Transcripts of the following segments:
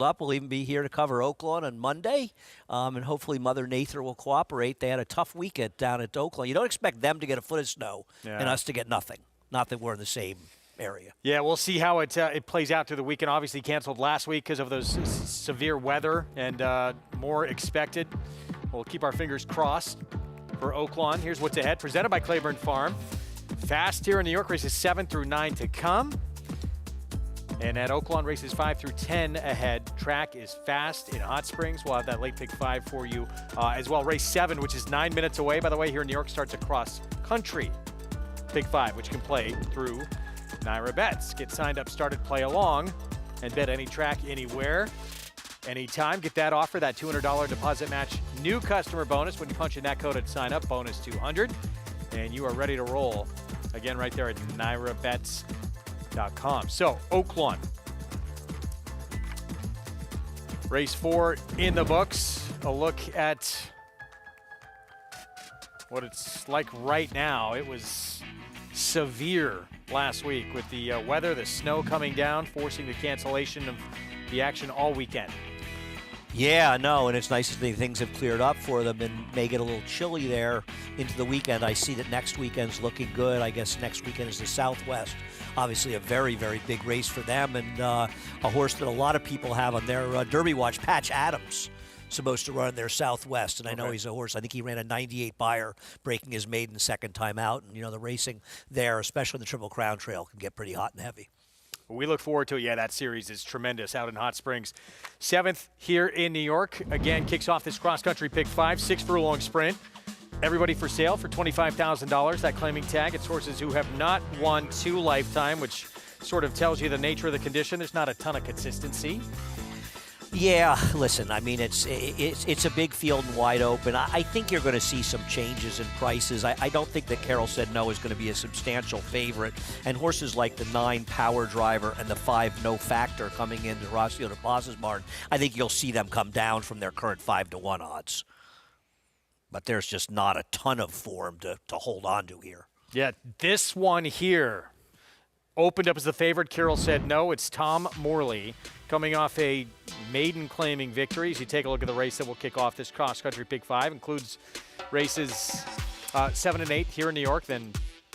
up. We'll even be here to cover Oaklawn on Monday, and hopefully Mother Nature will cooperate. They had a tough weekend down at Oaklawn. You don't expect them to get a foot of snow and us to get nothing. Not that we're in the same area. Yeah, we'll see how it plays out through the weekend. Obviously canceled last week because of those severe weather and more expected. We'll keep our fingers crossed for Oaklawn. Here's what's ahead, presented by Claiborne Farm. Fast here in New York, races 7 through 9 to come. And at Oaklawn, races 5 through 10 ahead. Track is fast in Hot Springs. We'll have that late pick 5 for you as well. Race 7, which is 9 minutes away, by the way, here in New York, starts across country. Pick 5, which can play through NYRA Bets. Get signed up, started, play along, and bet any track, anywhere, anytime. Get that offer, that $200 deposit match new customer bonus when you punch in that code at sign up, bonus 200. And you are ready to roll. Again, right there at NYRABets.com. So, Oaklawn. Race 4 in the books. A look at what it's like right now. It was severe last week with the weather, the snow coming down, forcing the cancellation of the action all weekend. Yeah, no, and it's nice that things have cleared up for them and may get a little chilly there into the weekend. I see that next weekend's looking good. I guess next weekend is the Southwest. Obviously a very, very big race for them, and a horse that a lot of people have on their Derby watch, Patch Adams, supposed to run their Southwest, and I know he's a horse. I think he ran a 98 Beyer, breaking his maiden second time out, and the racing there, especially the Triple Crown Trail, can get pretty hot and heavy. We look forward to it. Yeah, that series is tremendous out in Hot Springs. 7th here in New York. Again, kicks off this cross-country pick 5, 6 furlong sprint. Everybody for sale for $25,000. That claiming tag. It's horses who have not won 2 lifetime, which sort of tells you the nature of the condition. There's not a ton of consistency. Yeah, listen, I mean, it's a big field and wide open. I think you're going to see some changes in prices. I don't think that Carol Said No is going to be a substantial favorite. And horses like the 9 Power Driver and the 5 No Factor coming into Horacio de Paz's barn, I think you'll see them come down from their current 5-to-1 odds. But there's just not a ton of form to hold on to here. Yeah, this one here opened up as the favorite. Carol Said No. It's Tom Morley coming off a maiden claiming victory. As you take a look at the race that will kick off this cross-country Pick 5, includes races 7 and 8 here in New York, then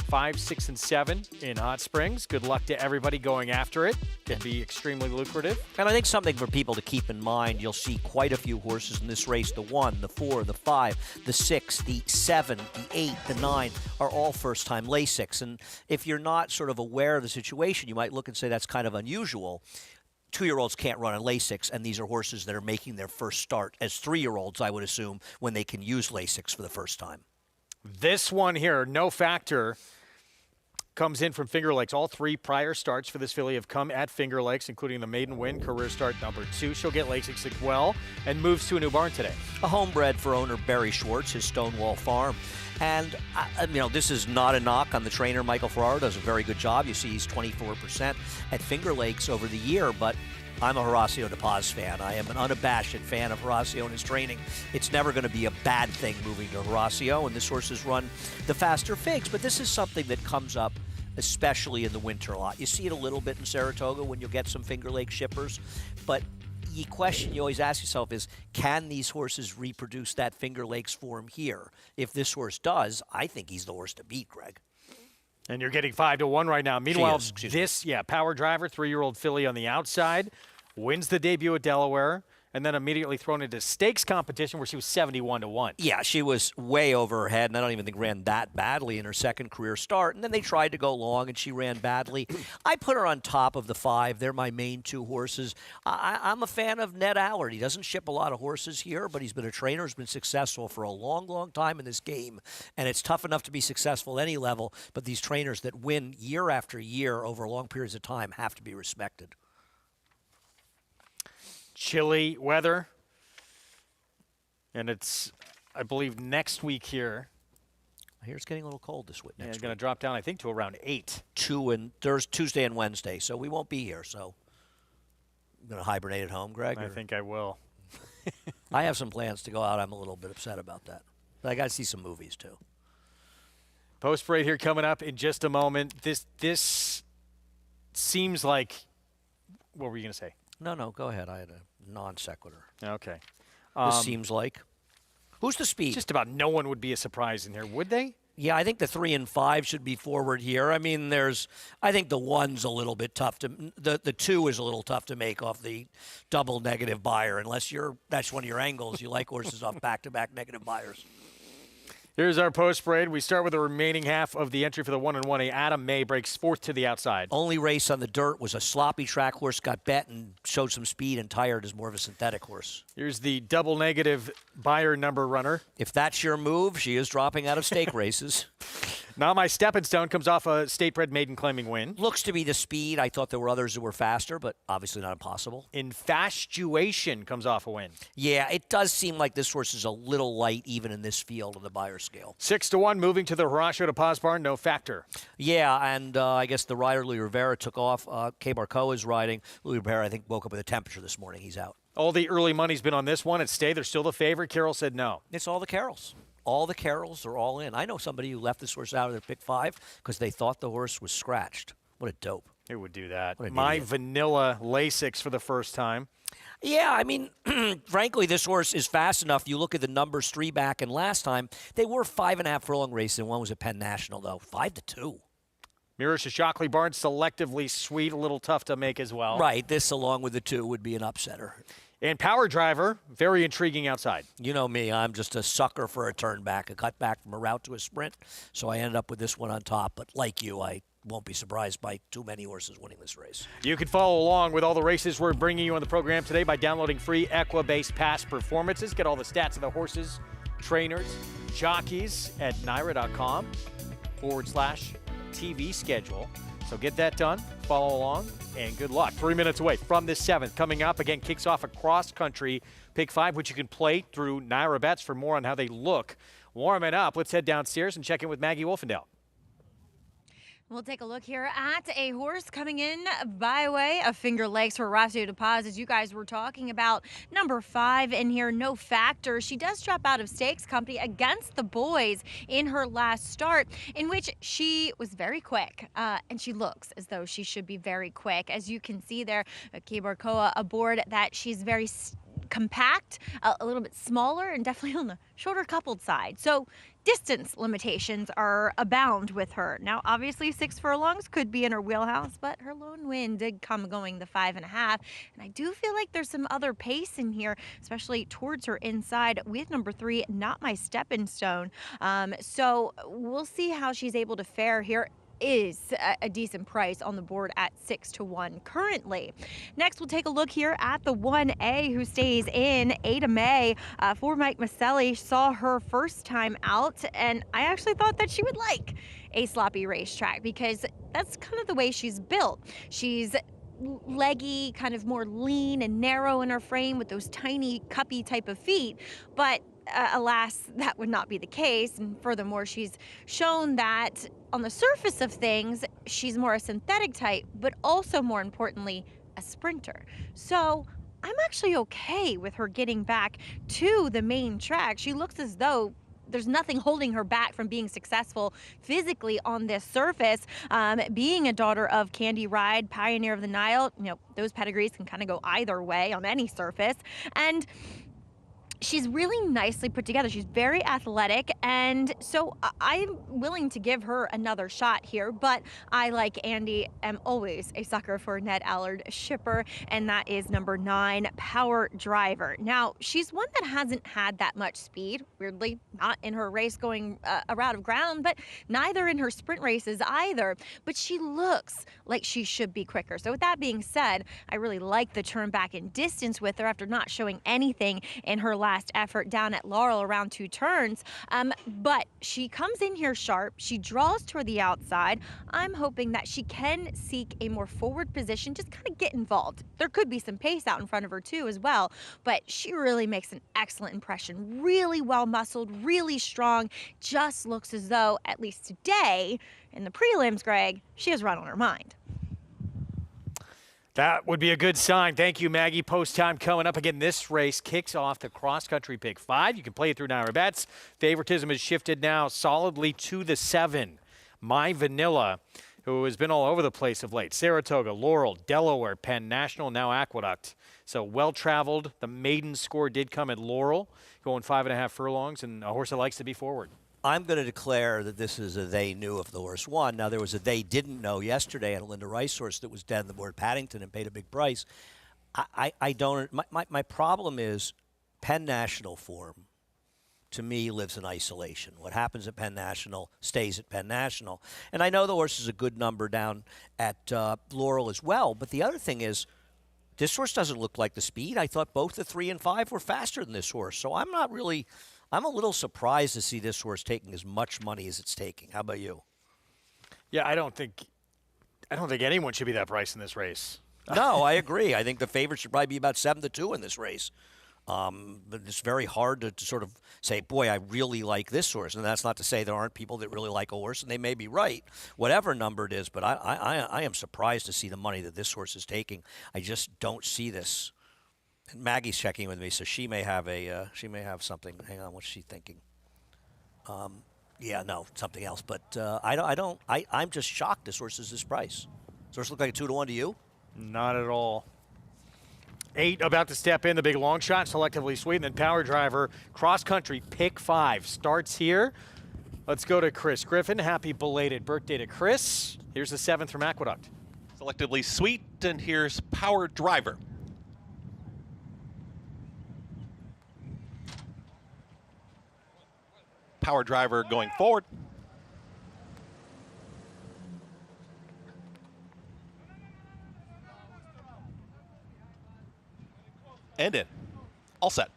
5, 6, and 7 in Hot Springs. Good luck to everybody going after it. Can be extremely lucrative. And I think something for people to keep in mind, you'll see quite a few horses in this race. The 1, the 4, the 5, the 6, the 7, the 8, the 9 are all first-time Lasix. And if you're not sort of aware of the situation, you might look and say that's kind of unusual. 2-year-olds can't run on Lasix, and these are horses that are making their first start as 3-year-olds, I would assume, when they can use Lasix for the first time. This one here, No Factor, comes in from Finger Lakes. All 3 prior starts for this filly have come at Finger Lakes, including the maiden win, career start number 2. She'll get Lasix as well and moves to a new barn today. A homebred for owner Barry Schwartz, his Stonewall Farm. And, this is not a knock on the trainer. Michael Ferraro does a very good job. You see he's 24% at Finger Lakes over the year, but I'm a Horacio de Paz fan. I am an unabashed fan of Horacio and his training. It's never going to be a bad thing moving to Horacio, and this horse has run the faster figs. But this is something that comes up especially in the winter a lot. You see it a little bit in Saratoga when you'll get some Finger Lake shippers, but the question you always ask yourself is, can these horses reproduce that Finger Lakes form here? If this horse does, I think he's the horse to beat, Greg. And you're getting 5-to-1 right now. Meanwhile, Power Driver, 3-year-old filly on the outside, wins the debut at Delaware, and then immediately thrown into stakes competition where she was 71-1. Yeah, she was way over her head, and I don't even think ran that badly in her second career start. And then they tried to go long, and she ran badly. I put her on top of the 5. They're my main 2 horses. I'm a fan of Ned Allard. He doesn't ship a lot of horses here, but he's been a trainer, has been successful for a long, long time in this game. And it's tough enough to be successful at any level, but these trainers that win year after year over long periods of time have to be respected. Chilly weather, and it's, I believe, next week here. I hear it's getting a little cold this week. It's going to drop down, I think, to around 8. Tuesday and Wednesday, so we won't be here. So I'm going to hibernate at home, Greg. I think I will. I have some plans to go out. I'm a little bit upset about that, but I got to see some movies too. Post parade here coming up in just a moment. This seems like, what were you going to say? No, go ahead. I had a non sequitur. Okay. This seems like. Who's the speed? Just about no one would be a surprise in here, would they? Yeah, I think the 3 and 5 should be forward here. I mean, I think the 1's a little bit tough to, the 2 is a little tough to make off the double negative buyer, unless that's one of your angles. You like horses off back-to-back negative buyers. Here's our post parade. We start with the remaining half of the entry for the 1 and 1A. Adam May breaks 4th to the outside. Only race on the dirt was a sloppy track horse, got bet and showed some speed and tired as more of a synthetic horse. Here's the double negative buyer number runner. If that's your move, she is dropping out of stake races. Now My Stepping Stone comes off a state-bred maiden claiming win. Looks to be the speed. I thought there were others that were faster, but obviously not impossible. Infatuation comes off a win. Yeah, it does seem like this horse is a little light even in this field of the buyer scale. 6-1, moving to the Horacio de Paz barn, no factor. Yeah, and I guess the rider, Louis Rivera, took off. K. Barco is riding. Louis Rivera, I think, woke up with a temperature this morning. He's out. All the early money's been on this one. At Stay, they're still the favorite. Carroll said no. It's all the Carrolls. All the Carrolls are all in. I know somebody who left this horse out of their pick 5 because they thought the horse was scratched. What a dope. Who would do that? My Vanilla Lasix for the first time. Yeah, I mean, frankly, this horse is fast enough. You look at the numbers 3 back and last time, they were 5.5 furlong races, and one was at Penn National, though. 5-2. Mirosh Shockley Barnes, selectively sweet, a little tough to make as well. Right, this along with the 2 would be an upsetter. And Power Driver, very intriguing outside. You know me, I'm just a sucker for a turn back, a cut back from a route to a sprint. So I ended up with this one on top. But like you, I won't be surprised by too many horses winning this race. You can follow along with all the races we're bringing you on the program today by downloading free Equibase Past Performances. Get all the stats of the horses, trainers, jockeys at NYRA.com/TV schedule. So get that done, follow along, and good luck. 3 minutes away from this 7th. Coming up, again, kicks off a cross-country Pick 5, which you can play through NYRA Bets for more on how they look. Warming up, let's head downstairs and check in with Maggie Wolfendale. We'll take a look here at a horse coming in by way of Finger Lakes for Horacio de Paz. As you guys were talking about, number 5 in here, no factor. She does drop out of stakes company against the boys in her last start, in which she was very quick, and she looks as though she should be very quick. As you can see there, K. Barcoa aboard that she's very compact, a little bit smaller, and definitely on the shorter coupled side. So distance limitations are abound with her. Now, obviously, 6 furlongs could be in her wheelhouse, but her lone win did come going the 5.5. And I do feel like there's some other pace in here, especially towards her inside with number 3, Not My Stepping Stone. So we'll see how she's able to fare here. Is a decent price on the board at 6-1 currently. Next, we'll take a look here at the 1A who stays in. Ada May for Mike Maselli. Saw her first time out, and I actually thought that she would like a sloppy racetrack because that's kind of the way she's built. She's leggy, kind of more lean and narrow in her frame with those tiny cuppy type of feet, but alas, that would not be the case. And furthermore, she's shown that on the surface of things, she's more a synthetic type, but also more importantly, a sprinter. So I'm actually okay with her getting back to the main track. She looks as though there's nothing holding her back from being successful physically on this surface. Being a daughter of Candy Ride, Pioneer of the Nile, you know, those pedigrees can kind of go either way on any surface. And she's really nicely put together. She's very athletic, and so I'm willing to give her another shot here, but I, like Andy, am always a sucker for Ned Allard shipper, and that is number 9, Power Driver. Now, she's one that hasn't had that much speed, weirdly, not in her race going a route of ground, but neither in her sprint races either, but she looks like she should be quicker. So with that being said, I really like the turn back in distance with her after not showing anything in her last effort down at Laurel around 2 turns. But she comes in here sharp. She draws toward the outside. I'm hoping that she can seek a more forward position, just kind of get involved. There could be some pace out in front of her too as well, but she really makes an excellent impression. Really well muscled, really strong. Just looks as though, at least today, in the prelims, Greg, she has run on her mind. That would be a good sign. Thank you, Maggie. Post time coming up. Again, this race kicks off the cross-country Pick 5. You can play it through NYRA Bets. Favoritism has shifted now solidly to the 7. My Vanilla, who has been all over the place of late. Saratoga, Laurel, Delaware, Penn National, now Aqueduct. So well-traveled. The maiden score did come at Laurel, going 5.5 furlongs, and a horse that likes to be forward. I'm going to declare that this is a they knew if the horse won. Now, there was a they didn't know yesterday on a Linda Rice horse that was dead in the board Paddington and paid a big price. I don't – my problem is Penn National form, to me, lives in isolation. What happens at Penn National stays at Penn National. And I know the horse is a good number down at Laurel as well, but the other thing is this horse doesn't look like the speed. I thought both the 3 and 5 were faster than this horse. So I'm not really – I'm a little surprised to see this horse taking as much money as it's taking. How about you? Yeah, I don't think anyone should be that price in this race. No, I agree. I think the favorite should probably be about 7-2 in this race. But it's very hard to sort of say, boy, I really like this horse. And that's not to say there aren't people that really like a horse, and they may be right, whatever number it is. But I am surprised to see the money that this horse is taking. I just don't see this. And Maggie's checking with me, so she may have something. Hang on, what's she thinking? Yeah, no, something else. But I'm just shocked this horse is this price. Does this horse look like a 2-1 to you? Not at all. 8 about to step in, the big long shot, Selectively Sweet, and then Power Driver, cross country, pick 5 starts here. Let's go to Chris Griffin. Happy belated birthday to Chris. Here's the 7th from Aqueduct. Selectively Sweet, and here's Power Driver. Power Driver going forward. And in. All set.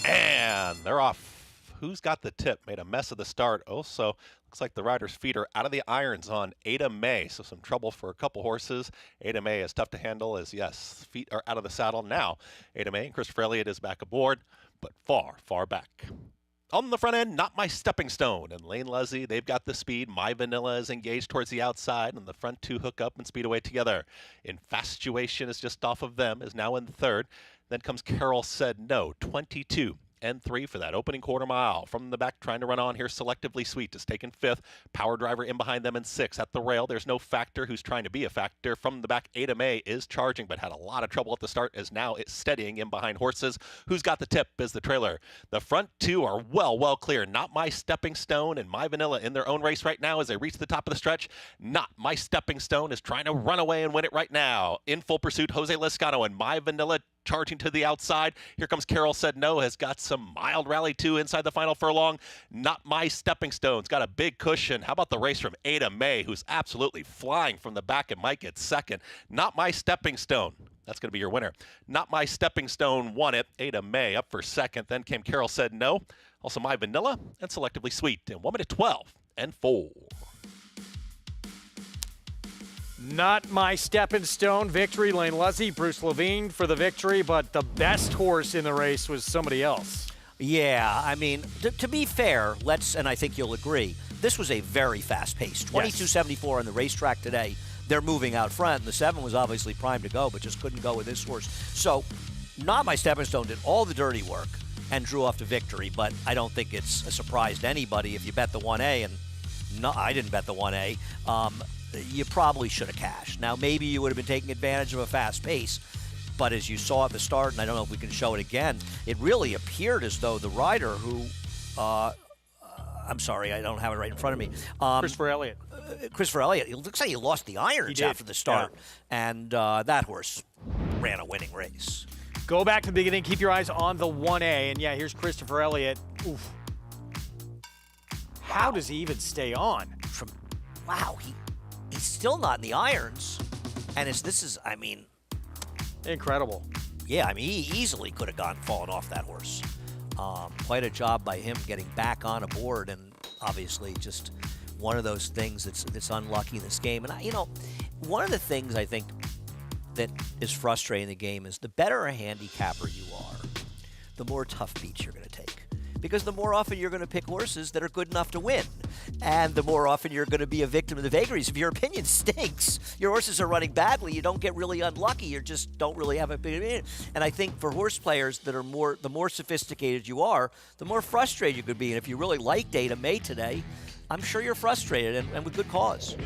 And they're off. Who's got the tip? Made a mess of the start. Also, looks like the rider's feet are out of the irons on Ada May. So some trouble for a couple horses. Ada May is tough to handle as, yes, feet are out of the saddle now. Ada May and Christopher Elliott is back aboard, but far, far back. On the front end, Not My Stepping Stone and Lane Leslie, they've got the speed. My Vanilla is engaged towards the outside, and the front 2 hook up and speed away together. Infatuation is just off of them, is now in the 3rd. Then comes Carol Said No, 22 and 3 for that opening quarter mile. From the back, trying to run on here, Selectively Sweet is taken 5th. Power Driver in behind them in 6th. At the rail, there's no Factor who's trying to be a factor. From the back, Ada May is charging, but had a lot of trouble at the start, as now it's steadying in behind horses. Who's got the tip is the trailer. The front 2 are well clear. Not My Stepping Stone and My Vanilla in their own race right now as they reach the top of the stretch. Not My Stepping Stone is trying to run away and win it right now. In full pursuit, Jose Lescano and My Vanilla charging to the outside. Here comes Carol Said No, has got some mild rally too inside the final furlong. Not My Stepping Stone's got a big cushion. How about the race from Ada May, who's absolutely flying from the back and might get 2nd. Not My Stepping Stone. That's going to be your winner. Not My Stepping Stone won it. Ada May up for 2nd. Then came Carol Said No. Also My Vanilla and Selectively Sweet in 1:12 and 4. Not My Stepping Stone victory. Lane Leslie, Bruce Levine for the victory, but the best horse in the race was somebody else. Yeah, I mean, to be fair, and I think you'll agree, this was a very fast pace. 22.74 on the racetrack today. They're moving out front, and the 7 was obviously primed to go, but just couldn't go with this horse. So, Not My Stepping Stone did all the dirty work and drew off to victory, but I don't think it's a surprise to anybody if you bet the 1A, and no, I didn't bet the 1A. You probably should have cashed. Now, maybe you would have been taking advantage of a fast pace, but as you saw at the start, and I don't know if we can show it again, it really appeared as though the rider who, I'm sorry, I don't have it right in front of me. Christopher Elliott. Christopher Elliott, it looks like he lost the irons after the start, and that horse ran a winning race. Go back to the beginning, keep your eyes on the 1A, and yeah, here's Christopher Elliott. Oof. How does he even stay on? Wow, he's still not in the irons, and I mean, incredible. Yeah, I mean, he easily could have fallen off that horse. Quite a job by him getting back on a board, and obviously just one of those things that's unlucky in this game. And one of the things I think that is frustrating in the game is the better a handicapper you are, the more tough beats you're going to take. Because the more often you're going to pick horses that are good enough to win. And the more often you're going to be a victim of the vagaries. If your opinion stinks, your horses are running badly, you don't get really unlucky, you just don't really have a big opinion. And I think for horse players that are the more sophisticated you are, the more frustrated you could be. And if you really liked Ada May today, I'm sure you're frustrated, and with good cause.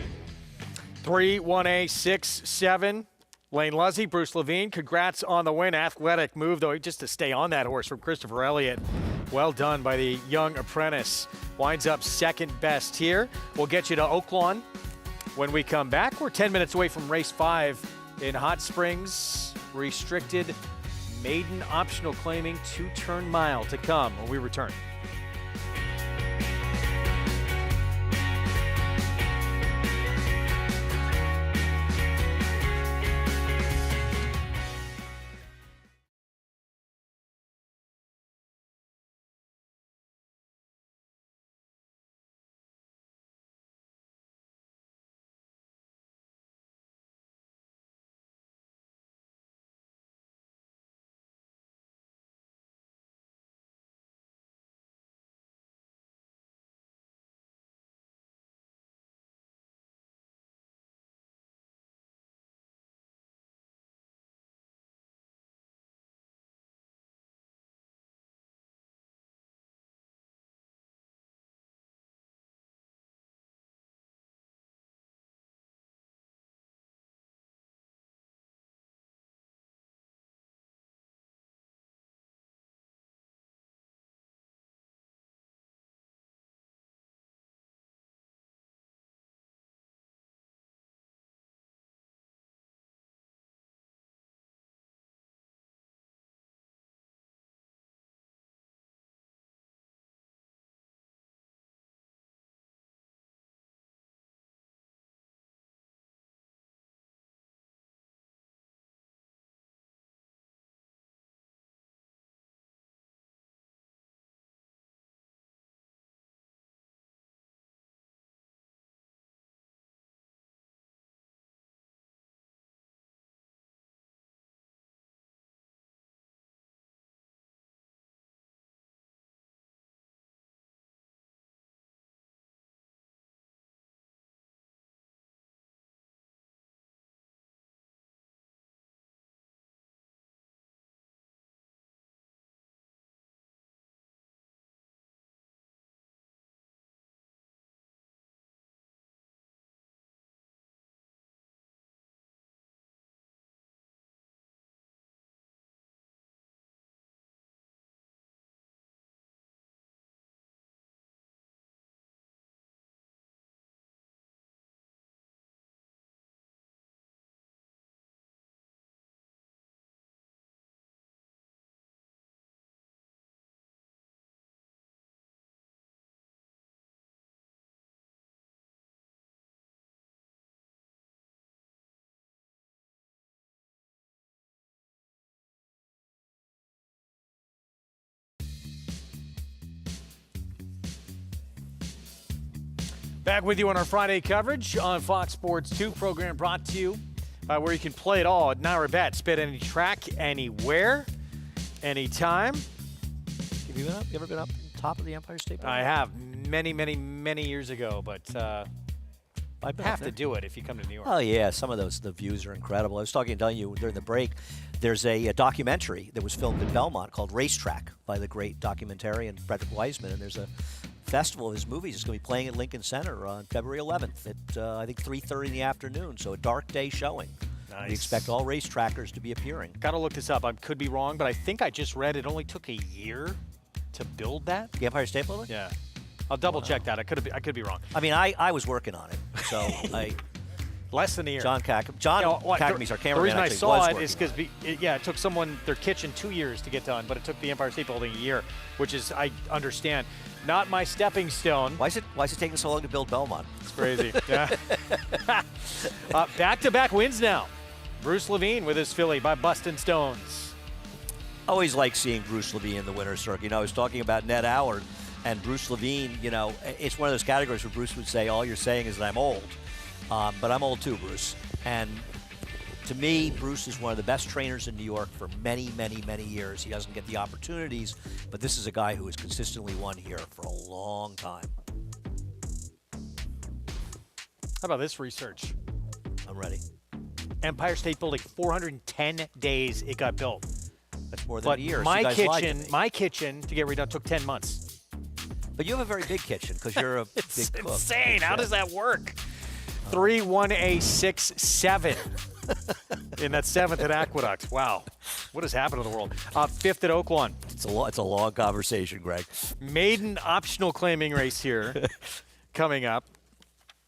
3, 1A, 6, 7. Lane Luzzy, Bruce Levine, congrats on the win. Athletic move, though, just to stay on that horse from Christopher Elliott. Well done by the young apprentice. Winds up second best here. We'll get you to Oaklawn when we come back. We're 10 minutes away from race 5 in Hot Springs. Restricted maiden optional claiming 2-turn mile to come when we return. Back with you on our Friday coverage on Fox Sports 2 program brought to you where you can play it all at Naira Bet. Spit any track, anywhere, anytime. Have you been up? You ever been up top of the Empire State Building? I have many years ago, but I have to do it if you come to New York. Oh, yeah. Some of the views are incredible. I was telling you during the break, there's a documentary that was filmed in Belmont called Racetrack by the great documentarian Frederick Wiseman, and there's a festival of his movies is going to be playing at Lincoln Center on February 11th at, I think, 3:30 in the afternoon, so a dark day showing. Nice. We expect all race trackers to be appearing. Got to look this up. I could be wrong, but I think I just read it only took a year to build that. The Empire State Building? Yeah. I'll double check that. I could be wrong. I mean, I was working on it, so I... Less than a year. John Cackamese, our cameraman, the reason I saw it was is because it took someone their kitchen 2 years to get done, but it took the Empire State Building a year, which is, I understand, not my stepping stone. Why is it taking so long to build Belmont? It's crazy. Yeah. Back-to-back wins now. Bruce Levine with his filly by Bustin' Stones. Always like seeing Bruce Levine in the winner's circle. You know, I was talking about Ned Howard and Bruce Levine. You know, it's one of those categories where Bruce would say, all you're saying is that I'm old. But I'm old too, Bruce. And to me, Bruce is one of the best trainers in New York for many years. He doesn't get the opportunities, but this is a guy who has consistently won here for a long time. How about this research? I'm ready. Empire State Building, 410 days it got built. That's more than a year. My kitchen to get redone took 10 months. But you have a very big kitchen because you're a big It's cook. insane. How does that work? 3-1-A-6-7. in that 7th at Aqueduct. Wow. What has happened to the world? 5th at Oaklawn. It's a long conversation, Greg. Maiden optional claiming race here coming up.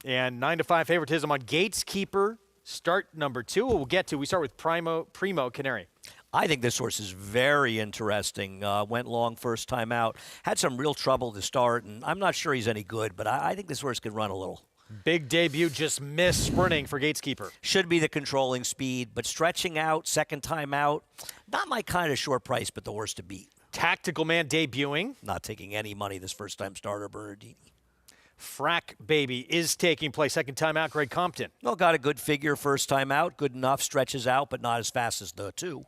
And 9-5 favoritism on Gateskeeper, start number 2. We'll get to. We start with Primo Canary. I think this horse is very interesting. Went long first time out. Had some real trouble to start, and I'm not sure he's any good, but I think this horse could run a little. Big debut, just missed sprinting for Gateskeeper. Should be the controlling speed, but stretching out, second time out, not my kind of short price, but the horse to beat. Tactical Man debuting. Not taking any money this first time starter, Bernardini. Frack Baby is taking place. Second time out, Greg Compton. Well, got a good figure first time out. Good enough, stretches out, but not as fast as the 2.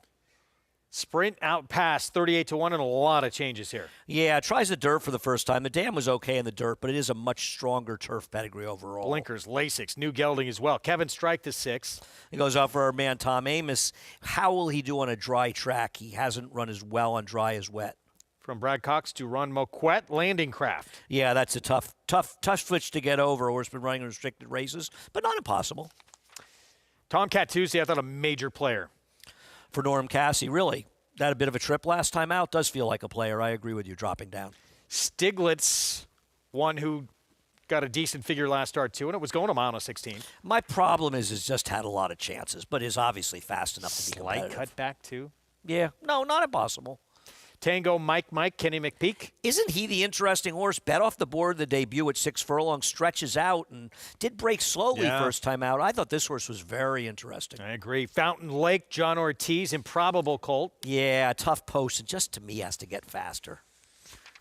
Sprint out past 38-1 and a lot of changes here. Yeah, tries the dirt for the first time. The dam was okay in the dirt, but it is a much stronger turf pedigree overall. Blinkers, Lasix, new gelding as well. Kevin Strike to 6. He goes out for our man Tom Amos. How will he do on a dry track? He hasn't run as well on dry as wet. From Brad Cox to Ron Moquette, Landing Craft. Yeah, that's a tough switch to get over. Horse been running in restricted races, but not impossible. Tomcat Tuesday, I thought a major player. For Norm Cassie, really. That a bit of a trip last time out. Does feel like a player. I agree with you, dropping down. Stiglitz, one who got a decent figure last start too, and it was going a mile and 16. My problem is just had a lot of chances, but is obviously fast enough to be competitive. Slight cutback too. Yeah, no, not impossible. Tango Mike, Kenny McPeak. Isn't he the interesting horse? Bet off the board the debut at 6 furlongs, stretches out, and did break slowly first time out. I thought this horse was very interesting. I agree. Fountain Lake, John Ortiz, improbable colt. Yeah, tough post, and just to me has to get faster.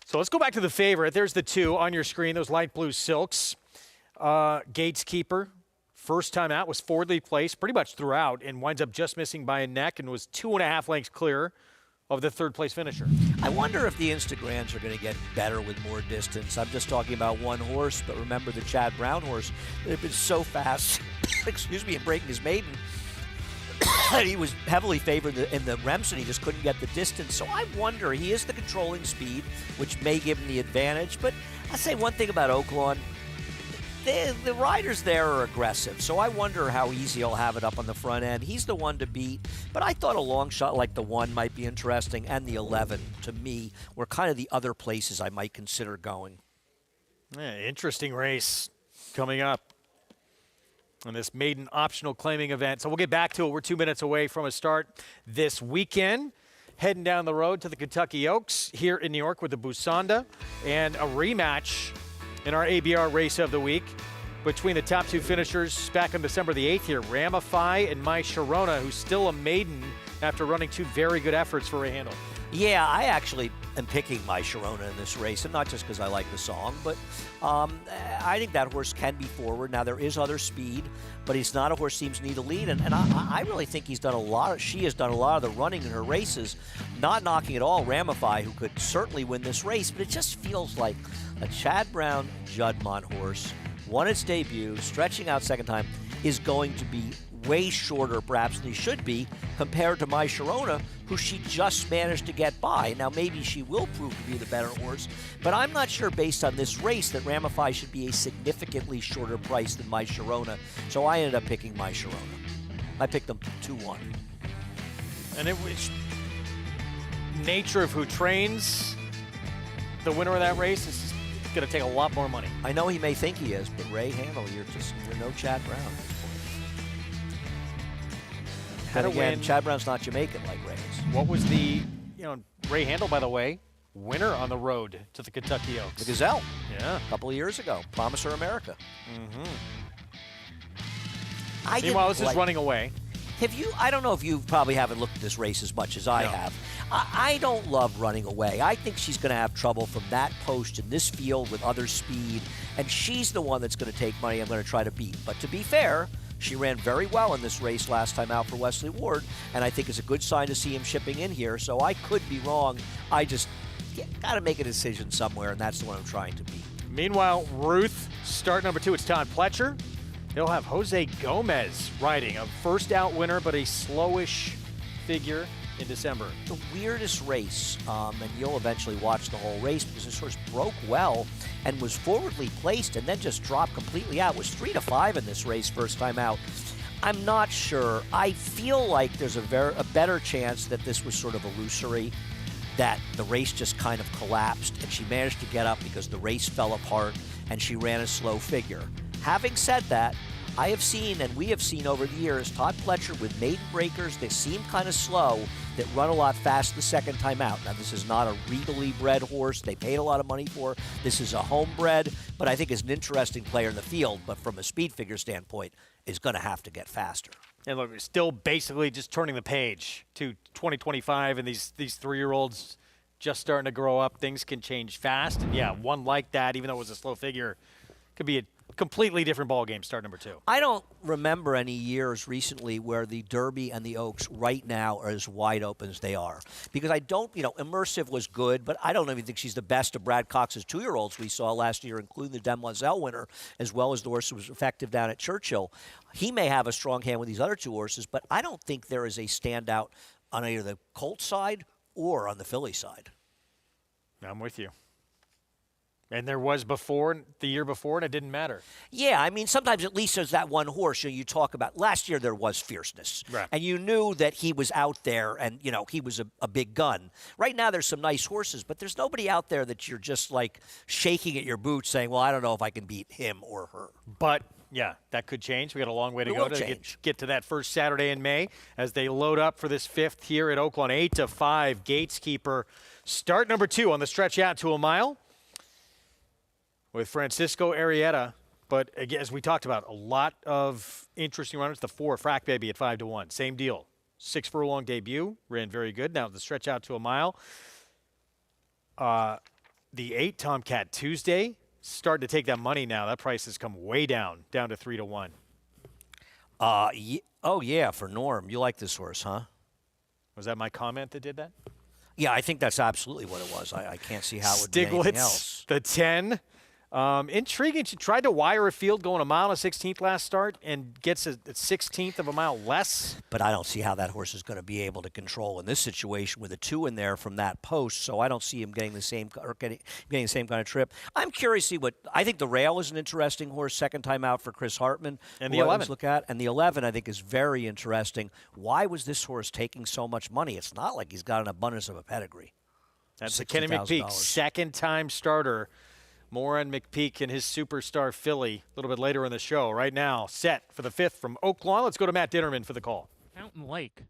So let's go back to the favorite. There's the 2 on your screen, those light blue silks. Gateskeeper, first time out, was forwardly placed pretty much throughout and winds up just missing by a neck and was 2.5 lengths clear of the third place finisher. I wonder if the Instagrams are going to get better with more distance. I'm just talking about one horse, but remember the Chad Brown horse. They've been so fast, in breaking his maiden. He was heavily favored in the Remsen. He just couldn't get the distance. So I wonder, he is the controlling speed, which may give him the advantage. But I'll say one thing about Oaklawn. The riders there are aggressive, so I wonder how easy he'll have it up on the front end. He's the one to beat, but I thought a long shot like the 1 might be interesting, and the 11, to me, were kind of the other places I might consider going. Yeah, interesting race coming up in this maiden optional claiming event. So we'll get back to it. We're 2 minutes away from a start this weekend. Heading down the road to the Kentucky Oaks here in New York with the Busanda and a rematch in our ABR race of the week between the top 2 finishers back on December the 8th here, Ramify and My Sharona, who's still a maiden after running 2 very good efforts for Ray Handel. Yeah, I actually am picking My Sharona in this race, and not just because I like the song, but I think that horse can be forward. Now, there is other speed, but he's not a horse seems to need a lead, and I really think she has done a lot of the running in her races, not knocking at all Ramify, who could certainly win this race, but it just feels like a Chad Brown Juddmonte horse, won its debut, stretching out second time, is going to be way shorter perhaps than he should be compared to My Sharona, who she just managed to get by. Now maybe she will prove to be the better horse, but I'm not sure based on this race that Ramify should be a significantly shorter price than My Sharona, so I ended up picking My Sharona. I picked them 2-1. And it was nature of who trains the winner of that race is going to take a lot more money. I know he may think he is, but Ray Handel, you're no Chad Brown. Then again, Chad Brown's not Jamaican like Ray is. What was the, Ray Handel, by the way, winner on the road to the Kentucky Oaks? The Gazelle. Yeah. A couple of years ago. Promiser America. Meanwhile, this is running away. I don't know if you probably haven't looked at this race as much as I have. I don't love running away. I think she's going to have trouble from that post in this field with other speed, and she's the one that's going to take money I'm going to try to beat. But to be fair, she ran very well in this race last time out for Wesley Ward, and I think it's a good sign to see him shipping in here, so I could be wrong. I just got to make a decision somewhere, and that's the one I'm trying to beat. Meanwhile, Ruth, start number 2, it's Todd Pletcher. He'll have Jose Gomez riding, a first out winner, but a slowish figure in December. The weirdest race, and you'll eventually watch the whole race because this horse broke well and was forwardly placed and then just dropped completely out. It was 3-5 in this race first time out. I'm not sure. I feel like there's a better chance that this was sort of illusory, that the race just kind of collapsed and she managed to get up because the race fell apart and she ran a slow figure. Having said that, I have seen, and we have seen over the years, Todd Pletcher with maiden breakers that seem kind of slow, that run a lot fast the second time out. Now, this is not a regally bred horse they paid a lot of money for. This is a homebred, but I think is an interesting player in the field, but from a speed figure standpoint, is going to have to get faster. And look, we're still basically just turning the page to 2025, and these 3-year-olds just starting to grow up. Things can change fast. And yeah, one like that, even though it was a slow figure, could be a completely different ball game start number 2. I don't remember any years recently where the Derby and the Oaks right now are as wide open as they are. Because I don't, Immersive was good, but I don't even think she's the best of Brad Cox's 2-year-olds we saw last year, including the Demoiselle winner, as well as the horse who was effective down at Churchill. He may have a strong hand with these other 2 horses, but I don't think there is a standout on either the Colt side or on the Philly side. I'm with you. And there was before, the year before, and it didn't matter. Yeah, I mean, sometimes at least there's that one horse you talk about. Last year there was fierceness. Right. And you knew that he was out there and, he was a big gun. Right now there's some nice horses, but there's nobody out there that you're just like shaking at your boots saying, well, I don't know if I can beat him or her. But, yeah, that could change. We got a long way to go to get to that first Saturday in May as they load up for this 5th here at Oaklawn. 8-5, Gateskeeper. Start number 2 on the stretch out to a mile with Francisco Arrieta. But again, as we talked about, a lot of interesting runners. The 4, Frack Baby at 5-1. Same deal. 6 furlong debut. Ran very good. Now the stretch out to a mile. The 8, Tomcat Tuesday. Starting to take that money now. That price has come way down to 3-1. Oh, yeah, for Norm. You like this horse, huh? Was that my comment that did that? Yeah, I think that's absolutely what it was. I can't see how it would be anything else. The 10. Intriguing. She tried to wire a field going 1 mile and 16th last start and gets a 16th of a mile less. But I don't see how that horse is going to be able to control in this situation with a 2 in there from that post. So I don't see him getting the same getting the same kind of trip. I'm curious to see what I think. The Rail is an interesting horse. Second time out for Chris Hartman. And the 11. Look at and the 11 I think is very interesting. Why was this horse taking so much money? It's not like he's got an abundance of a pedigree. That's the Kenny McPeek, second time starter. More on McPeek and his superstar filly a little bit later in the show. Right now, set for the 5th from Oaklawn. Let's go to Matt Ditterman for the call. Fountain Lake,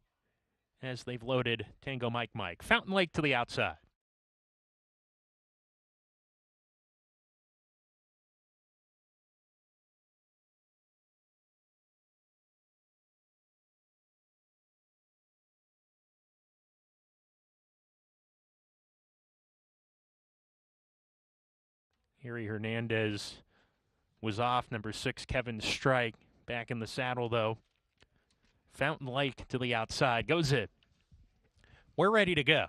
as they've loaded Tango Mike Mike. Fountain Lake to the outside. Harry Hernandez was off. Number 6, Kevin Strike, back in the saddle, though. Fountain Lake to the outside. Goes it. We're ready to go.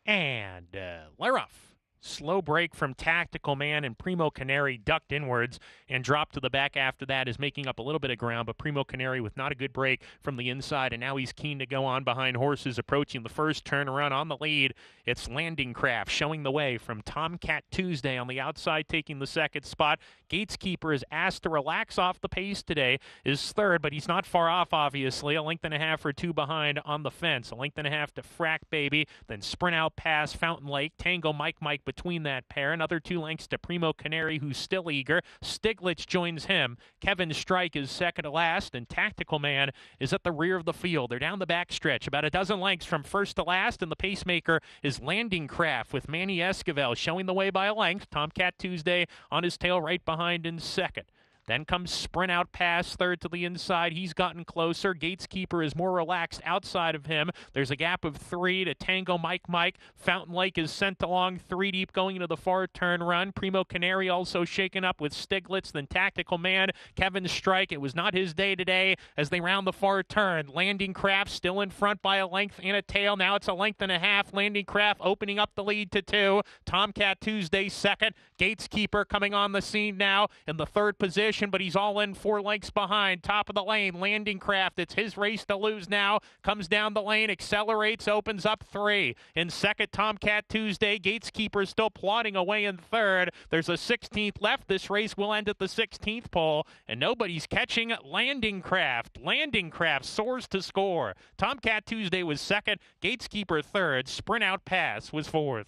And they're off. Slow break from Tactical Man, and Primo Canary ducked inwards and dropped to the back after that, is making up a little bit of ground, but Primo Canary with not a good break from the inside, and now he's keen to go on behind horses approaching the first turn around on the lead. It's Landing Craft showing the way from Tomcat Tuesday on the outside, taking the second spot. Gateskeeper is asked to relax off the pace today, is third, but he's not far off, obviously. 1.5 lengths or 2 behind on the fence. 1.5 lengths to Frack Baby, then sprint out past Fountain Lake. Tango Mike Mike between that pair. Another 2 lengths to Primo Canary, who's still eager. Stiglitz joins him. Kevin Strike is second to last, and Tactical Man is at the rear of the field. They're down the backstretch, about a dozen lengths from first to last, and the pacemaker is Landing Craft with Manny Esquivel showing the way by a length. Tomcat Tuesday on his tail right behind in second. Then comes Sprint Out Pass, third to the inside. He's gotten closer. Gateskeeper is more relaxed outside of him. There's a gap of 3 to Tango Mike Mike. Fountain Lake is sent along 3 deep going into the far turn run. Primo Canary also shaken up with Stiglitz, then Tactical Man. Kevin Strike, it was not his day today as they round the far turn. Landing Craft still in front by a length and a tail. Now it's 1.5 lengths. Landing Craft opening up the lead to 2. Tomcat Tuesday second. Gateskeeper coming on the scene now in the third position. position, but he's all in 4 lengths behind. Top of the lane, Landing Craft. It's his race to lose now. Comes down the lane, accelerates, opens up 3. In second, Tomcat Tuesday. Gateskeeper still plodding away in third. There's a 16th left. This race will end at the 16th pole, and nobody's catching Landing Craft. Landing Craft soars to score. Tomcat Tuesday was second. Gateskeeper third. Sprint Out Pass was fourth.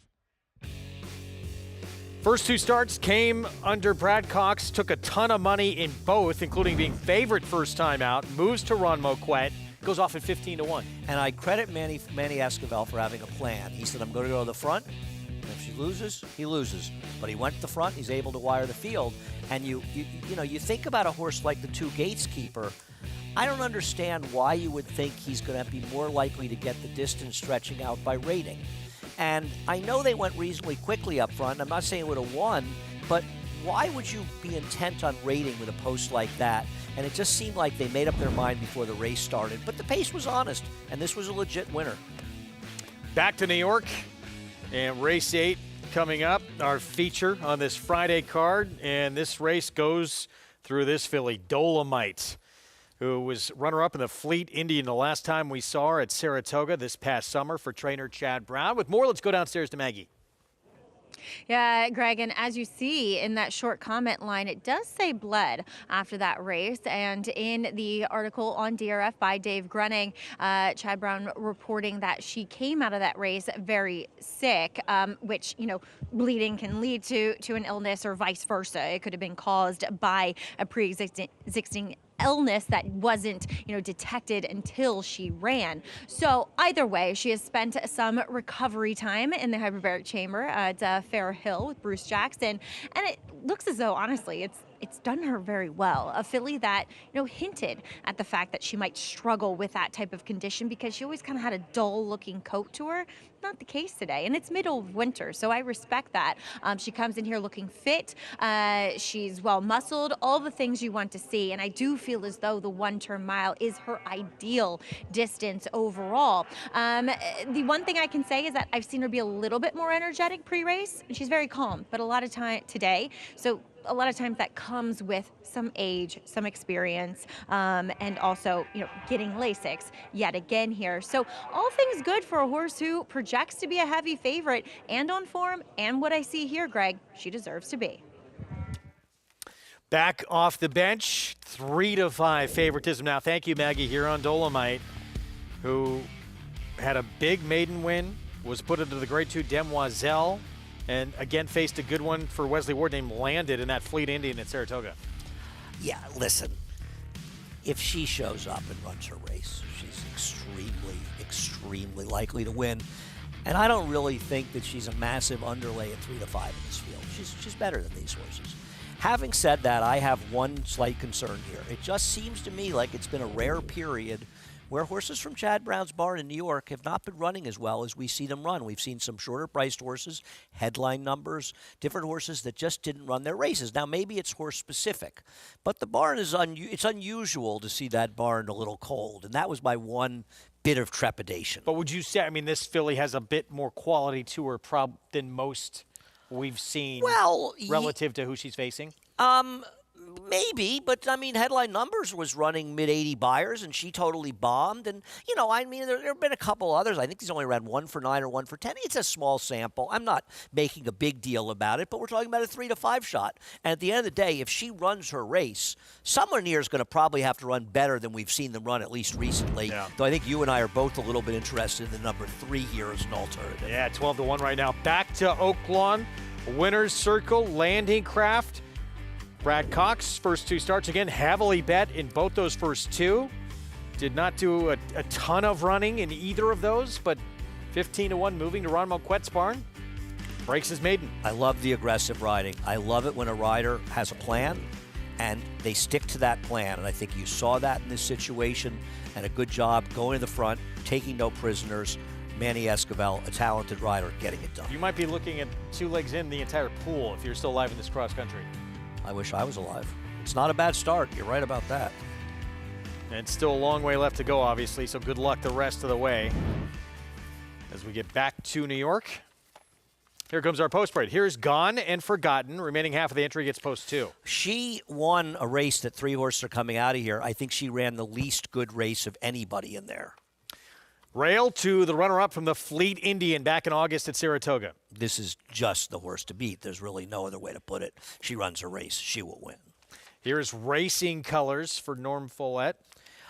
First 2 starts came under Brad Cox, took a ton of money in both, including being favorite first time out, moves to Ron Moquett, goes off at 15-1. And I credit Manny Esquivel for having a plan. He said, I'm going to go to the front. And if she loses, he loses. But he went to the front. He's able to wire the field. And you think about a horse like the 2 Gateskeeper. I don't understand why you would think he's going to be more likely to get the distance stretching out by rating. And I know they went reasonably quickly up front. I'm not saying it would have won, but why would you be intent on rating with a post like that? And it just seemed like they made up their mind before the race started. But the pace was honest, and this was a legit winner. Back to New York, and race 8 coming up, our feature on this Friday card. And this race goes through this filly, Dolomite, who was runner-up in the Fleet Indian the last time we saw her at Saratoga this past summer for trainer Chad Brown. With more, let's go downstairs to Maggie. Yeah, Greg, and as you see in that short comment line, it does say bled after that race. And in the article on DRF by Dave Grunning, Chad Brown reporting that she came out of that race very sick, which, bleeding can lead to an illness or vice versa. It could have been caused by a pre-existing illness that wasn't, detected until she ran. So either way, she has spent some recovery time in the hyperbaric chamber at Fair Hill with Bruce Jackson, and it looks as though, honestly, it's done her very well. A filly that, hinted at the fact that she might struggle with that type of condition because she always kind of had a dull-looking coat to her. Not the case today, and it's middle of winter, so I respect that. She comes in here looking fit. She's well-muscled, all the things you want to see, and I do feel as though the 1-turn mile is her ideal distance overall. The one thing I can say is that I've seen her be a little bit more energetic pre-race, and she's very calm, but a lot of time today, so a lot of times that comes with some age, some experience, and also, getting Lasix yet again here. So all things good for a horse who projects to be a heavy favorite and on form, and what I see here, Greg, she deserves to be. Back off the bench, 3-5 favoritism now. Thank you, Maggie, here on Dolomite, who had a big maiden win, was put into the Grade 2 Demoiselle, and again faced a good one for Wesley Ward named Landed in that Fleet Indian at Saratoga. Yeah, listen, if she shows up and runs her race, she's extremely likely to win. And I don't really think that she's a massive underlay at 3-5 in this field. She's better than these horses. Having said that, I have one slight concern here. It just seems to me like it's been a rare period where horses from Chad Brown's barn in New York have not been running as well as we see them run. We've seen some shorter-priced horses, headline numbers, different horses that just didn't run their races. Now, maybe it's horse-specific, but the barn is it's unusual to see that barn a little cold, and that was my one bit of trepidation. But would you say, this filly has a bit more quality to her than most we've seen relative to who she's facing? Maybe, but headline numbers was running mid-80 buyers, and she totally bombed. And there have been a couple others. I think he's only ran 1 for 9 or 1 for 10. It's a small sample. I'm not making a big deal about it, but we're talking about a 3-5 shot. And at the end of the day, if she runs her race, someone here is going to probably have to run better than we've seen them run at least recently. Yeah. Though I think you and I are both a little bit interested in the number 3 here as an alternative. Yeah, 12-1 right now. Back to Oaklawn, winner's circle, Landing Craft. Brad Cox, first 2 starts again, heavily bet in both those first 2. Did not do a ton of running in either of those, but 15-1 moving to Ron Moquett's barn. Breaks his maiden. I love the aggressive riding. I love it when a rider has a plan and they stick to that plan. And I think you saw that in this situation, and a good job going to the front, taking no prisoners. Manny Esquivel, a talented rider, getting it done. You might be looking at 2 legs in the entire pool if you're still alive in this cross country. I wish I was alive. It's not a bad start. You're right about that. And still a long way left to go, obviously, so good luck the rest of the way as we get back to New York. Here comes our post parade. Here's Gone and Forgotten. Remaining half of the entry gets post 2. She won a race that 3 horses are coming out of here. I think she ran the least good race of anybody in there. Rail to the runner-up from the Fleet Indian back in August at Saratoga. This is just the horse to beat. There's really no other way to put it. She runs a race. She will win. Here's Racing Colors for Norm Follett.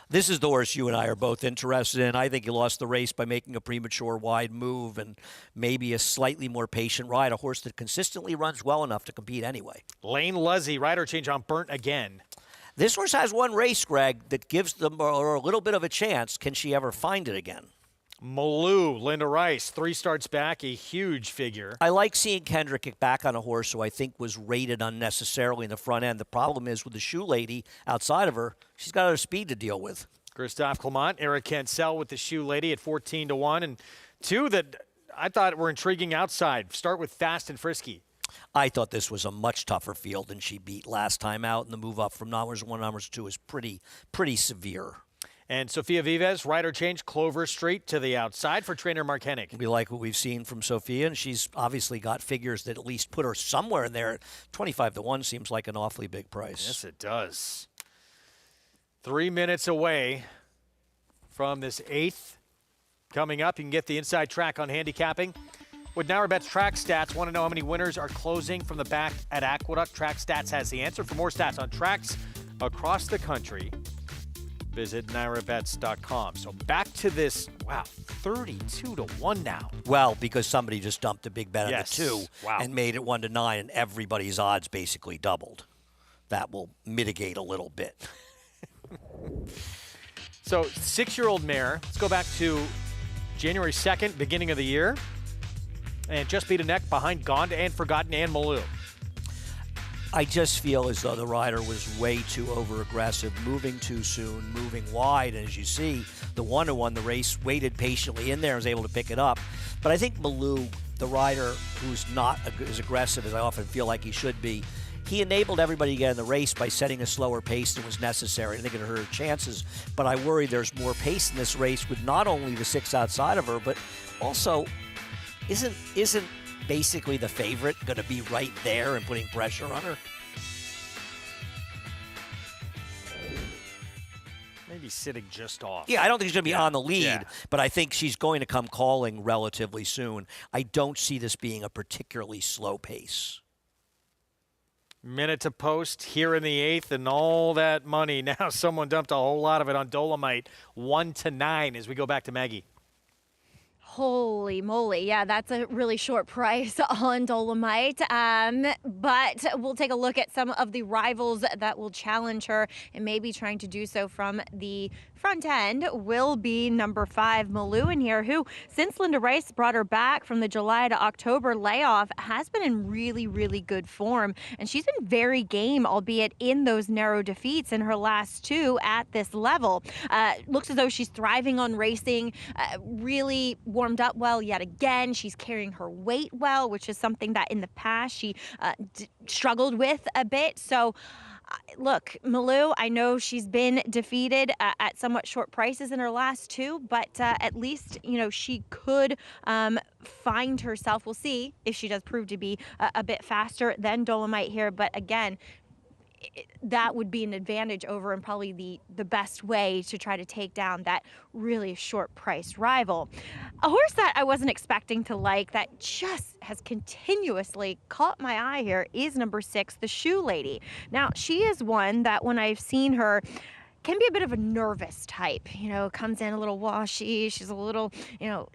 This is the horse you and I are both interested in. I think he lost the race by making a premature wide move and maybe a slightly more patient ride, a horse that consistently runs well enough to compete anyway. Lane Luzzy, rider change on Burnt Again. This horse has one race, Greg, that gives them a little bit of a chance. Can she ever find it again? Malou, Linda Rice, 3 starts back, a huge figure. I like seeing Kendrick get back on a horse who I think was rated unnecessarily in the front end. The problem is with the shoe lady outside of her, she's got other speed to deal with. Christophe Clement, Eric Cancel with the shoe lady at 14-1. And 2 that I thought were intriguing outside. Start with Fast and Frisky. I thought this was a much tougher field than she beat last time out, and the move up from numbers 1 to numbers 2 is pretty severe. And Sofia Vives, rider change, Clover Street to the outside for trainer Mark Hennig. We like what we've seen from Sophia, and she's obviously got figures that at least put her somewhere in there. 25-1 seems like an awfully big price. Yes, it does. 3 minutes away from this 8th. Coming up, you can get the inside track on handicapping. With NYRA Track Stats, want to know how many winners are closing from the back at Aqueduct? Track Stats has the answer. For more stats on tracks across the country, visit NYRABets.com. So back to this, 32-1 now. Well, because somebody just dumped a big bet on Yes. the 2 Wow. and made it 1-9, and everybody's odds basically doubled. That will mitigate a little bit. So 6-year-old mare, let's go back to January 2nd, beginning of the year, and just beat a neck behind Gone and Forgotten and Malou. I just feel as though the rider was way too over-aggressive, moving too soon, moving wide. And as you see, the 1 who won the race waited patiently in there and was able to pick it up. But I think Malou, the rider who's not as aggressive as I often feel like he should be, he enabled everybody to get in the race by setting a slower pace than was necessary. I think it hurt her chances, but I worry there's more pace in this race with not only the 6 outside of her, but also isn't basically the favorite going to be right there and putting pressure on her? Maybe sitting just off. Yeah, I don't think she's going to be on the lead, Yeah. but I think she's going to come calling relatively soon. I don't see this being a particularly slow pace. Minute to post here in the 8th, and all that money. Now someone dumped a whole lot of it on Dolomite, 1-9 as we go back to Maggie. Holy moly. Yeah, that's a really short price on Dolomite. But we'll take a look at some of the rivals that will challenge her, and maybe trying to do so from the front end will be number 5, Malou in here, who, since Linda Rice brought her back from the July to October layoff, has been in really good form. And she's been very game, albeit in those narrow defeats in her last 2 at this level. Looks as though she's thriving on racing, really warmed up well yet again. She's carrying her weight well, which is something that in the past she struggled with a bit. So look, Malou, I know she's been defeated at somewhat short prices in her last 2, but at least, she could find herself. We'll see if she does prove to be a bit faster than Dolomite here. But again, that would be an advantage over, and probably the best way to try to take down that really short-priced rival. A horse that I wasn't expecting to like, that just has continuously caught my eye here, is number 6, the Shoe Lady. Now, she is one that when I've seen her, can be a bit of a nervous type, comes in a little washy. She's a little,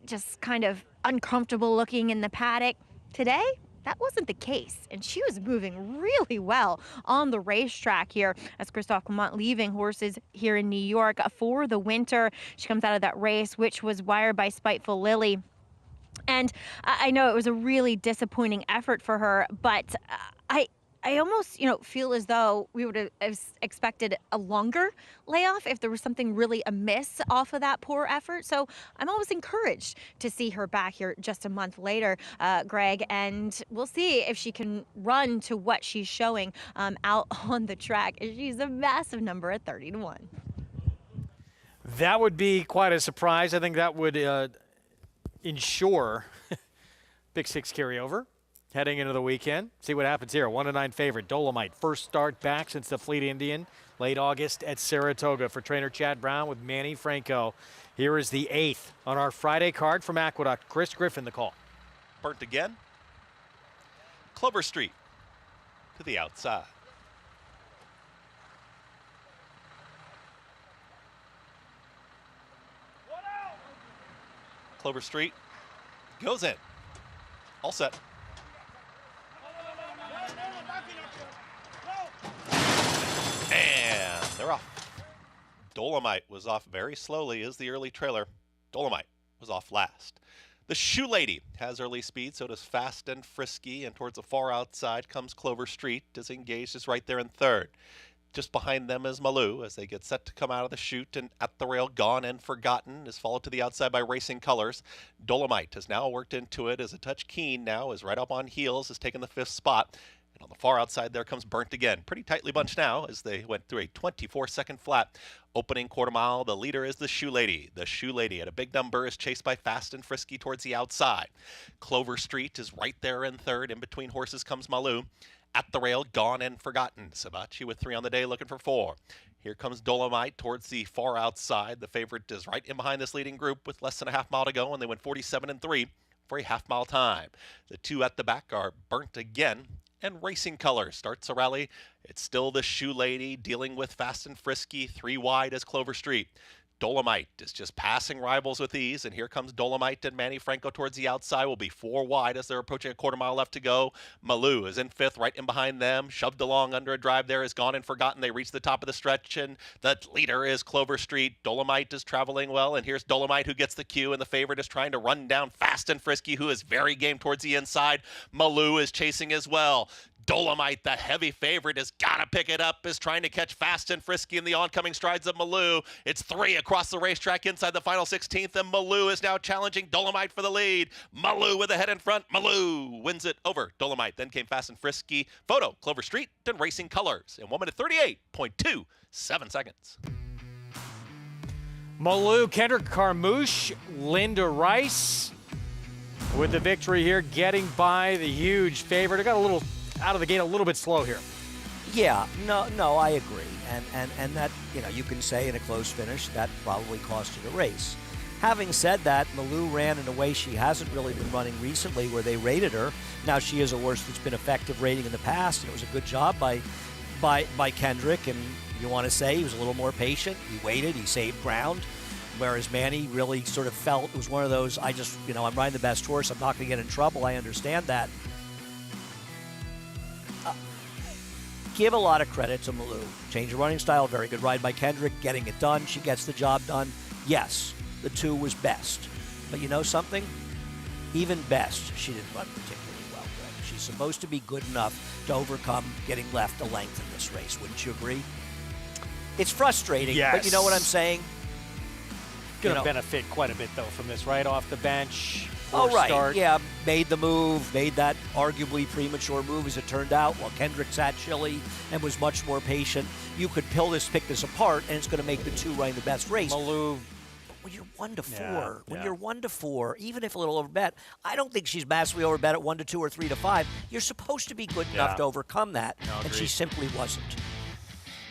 just kind of uncomfortable looking in the paddock. Today, that wasn't the case, and she was moving really well on the racetrack here as Christophe Clement leaving horses here in New York for the winter. She comes out of that race, which was wired by Spiteful Lily. And I know it was a really disappointing effort for her, but I almost, feel as though we would have expected a longer layoff if there was something really amiss off of that poor effort. So I'm always encouraged to see her back here just a month later, Greg, and we'll see if she can run to what she's showing out on the track. She's a massive number at 30-1. That would be quite a surprise. I think that would ensure Big 6 carryover heading into the weekend. See what happens here. 1-9 favorite, Dolomite. First start back since the Fleet Indian, late August at Saratoga for trainer Chad Brown with Manny Franco. Here is the 8th on our Friday card from Aqueduct. Chris Griffin, the call. Burnt again. Clover Street to the outside. Clover Street goes in. All set. And they're off. Dolomite was off very slowly as the early trailer. Dolomite was off last. The Shoe Lady has early speed, so does Fast and Frisky, and towards the far outside comes Clover Street, is engaged, is right there in third. Just behind them is Malou as they get set to come out of the chute, and At the Rail, Gone and Forgotten is followed to the outside by Racing Colors. Dolomite has now worked into it as a touch keen now, is right up on heels, has taken the 5th spot. And on the far outside there comes Burnt again. Pretty tightly bunched now as they went through a 24-second flat. Opening quarter mile, the leader is the Shoe Lady. The Shoe Lady at a big number is chased by Fast and Frisky towards the outside. Clover Street is right there in third. In between horses comes Malou. At the Rail, Gone and Forgotten. Sabachi with 3 on the day, looking for 4. Here comes Dolomite towards the far outside. The favorite is right in behind this leading group with less than a half mile to go, and they went 47-3 for a half mile time. The 2 at the back are Burnt again, and Racing Colors starts a rally. It's still the Shoe Lady dealing with Fast and Frisky. 3 wide as Clover Street. Dolomite is just passing rivals with ease, and here comes Dolomite and Manny Franco towards the outside. Will be 4 wide as they're approaching a quarter mile left to go. Malou is in 5th, right in behind them. Shoved along under a drive there is Gone and Forgotten. They reach the top of the stretch, and the leader is Clover Street. Dolomite is traveling well, and here's Dolomite who gets the cue, and the favorite is trying to run down Fast and Frisky, who is very game towards the inside. Malou is chasing as well. Dolomite, the heavy favorite, has got to pick it up, is trying to catch Fast and Frisky in the oncoming strides of Malou. It's 3 across the racetrack inside the final 16th, and Malou is now challenging Dolomite for the lead. Malou with the head in front. Malou wins it over Dolomite. Then came Fast and Frisky. Photo, Clover Street, and Racing Colors in 1:38.27 seconds. Malou, Kendrick Carmouche, Linda Rice with the victory here, getting by the huge favorite. It got a little out of the gate a little bit slow here. Yeah, no, I agree. And that, you can say in a close finish, that probably cost you the race. Having said that, Malou ran in a way she hasn't really been running recently where they rated her. Now she is a horse that's been effective rating in the past, and it was a good job by Kendrick, and you want to say he was a little more patient. He waited, he saved ground. Whereas Manny really sort of felt it was one of those, I'm riding the best horse, I'm not going to get in trouble, I understand that. Give a lot of credit to Malou. Change of running style, very good ride by Kendrick, getting it done. She gets the job done. Yes, the 2 was best. But you know something? Even best, she didn't run particularly well, Greg. She's supposed to be good enough to overcome getting left a length in this race. Wouldn't you agree? It's frustrating, Yes. but you know what I'm saying? Going to benefit quite a bit, though, from this right off the bench. Oh, right. Start. Yeah, made the move, made that arguably premature move as it turned out, while Kendrick sat chilly and was much more patient. You could pick this apart, and it's going to make the 2 running the best race. Malou. When you're 1-4, you're 1-4, even if a little overbet, I don't think she's massively overbet at 1-2 or 3-5. You're supposed to be good enough to overcome that, and she simply wasn't.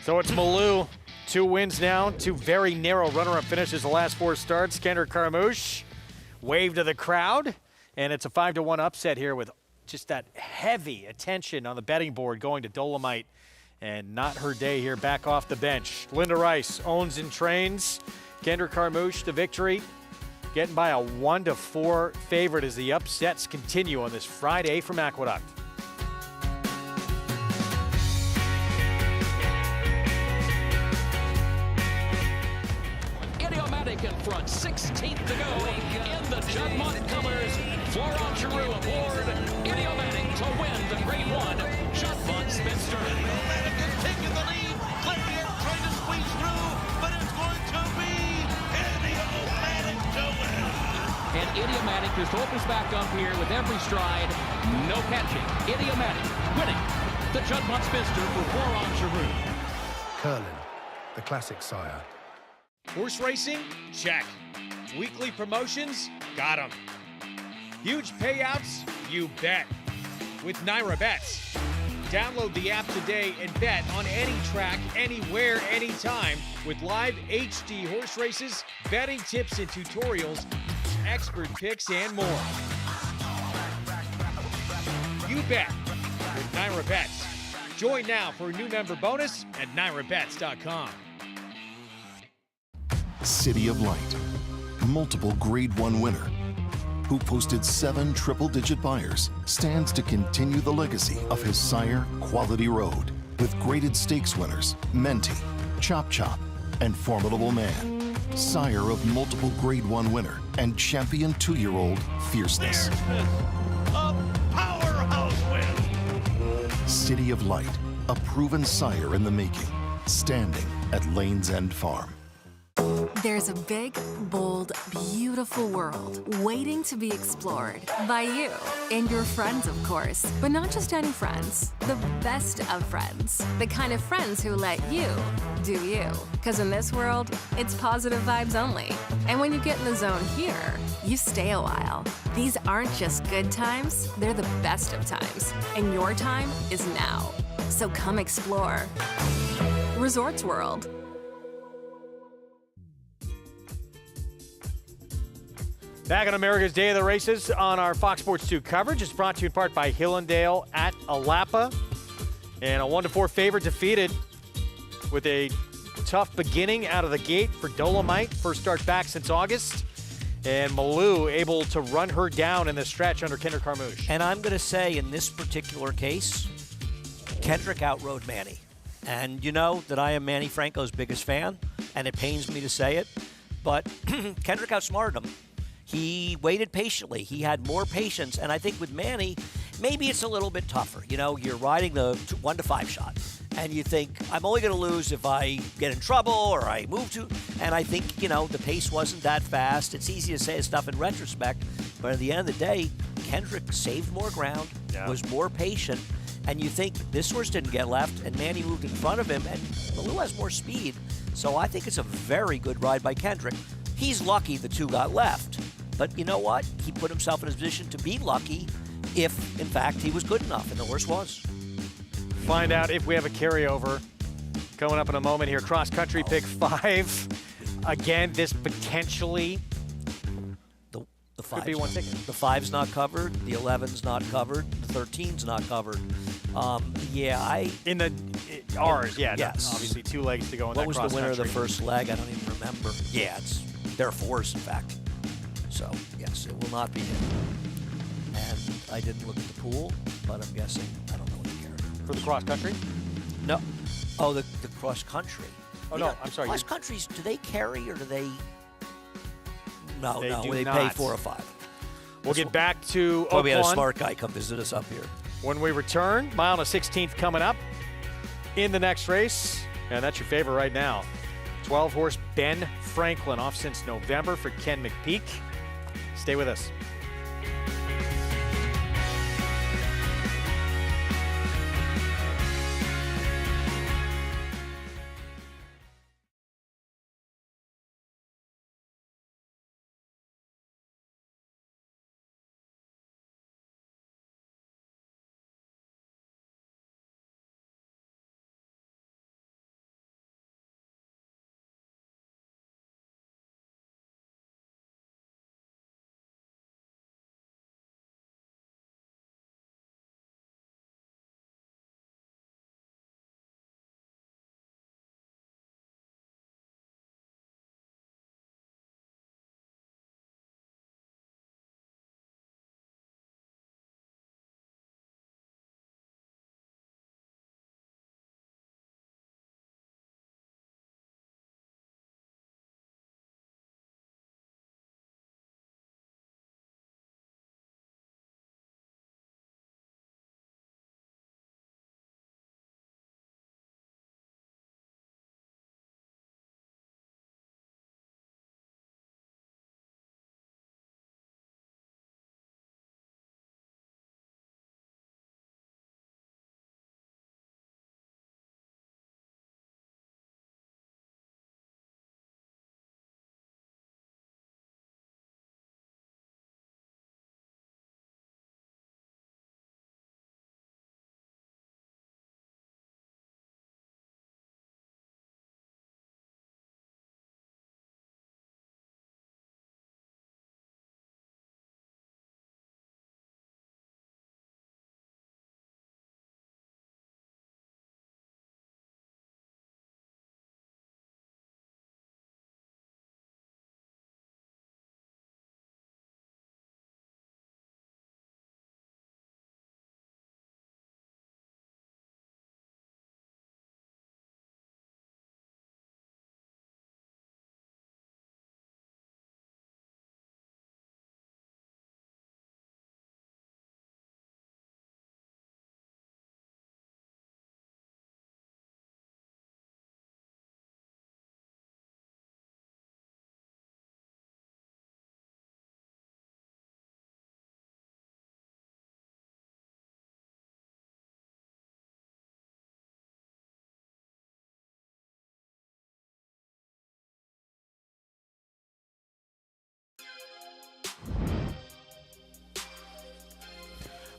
So it's Malou. 2 wins now, 2 very narrow runner-up finishes the last 4 starts. Kendrick Carmouche waved to the crowd, and it's a 5-1 upset here with just that heavy attention on the betting board going to Dolomite, and not her day here back off the bench. Linda Rice owns and trains. Kendrick Carmouche, the victory, getting by a 1-4 favorite as the upsets continue on this Friday from Aqueduct. Idiomatic in front, 16th to go in the Juddmonte colors. Florent Giroux aboard. Idiomatic to win the Grade 1 Juddmonte Spinster. Idiomatic is taking the lead. Clippier trying to squeeze through, but it's going to be Idiomatic to win. And Idiomatic just opens back up here with every stride. No catching. Idiomatic winning the Juddmonte Spinster for Florent Giroux. Curlin, the classic sire. Horse racing? Check. Weekly promotions? Got 'em. Huge payouts? You bet. With Naira Bets. Download the app today and bet on any track, anywhere, anytime with live HD horse races, betting tips and tutorials, expert picks, and more. You bet with Naira Bets. Join now for a new member bonus at NairaBets.com. City of Light, multiple Grade 1 winner, who posted 7 triple-digit buyers, stands to continue the legacy of his sire, Quality Road, with graded stakes winners, Menti, Chop Chop, and Formidable Man. Sire of multiple Grade 1 winner and champion 2-year-old Fierceness. A powerhouse win. City of Light, a proven sire in the making, standing at Lane's End Farm. There's a big, bold, beautiful world waiting to be explored by you and your friends, of course. But not just any friends, the best of friends. The kind of friends who let you do you. Because in this world, it's positive vibes only. And when you get in the zone here, you stay a while. These aren't just good times, they're the best of times. And your time is now. So come explore. Resorts World. Back on America's Day of the Races on our Fox Sports 2 coverage. It's brought to you in part by Hillendale at Alapa. And a 1-4 favorite defeated with a tough beginning out of the gate for Dolomite. First start back since August. And Malou able to run her down in the stretch under Kendrick Carmouche. And I'm going to say in this particular case, Kendrick outrode Manny. And you know that I am Manny Franco's biggest fan, and it pains me to say it, but Kendrick outsmarted him. He waited patiently. He had more patience, and I think with Manny, maybe it's a little bit tougher. You know, you're riding the 1-5 shot, and you think, I'm only going to lose if I get in trouble or I move to, and I think, you know, the pace wasn't that fast. It's easy to say stuff in retrospect, but at the end of the day, Kendrick saved more ground, was more patient, and you think this horse didn't get left, and Manny moved in front of him, and Malou has more speed. So I think it's a very good ride by Kendrick. He's lucky the 2 got left. But you know what? He put himself in a position to be lucky if, in fact, he was good enough, and the horse was. Find out if we have a carryover coming up in a moment here. Cross country pick 5. Again, this potentially The could be one ticket. The 5's not covered. The 11's not covered. The 13's not covered. In the ours, yeah. Yes. Obviously, 2 legs to go in that cross country. What was the winner of the first leg? I don't even remember. Yeah, there are 4s, in fact. So, yes, it will not be him. And I didn't look at the pool, but I'm guessing, I don't know what the carry. For the cross country? No. Oh, the cross country. Oh, no, I'm sorry. Cross countries, do they carry or do they? No, they not. pay 4 or 5. We'll get back to Probably had a Oaklawn smart guy come visit us up here. when we return. Mile and a 16th coming up in the next race. And that's your favorite right now. 12-horse Ben Franklin off since November for Ken McPeak. Stay with us.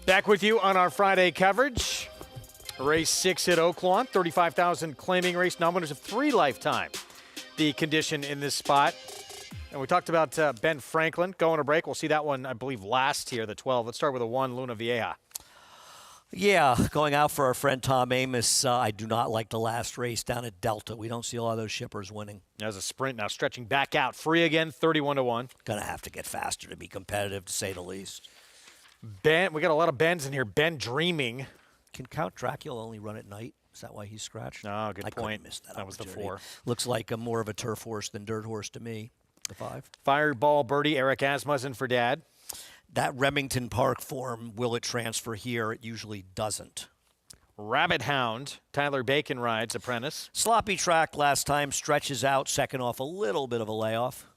Back with you on our Friday coverage. Race 6 at Oaklawn, 35,000 claiming race, non-winners of 3 lifetime. The condition in this spot. And we talked about Ben Franklin going to break. We'll see that one, I believe, last here, the 12. Let's start with the 1, Luna Vieja. Yeah, going out for our friend Tom Amos. I do not like the last race down at Delta. We don't see a lot of those shippers winning. There's a sprint now, stretching back out. Free again, 31-1. Going to have to get faster to be competitive, to say the least. Ben, we got a lot of Bens in here. Ben Dreaming. Can Count Dracula only run at night? Is that why he's scratched? Oh, good point. Couldn't miss that. That was the 4. Looks like a more of a turf horse than dirt horse to me. The 5. Fireball Birdie, Eric Asmussen for Dad. That Remington Park form, will it transfer here? It usually doesn't. Rabbit Hound, Tyler Bacon rides, apprentice. Sloppy track last time, stretches out, second off a little bit of a layoff.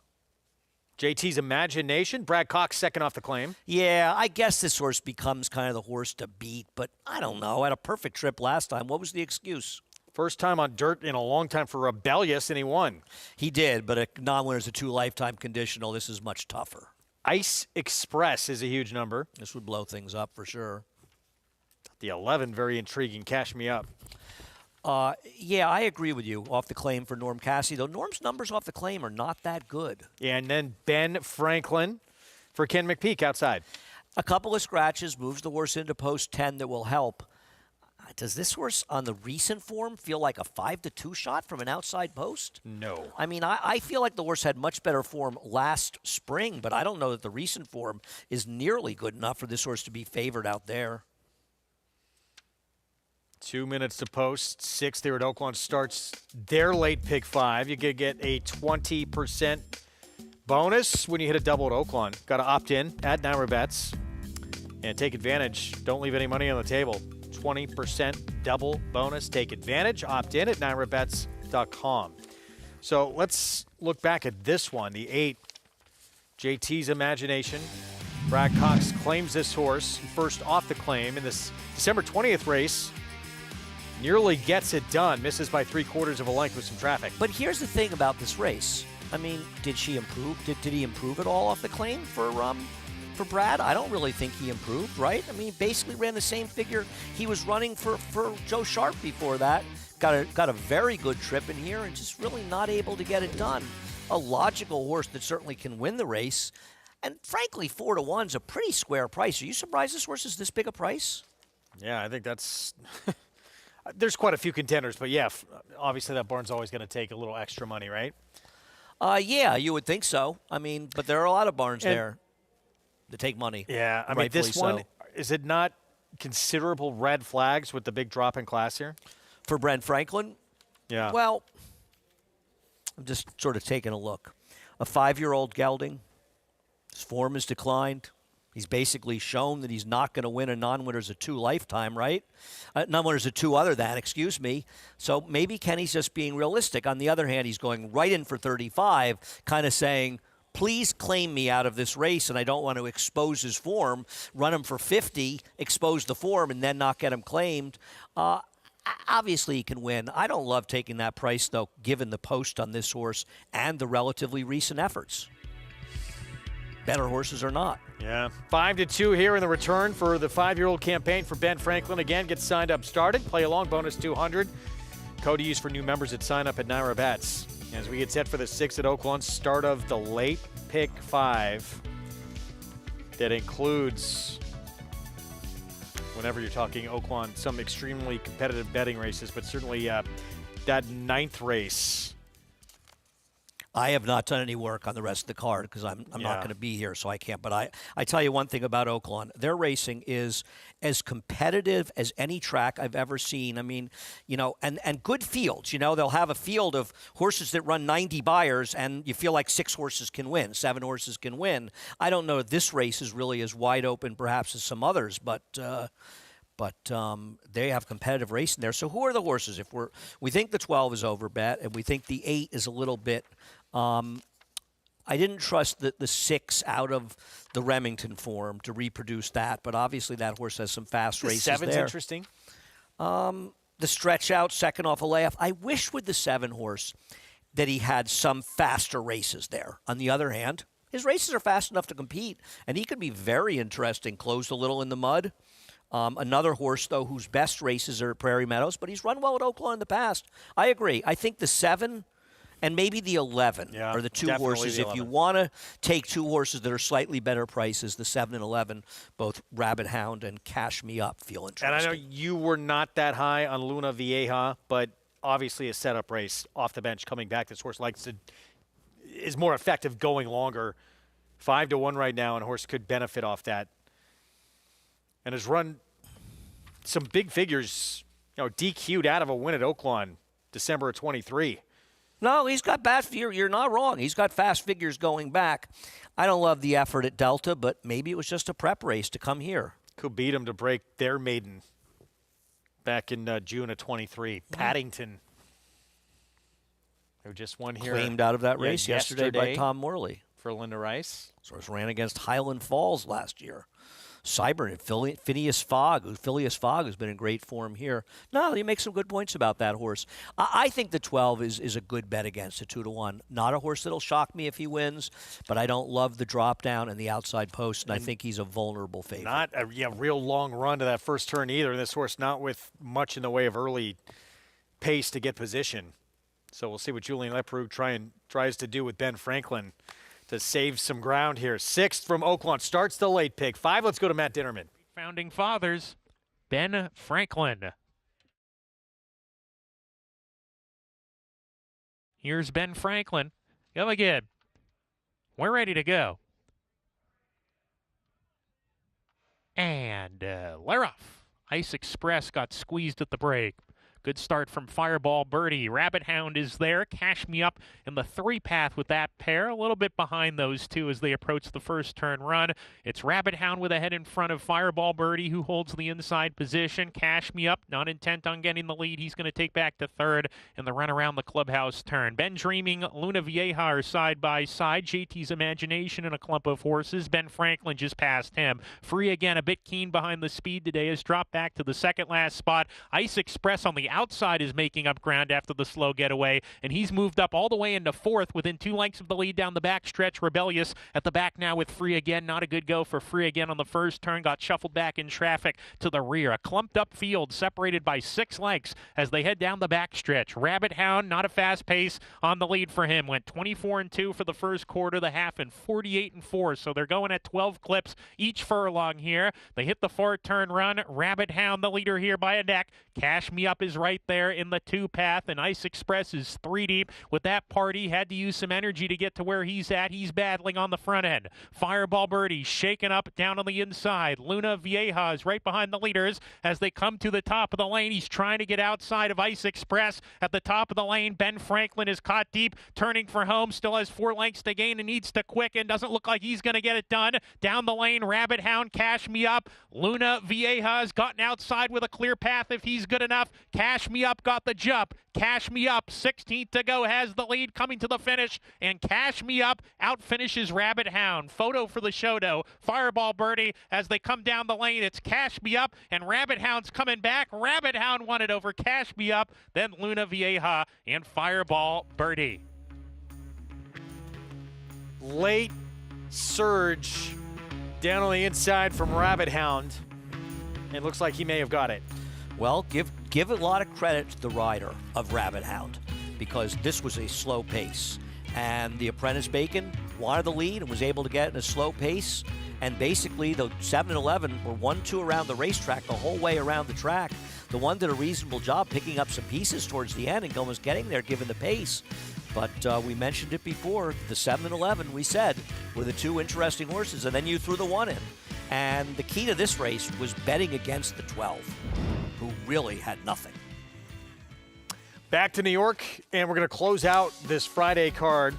JT's Imagination, Brad Cox second off the claim. Yeah, I guess this horse becomes kind of the horse to beat, but I don't know. Had a perfect trip last time. What was the excuse? First time on dirt in a long time for Rebellious, and he won. He did, but a non-winner's a 2 lifetime conditional. This is much tougher. Ice Express is a huge number. This would blow things up for sure. The 11, very intriguing. Cash Me Up. Yeah, I agree with you off the claim for Norm Cassidy, though Norm's numbers off the claim are not that good. Yeah, and then Ben Franklin for Ken McPeak outside. A couple of scratches, moves the horse into post 10 that will help. Does this horse on the recent form feel like a 5-2 shot from an outside post? No. I mean, I feel like the horse had much better form last spring, but I don't know that the recent form is nearly good enough for this horse to be favored out there. 2 minutes to post. 6 there at Oaklawn starts their late pick 5. You could get a 20% bonus when you hit a double at Oaklawn. Got to opt in, add NYRA bets, and take advantage. Don't leave any money on the table. 20% double bonus. Take advantage. Opt in at nyrabets.com. So let's look back at this one. The 8, JT's Imagination. Brad Cox claims this horse first off the claim in this December 20th race. Nearly gets it done. Misses by 3/4 of a length with some traffic. But here's the thing about this race. I mean, did she improve? Did he improve at all off the claim for Brad? I don't really think he improved, right? I mean, basically ran the same figure he was running for Joe Sharp before that. Got a very good trip in here and just really not able to get it done. A logical horse that certainly can win the race. And frankly, 4-1 is a pretty square price. Are you surprised this horse is this big a price? Yeah, I think that's... There's quite a few contenders, but yeah, obviously that barn's always going to take a little extra money, right? Yeah, you would think so. I mean, but there are a lot of barns there that take money. Yeah, I mean, this one, is it not considerable red flags with the big drop in class here? For Ben Franklin? Yeah. Well, I'm just sort of taking a look. A 5-year-old gelding. His form has declined. He's basically shown that he's not going to win a non-winner's a 2 lifetime, right? Non-winner's a 2 other than, excuse me. So maybe Kenny's just being realistic. On the other hand, he's going right in for 35, kind of saying, please claim me out of this race, and I don't want to expose his form, run him for 50, expose the form, and then not get him claimed. Obviously, he can win. I don't love taking that price, though, given the post on this horse and the relatively recent efforts. Better horses or not. Yeah. 5-2 here in the return for the 5-year-old campaign for Ben Franklin. Again, get signed up started. Play along, bonus 200. Code to use for new members at sign up at NYRA Bets. As we get set for the 6 at Oaklawn, start of the late pick 5. That includes, whenever you're talking Oaklawn, some extremely competitive betting races, but certainly that 9th race. I have not done any work on the rest of the card because I'm not going to be here, so I can't. But I tell you one thing about Oaklawn. Their racing is as competitive as any track I've ever seen. I mean, you know, and good fields. You know, they'll have a field of horses that run 90 buyers, and you feel like 6 horses can win, 7 horses can win. I don't know if this race is really as wide open perhaps as some others, but they have competitive racing there. So who are the horses? If we think the 12 is over bet, and we think the 8 is a little bit. I didn't trust the 6 out of the Remington form to reproduce that, but obviously that horse has some fast races there. The 7's interesting. The stretch out, second off a layoff. I wish with the 7 horse that he had some faster races there. On the other hand, His races are fast enough to compete, and he could be very interesting, closed a little in the mud. Another horse, though, whose best races are at Prairie Meadows, but he's run well at Oaklawn in the past. I agree. I think the 7 and maybe the 11 are the two horses. If you want to take two horses that are slightly better prices, the 7 and 11, both Rabbit Hound and Cash Me Up feel interesting. And I know you were not that high on Luna Vieja, but obviously a setup race off the bench coming back. This horse is more effective going longer. 5-1 right now, and horse could benefit off that. And has run some big figures, DQ'd out of a win at Oaklawn, December of 23. No, he's got fast figures. You're not wrong. He's got fast figures going back. I don't love the effort at Delta, but maybe it was just a prep race to come here. Could beat him to break their maiden back in June of 23. Paddington, who just won here. Claimed out of that race yesterday by Tom Morley. For Linda Rice. So it ran against Highland Falls last year. Cyber and Phineas Fogg, who's been in great form here. No, you make some good points about that horse. I think the 12 is a good bet against a 2-1. Not a horse that'll shock me if he wins, but I don't love the drop down and the outside post, and I think he's a vulnerable favorite. Not a real long run to that first turn either. And this horse not with much in the way of early pace to get position. So we'll see what Julien Leparoux tries to do with Ben Franklin to save some ground here. 6th from Oaklawn. Starts the late pick. 5, let's go to Matt Dinnerman. Founding fathers, Ben Franklin. Here's Ben Franklin. Go again. We're ready to go. And we're off. Ice Express got squeezed at the break. Good start from Fireball Birdie. Rabbit Hound is there. Cash Me Up in the 3-path with that pair. A little bit behind those two as they approach the first turn run. It's Rabbit Hound with a head in front of Fireball Birdie, who holds the inside position. Cash Me Up, not intent on getting the lead. He's going to take back to 3rd in the run around the clubhouse turn. Ben Dreaming, Luna Vieja are side by side. JT's Imagination and a clump of horses. Ben Franklin just past him. Free Again, a bit keen behind the speed today, has dropped back to the second last spot. Ice Express on the outside is making up ground after the slow getaway, and he's moved up all the way into 4th within 2 lengths of the lead down the back stretch. Rebellious at the back now with Free Again. Not a good go for Free Again on the first turn. Got shuffled back in traffic to the rear. A clumped up field separated by 6 lengths as they head down the back stretch. Rabbit Hound, not a fast pace on the lead for him. Went 24-2 for the first quarter, the half, and 48-4. So they're going at 12 clips each furlong here. They hit the 4-turn run. Rabbit Hound, the leader here by a neck. Cash Me Up is right there in the 2-path, and Ice Express is 3 deep with that party. Had to use some energy to get to where he's at. He's battling on the front end. Fireball Birdie shaken up down on the inside. Luna Vieja is right behind the leaders as they come to the top of the lane. He's trying to get outside of Ice Express at the top of the lane. Ben Franklin is caught deep, turning for home. Still has 4 lengths to gain and needs to quicken. Doesn't look like he's going to get it done. Down the lane, Rabbit Hound, Cash Me Up. Luna Vieja has gotten outside with a clear path if he's good enough. Cash Me Up got the jump. Cash Me Up, 16th to go, has the lead coming to the finish, and Cash Me Up outfinishes Rabbit Hound. Photo for the show, though. Fireball Birdie as they come down the lane. It's Cash Me Up, and Rabbit Hound's coming back. Rabbit Hound won it over Cash Me Up, then Luna Vieja and Fireball Birdie. Late surge down on the inside from Rabbit Hound. It looks like he may have got it. Well, give a lot of credit to the rider of Rabbit Hound, because this was a slow pace. And the Apprentice Bacon wanted the lead and was able to get in a slow pace. And basically, the 7 and 11 were 1-2 around the racetrack the whole way around the track. The one did a reasonable job picking up some pieces towards the end and was getting there given the pace. But we mentioned it before, the 7 and 11, we said, were the 2 interesting horses, and then you threw the 1 in. And the key to this race was betting against the 12, who really had nothing. Back to New York, and we're going to close out this Friday card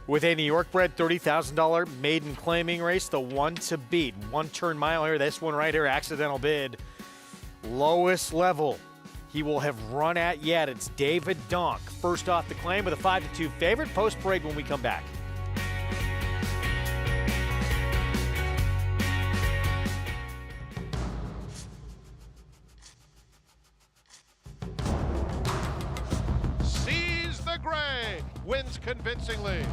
with a New York-bred $30,000 maiden claiming race, the one to beat. 1-turn mile here, this one right here, Accidental Bid. Lowest level he will have run at yet. It's David Donk, first off the claim with a 5-2 favorite. Post-break when we come back. Seize the Gray wins convincingly.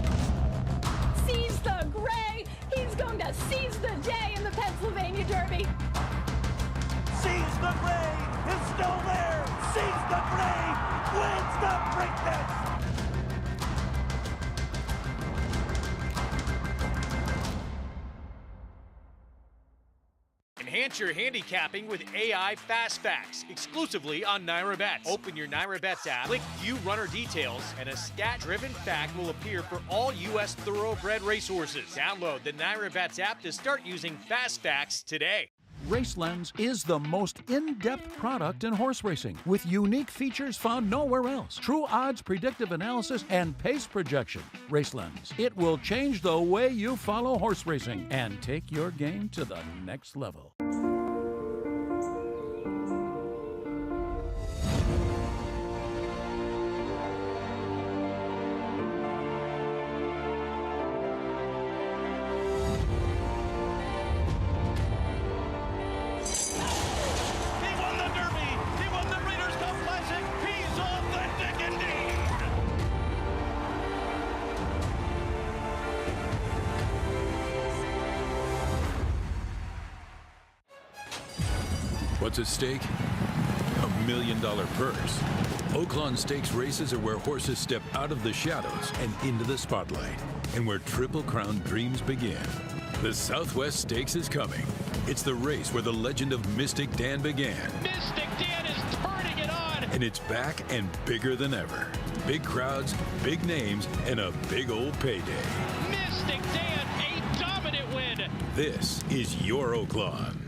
seize the gray. He's going to seize the day in the Pennsylvania Derby. Seize the gray is still there. Seize the gray wins the Preakness. Enhance your handicapping with AI Fast Facts, exclusively on Naira Bets. Open your Naira Bets app, click View Runner Details, and a stat-driven fact will appear for all U.S. thoroughbred racehorses. Download the Naira Bets app to start using Fast Facts today. RaceLens is the most in-depth product in horse racing, with unique features found nowhere else. True odds, predictive analysis, and pace projection. RaceLens. It will change the way you follow horse racing and take your game to the next level. What's at stake? $1 million purse. Oaklawn Stakes races are where horses step out of the shadows and into the spotlight, and where Triple Crown dreams begin. The Southwest Stakes is coming. It's the race where the legend of Mystic Dan began. Mystic Dan is turning it on. And it's back and bigger than ever. Big crowds, big names, and a big old payday. Mystic Dan, a dominant win. This is your Oaklawn.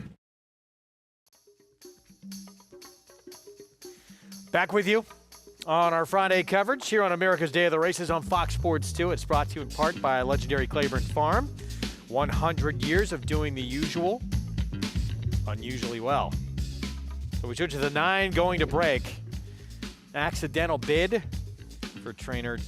Back with you on our Friday coverage here on America's Day of the Races on Fox Sports 2. It's brought to you in part by legendary Claiborne Farm. 100 years of doing the usual, unusually well. So we switch to the 9 going to break. Accidental Bid for trainer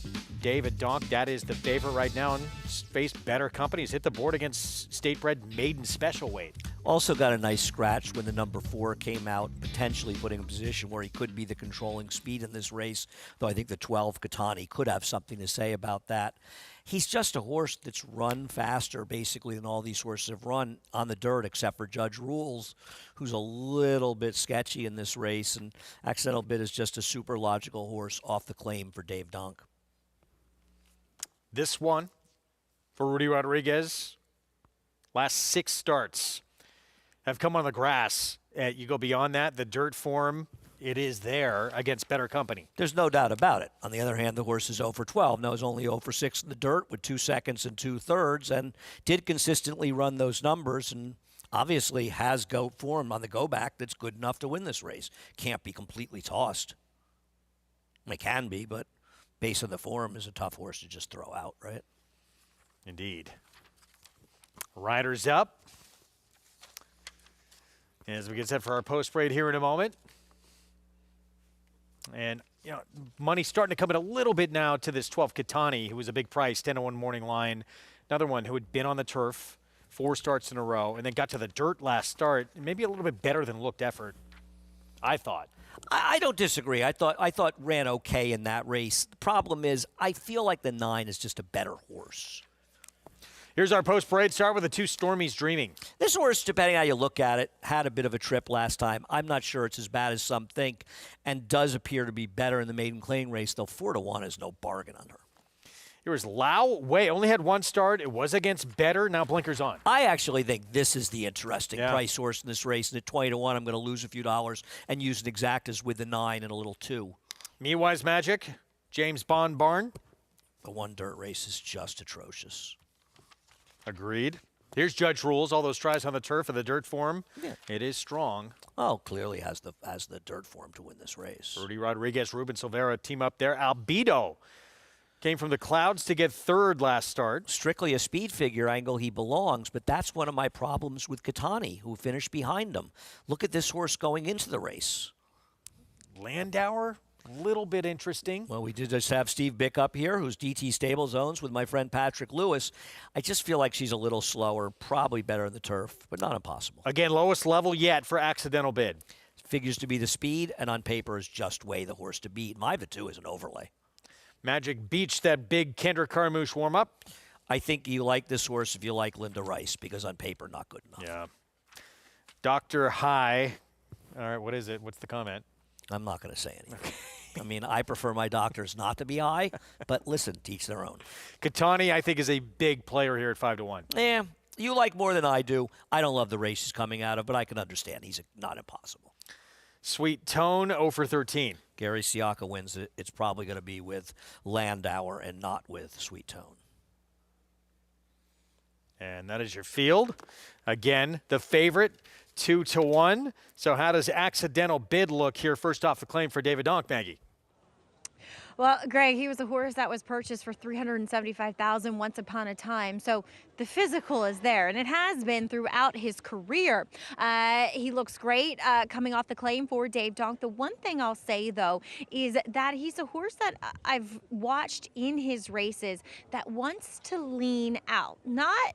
David Donk. That is the favorite right now and faced better companies. Hit the board against state-bred maiden special weight. Also got a nice scratch when the number 4 came out, potentially putting him in a position where he could be the controlling speed in this race, though I think the 12 Katani could have something to say about that. He's just a horse that's run faster, basically, than all these horses have run on the dirt, except for Judge Rules, who's a little bit sketchy in this race, and Accidental Bid is just a super logical horse off the claim for Dave Donk. This one for Rudy Rodriguez, last 6 starts have come on the grass. You go beyond that, the dirt form, it is there against better company. There's no doubt about it. On the other hand, the horse is 0 for 12. Now, he's only 0 for 6 in the dirt with 2 seconds and 2/3, and did consistently run those numbers, and obviously has goat form on the go back that's good enough to win this race. Can't be completely tossed. It can be, but based on the form, is a tough horse to just throw out, right? Indeed. Riders up. As we get set for our post-parade here in a moment. And, you know, money's starting to come in a little bit now to this 12 Katani, who was a big price, 10-1 morning line. Another one who had been on the turf 4 starts in a row and then got to the dirt last start. Maybe a little bit better than looked effort, I thought. I don't disagree. I thought ran okay in that race. The problem is I feel like the 9 is just a better horse. Here's our post-parade. Start with the 2 Stormy's Dreaming. This horse, depending how you look at it, had a bit of a trip last time. I'm not sure it's as bad as some think, and does appear to be better in the maiden claim race, though 4-1 is no bargain on her. Here was Lao Wei. Only had 1 start. It was against better. Now blinkers on. I actually think this is the interesting price horse in this race. And at 20-1, I'm going to lose a few dollars and use an exactas with the 9 and a little 2. Me-Wise Magic, James Bond Barn. The 1 dirt race is just atrocious. Agreed. Here's Judge Rules. All those tries on the turf of the dirt form. Yeah. It is strong. Oh, clearly has the dirt form to win this race. Rudy Rodriguez, Ruben Silvera team up there. Albedo came from the clouds to get 3rd last start. Strictly a speed figure angle, he belongs, but that's one of my problems with Katani, who finished behind him. Look at this horse going into the race. Landauer, little bit interesting. Well, we did just have Steve Bick up here, who's DT Stables owns with my friend Patrick Lewis. I just feel like she's a little slower, probably better in the turf, but not impossible. Again, lowest level yet for Accidental Bid. Figures to be the speed, and on paper is just way the horse to beat. My 2 is an overlay. Magic Beach, that big Kendrick Carmouche warm-up. I think you like this horse if you like Linda Rice, because on paper, not good enough. Yeah. Dr. High. All right, what is it? What's the comment? I'm not going to say anything. I mean, I prefer my doctors not to be high, but listen, teach their own. Katani, I think, is a big player here at 5-1. Yeah, you like more than I do. I don't love the race he's coming out of, but I can understand he's not impossible. Sweet Tone, 0 for 13. Gary Siaka wins it. It's probably going to be with Landauer and not with Sweet Tone. And that is your field. Again, the favorite, 2-1. So how does Accidental Bid look here first off the claim for David Donk, Maggie? Well, Greg, he was a horse that was purchased for $375,000 once upon a time. So the physical is there, and it has been throughout his career. He looks great coming off the claim for Dave Donk. The one thing I'll say, though, is that he's a horse that I've watched in his races that wants to lean out. Not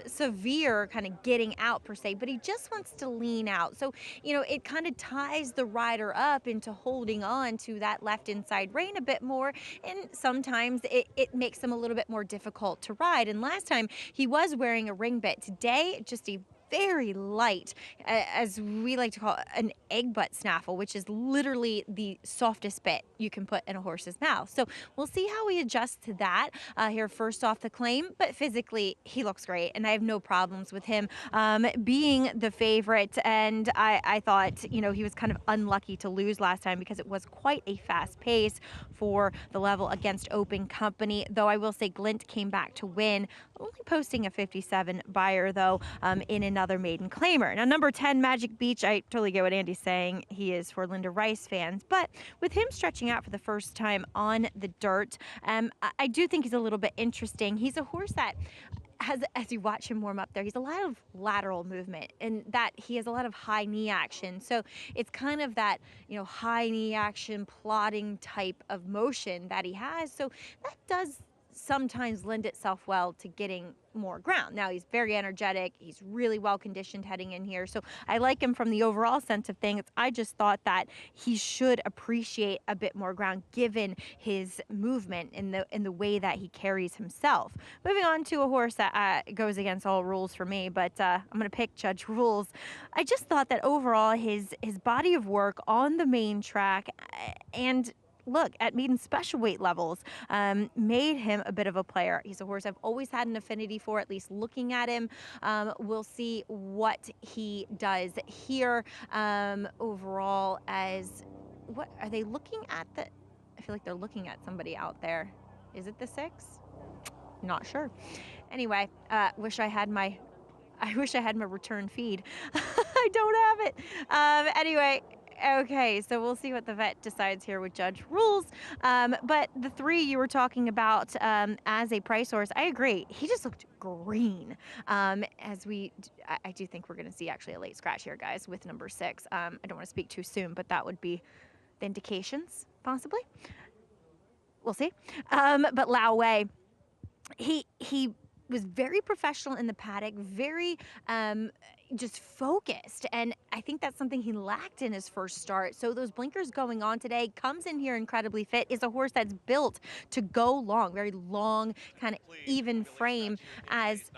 severe kind of getting out per se, but he just wants to lean out. So, you know, it kind of ties the rider up into holding on to that left inside rein a bit more, and sometimes it makes him a little bit more difficult to ride. And last time he was wearing a ring bit. Today, just a very light, as we like to call it, an egg butt snaffle, which is literally the softest bit you can put in a horse's mouth. So we'll see how he adjusts to that here first off the claim, but physically he looks great, and I have no problems with him being the favorite. And I thought, you know, he was kind of unlucky to lose last time because it was quite a fast pace for the level against Open Company, though I will say Glint came back to win, only posting a 57 buyer though in another maiden claimer. Now number 10, Magic Beach, I totally get what Andy's saying. He is for Linda Rice fans, but with him stretching out for the first time on the dirt, I do think he's a little bit interesting. He's a horse that has, as you watch him warm up there, he's a lot of lateral movement, and that he has a lot of high knee action. So it's kind of that, you know, high knee action, plodding type of motion that he has. So that does sometimes lend itself well to getting more ground. Now he's very energetic. He's really well conditioned heading in here. So I like him from the overall sense of things. I just thought that he should appreciate a bit more ground given his movement in the way that he carries himself. Moving on to a horse that goes against all rules for me, but I'm going to pick Judge Rules. I just thought that overall his body of work on the main track and look at maiden special weight levels made him a bit of a player. He's a horse I've always had an affinity for, at least looking at him. We'll see what he does here overall. As what are they looking at? I feel like they're looking at somebody out there. Is it the 6? Not sure. Anyway, I wish I had my return feed. I don't have it. Anyway. Okay, so we'll see what the vet decides here with Judge Rules. But the 3 you were talking about as a price horse, I agree. He just looked green. I do think we're going to see actually a late scratch here, guys, with number 6. I don't want to speak too soon, but that would be the indications, possibly. We'll see. But Lao Wei, he was very professional in the paddock, very just focused, and I think that's something he lacked in his first start. So those blinkers going on today, comes in here incredibly fit, is a horse that's built to go long, very long, kind of even frame, as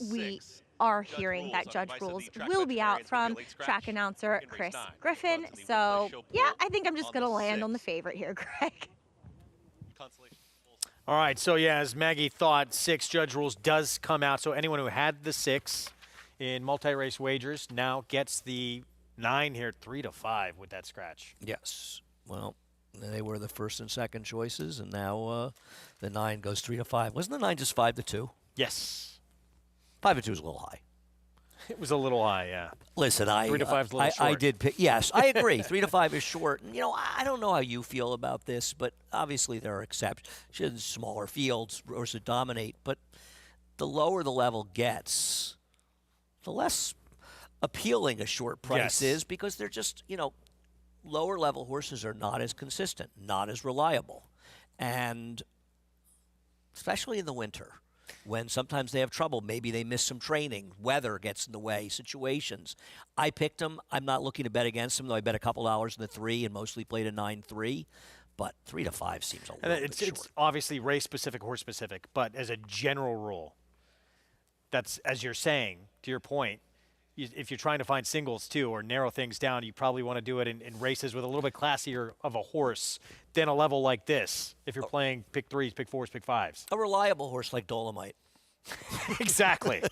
we are hearing that Judge Rules will be out from track announcer Chris Griffin. So yeah, I think I'm just going to land on the favorite here, Greg. All right, so yeah, as Maggie thought, 6 Judge Rules does come out. So anyone who had the 6 in multi-race wagers now gets the 9 here, 3-5 with that scratch. Yes. Well, they were the first and second choices, and now the 9 goes 3-5. Wasn't the 9 just 5-2? Yes. 5-2 is a little high. It was a little high, yeah. Listen, 3-5 is a little short. I did pick. Yes, I agree. 3-5 is short. And, you know, I don't know how you feel about this, but obviously there are exceptions, smaller fields, horses dominate. But the lower the level gets, the less appealing a short price is, because they're just, you know, lower level horses are not as consistent, not as reliable, and especially in the winter, when sometimes they have trouble. Maybe they miss some training. Weather gets in the way, situations. I picked them. I'm not looking to bet against them, though I bet a couple dollars in the 3 and mostly played a 9-3. but 3 to 5 seems a And little bit it's short. obviously race-specific, horse-specific, but as a general rule, that's, as you're saying, to your point, if you're trying to find singles too or narrow things down, you probably want to do it in races with a little bit classier of a horse than a level like this. If you're playing pick 3s, pick 4s, pick 5s. A reliable horse like Dolomite. Exactly.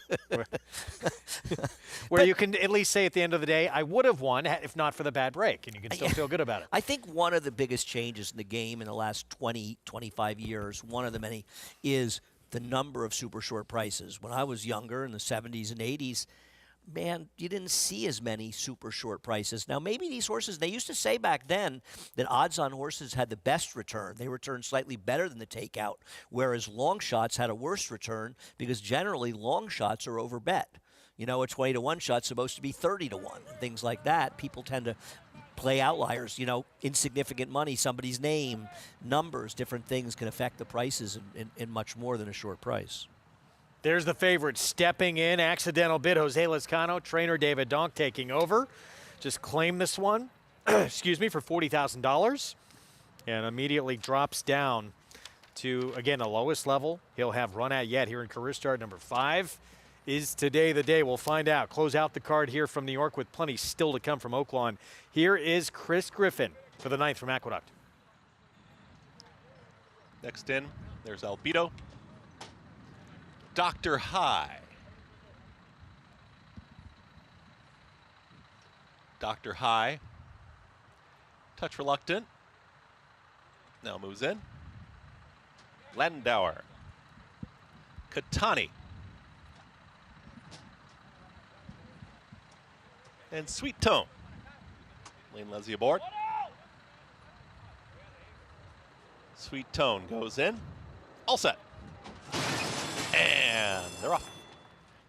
Where you can at least say at the end of the day, I would have won if not for the bad break, and you can still feel good about it. I think one of the biggest changes in the game in the last 20, 25 years, one of the many, is the number of super short prices. When I was younger in the 70s and 80s, man, you didn't see as many super short prices. Now, maybe these horses, they used to say back then that odds-on horses had the best return. They returned slightly better than the takeout, whereas long shots had a worse return because generally long shots are overbet. You know, a 20 to 1 shot's supposed to be 30 to 1 and things like that. People tend to play outliers, you know, insignificant money, somebody's name, numbers, different things can affect the prices in much more than a short price. There's the favorite stepping in, Accidental Bid, Jose Lezcano, trainer David Donk taking over. Just claim this one, excuse me, for $40,000 and immediately drops down to, again, the lowest level he'll have run at yet here in career start number 5. Is today the day? We'll find out. Close out the card here from New York with plenty still to come from Oaklawn. Here is Chris Griffin for the 9th from Aqueduct. Next in, there's Albedo. Dr. High. Dr. High. Touch reluctant. Now moves in. Landauer. Katani. And Sweet Tone. Lane Leslie aboard. Sweet Tone goes in. All set. And they're off.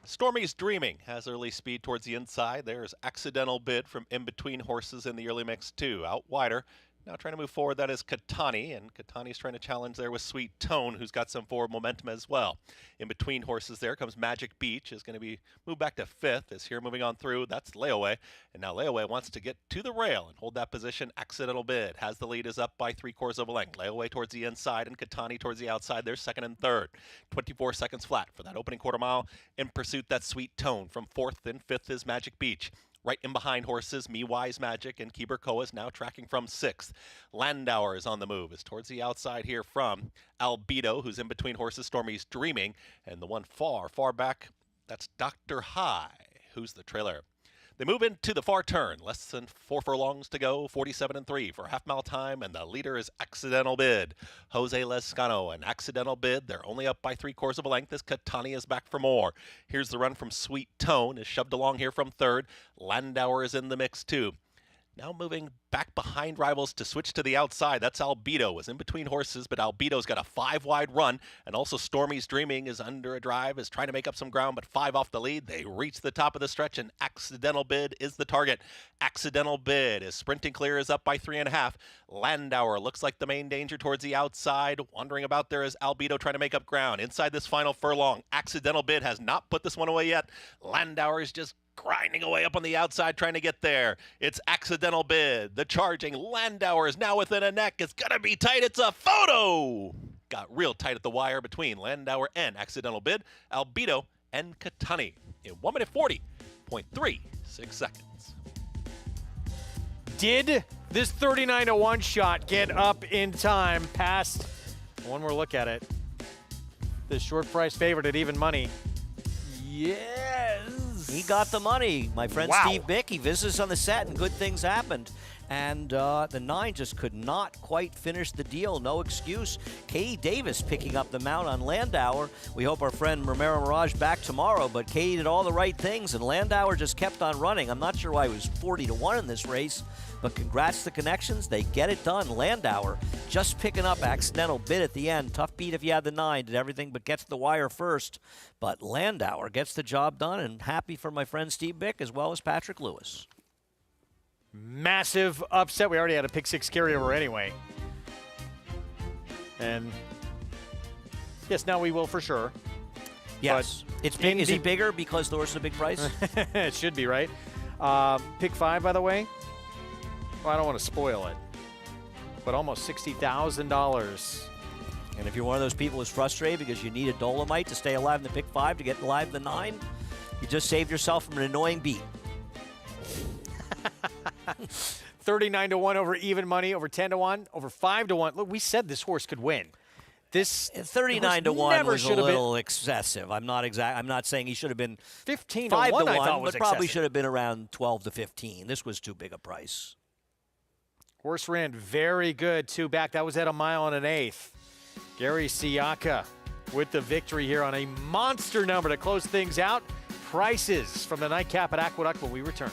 Stormy's Dreaming has early speed towards the inside. There's Accidental Bid from in between horses in the early mix too. Out wider. Now trying to move forward, that is Katani, and Katani's trying to challenge there with Sweet Tone, who's got some forward momentum as well. In between horses there comes Magic Beach, is going to be moved back to 5th, is here moving on through. That's Layaway, and now Layaway wants to get to the rail and hold that position. Accidental Bid has the lead, is up by 3/4 of a length. Layaway towards the inside and Katani towards the outside. They're 2nd and 3rd. 24 seconds flat for that opening quarter mile. In pursuit, that's Sweet Tone. From 4th and 5th is Magic Beach. Right in behind horses, Me Wise Magic and Kiber Koa is now tracking from 6th. Landauer is on the move. Is towards the outside here from Albedo, who's in between horses, Stormy's Dreaming. And the one far, far back, that's Dr. High, who's the trailer. They move into the far turn. Less than 4 furlongs to go. 47 and 3 for half-mile time, and the leader is Accidental Bid. Jose Lezcano and Accidental Bid. They're only up by 3/4 of a length as Katani is back for more. Here's the run from Sweet Tone. Is shoved along here from 3rd. Landauer is in the mix too. Now moving back behind rivals to switch to the outside. That's Albedo. Was in between horses, but Albedo's got a 5-wide run. And also Stormy's Dreaming is under a drive, is trying to make up some ground, but 5 off the lead. They reach the top of the stretch, and Accidental Bid is the target. Accidental Bid is sprinting clear, is up by 3.5. Landauer looks like the main danger towards the outside. Wandering about there is Albedo trying to make up ground. Inside this final furlong, Accidental Bid has not put this one away yet. Landauer is just grinding away up on the outside, trying to get there. It's Accidental Bid. The charging Landauer is now within a neck. It's going to be tight. It's a photo. Got real tight at the wire between Landauer and Accidental Bid, Albedo and Katani in 1 minute 40.36 seconds. Did this 39 to 1 shot get up in time past, one more look at it, the short price favorite at even money? Yes. He got the money. My friend Steve Bick, he visits on the set, and good things happened. And the 9 just could not quite finish the deal. No excuse. Katie Davis picking up the mount on Landauer. We hope our friend Romero Mirage back tomorrow, but Katie did all the right things, and Landauer just kept on running. I'm not sure why he was 40 to 1 in this race, but congrats to Connections. They get it done. Landauer just picking up Accidental Bid at the end. Tough beat if you had the 9. Did everything but gets the wire first. But Landauer gets the job done, and happy for my friend Steve Bick as well as Patrick Lewis. Massive upset. We already had a pick 6 carryover anyway. And yes, now we will for sure. Yes. It's big. Is it bigger because the horse is a big price? It should be, right? Pick 5, by the way. Well, I don't want to spoil it. but almost $60,000. And if you're one of those people who's frustrated because you need a Dolomite to stay alive in the pick 5 to get alive in the 9, you just saved yourself from an annoying beat. 39-1 over even money, over 10-1, over 5-1. Look, we said this horse could win. This 39-1 was a little excessive. I'm not saying he should have been 15-1. 5-1, I thought was but probably excessive. should have been around 12-15. This was too big a price. Horse ran very good, 2 back. That was at 1 1/8. Gary Siaka with the victory here on a monster number to close things out. Prices from the nightcap at Aqueduct when we return.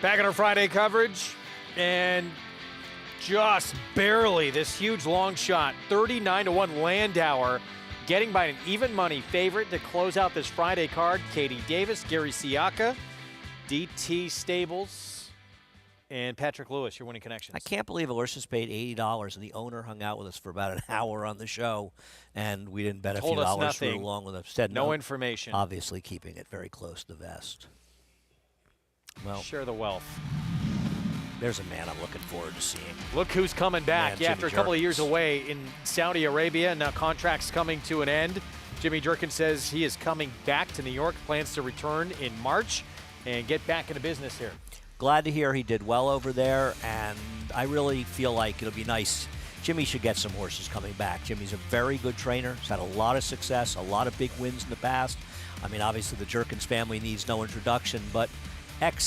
Back in our Friday coverage, and just barely this huge long shot, 39-1 Landauer, getting by an even money favorite to close out this Friday card. Katie Davis, Gary Siaka, DT Stables, and Patrick Lewis, your winning connections. I can't believe a horse just paid $80, and the owner hung out with us for about an hour on the show, and we didn't bet a few dollars for along with us. Said no information. Obviously keeping it very close to the vest. Well, share the wealth. There's a man I'm looking forward to seeing. Look who's coming back. After a couple of years away in Saudi Arabia, now contract's coming to an end. Jimmy Jerkins says he is coming back to New York, plans to return in March and get back into business here. Glad to hear he did well over there, and I really feel like it'll be nice. Jimmy should get some horses coming back. Jimmy's a very good trainer. He's had a lot of success, a lot of big wins in the past. I mean, obviously the Jerkins family needs no introduction, but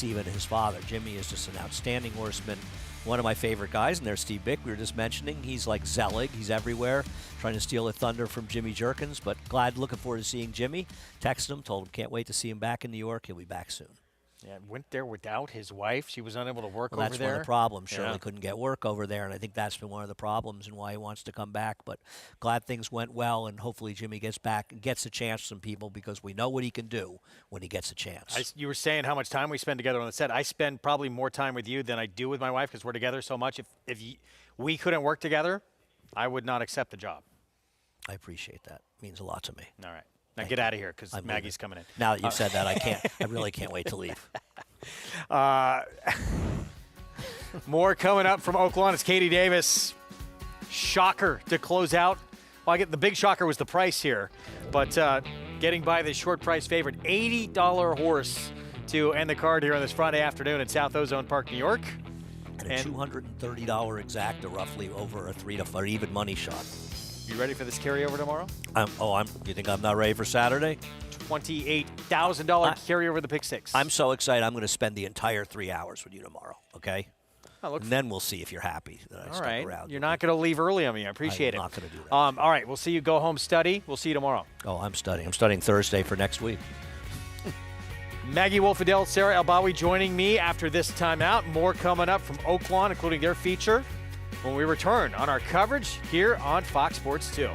even his father. Jimmy is just an outstanding horseman. One of my favorite guys, and there's Steve Bick, we were just mentioning. He's like Zelig. He's everywhere, trying to steal the thunder from Jimmy Jerkins, but looking forward to seeing Jimmy. Texted him, told him can't wait to see him back in New York. He'll be back soon. Yeah, went there without his wife. She was unable to work Well, over that's there. one of the problems. Shirley Yeah. couldn't get work over there, and I think that's been one of the problems and why he wants to come back. But glad things went well, and hopefully Jimmy gets back and gets a chance to some people because we know what he can do when he gets a chance. You were saying how much time we spend together on the set. I spend probably more time with you than I do with my wife because we're together so much. If we couldn't work together, I would not accept the job. I appreciate that. It means a lot to me. All right. Now get out of here because Maggie's coming in. Now that you've said that, I can't. I really can't wait to leave. More coming up from Oaklawn. It's Katie Davis. Shocker to close out. Well, the big shocker was the price here, but getting by the short price favorite, $80 horse to end the card here on this Friday afternoon at South Ozone Park, New York. And a $230 exacta, roughly over a 3 to 4 even money shot. You ready for this carryover tomorrow? You think I'm not ready for Saturday? $28,000 carryover the pick six. I'm so excited. I'm going to spend the entire 3 hours with you tomorrow. Okay. And then we'll see if you're happy that I stuck around. You're not going to leave early on me. I appreciate it. I'm not going to do that. All right. We'll see you go home study. We'll see you tomorrow. Oh, I'm studying. I'm studying Thursday for next week. Maggie Wolfidel, Sarah Elbawi joining me after this timeout. More coming up from Oaklawn, including their feature, when we return on our coverage here on Fox Sports 2.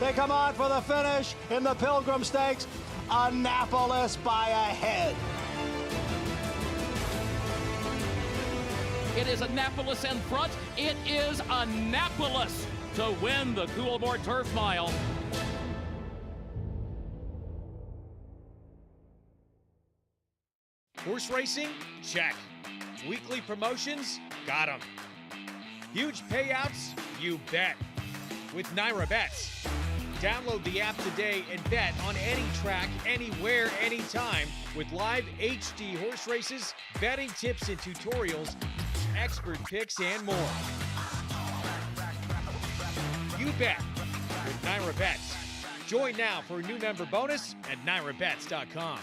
They come on for the finish in the Pilgrim Stakes. Annapolis by a head. It is Annapolis in front. It is Annapolis to win the Coolmore Turf Mile. Horse racing? Check. Weekly promotions? Got them. Huge payouts? You bet. With Naira Bets. Download the app today and bet on any track, anywhere, anytime with live HD horse races, betting tips and tutorials, expert picks, and more. You bet with Naira Bets. Join now for a new member bonus at NairaBets.com.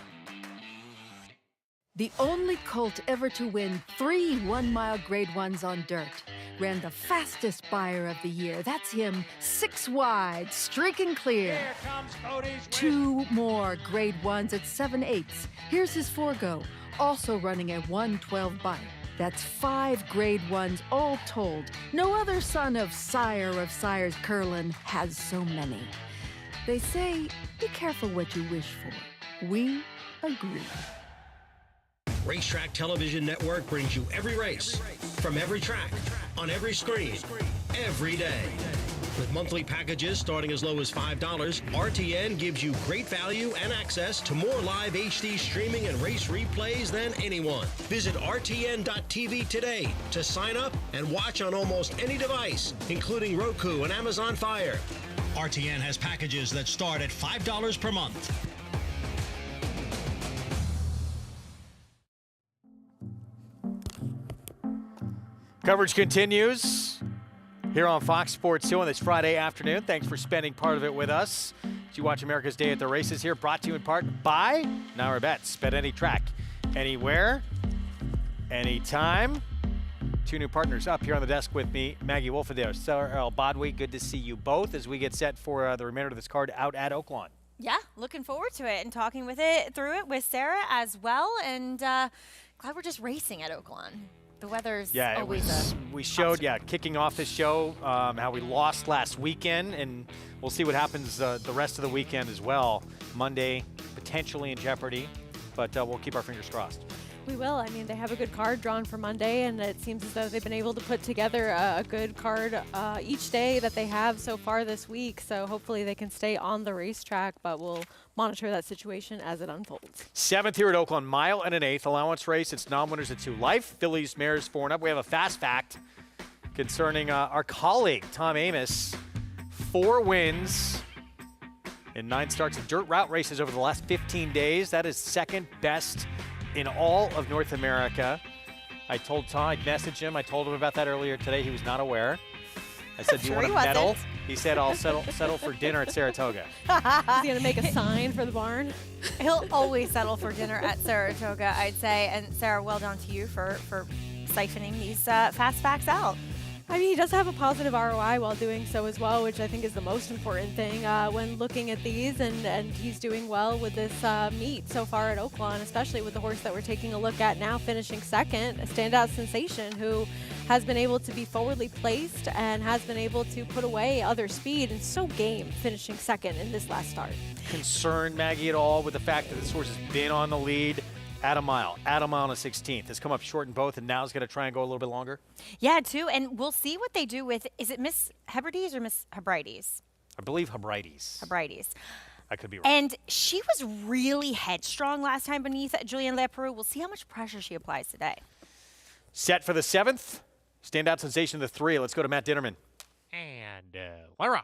The only colt ever to win 3 one-mile Grade 1s on dirt. Ran the fastest buyer of the year. That's him, 6 wide, streaking clear. Here comes Cody's 2 more Grade 1s at 7/8. Here's his forego, also running a 112 bite. That's 5 Grade 1s all told. No other son of Sire of Sires Curlin has so many. They say, be careful what you wish for. We agree. Racetrack Television Network brings you every race, from every track, on every screen, every day. With monthly packages starting as low as $5, RTN gives you great value and access to more live HD streaming and race replays than anyone. Visit RTN.tv today to sign up and watch on almost any device, including Roku and Amazon Fire. RTN has packages that start at $5 per month. Coverage continues here on Fox Sports 2 on this Friday afternoon. Thanks for spending part of it with us as you watch America's Day at the Races here, brought to you in part by Naira Bets. Bet any track, anywhere, anytime. 2 new partners up here on the desk with me, Maggie Wolfidel, Sarah Elbawi. Good to see you both as we get set for the remainder of this card out at Oaklawn. Yeah, looking forward to it and talking through it with Sarah as well. And glad we're just racing at Oaklawn. The weather's always we showed, kicking off the show, how we lost last weekend, and we'll see what happens the rest of the weekend as well. Monday, potentially in jeopardy, but we'll keep our fingers crossed. We will. I mean, they have a good card drawn for Monday, and it seems as though they've been able to put together a good card each day that they have so far this week. So hopefully they can stay on the racetrack, but we'll monitor that situation as it unfolds. 7th here at Oaklawn, mile and an eighth allowance race. It's non-winners at 2 life. Fillies, mares, 4 and up. We have a fast fact concerning our colleague, Tom Amoss. 4 wins in 9 starts of dirt route races over the last 15 days. That is second best in all of North America. I told Tom, I'd message him. I told him about that earlier today. He was not aware. I said, do you Sure want he a medal? wasn't. He said, I'll settle for dinner at Saratoga. Is he going to make a sign for the barn? He'll always settle for dinner at Saratoga, I'd say. And Sarah, well done to you for siphoning these fast facts out. I mean, he does have a positive ROI while doing so as well, which I think is the most important thing when looking at these. And he's doing well with this meet so far at Oaklawn, especially with the horse that we're taking a look at now, finishing second, a standout sensation who has been able to be forwardly placed and has been able to put away other speed and so game finishing second in this last start. Concerned, Maggie, at all with the fact that this horse has been on the lead at a mile and a 16th. Has come up short in both, and now is going to try and go a little bit longer? Yeah, too. And we'll see what they do with, is it Miss Hebrides or Miss Hebrides? I believe Hebrides. Hebrides. I could be wrong. And she was really headstrong last time beneath Julian Leparoux. We'll see how much pressure she applies today. Set for the 7th. Standout sensation of the 3. Let's go to Matt Ditterman. And Lyroff.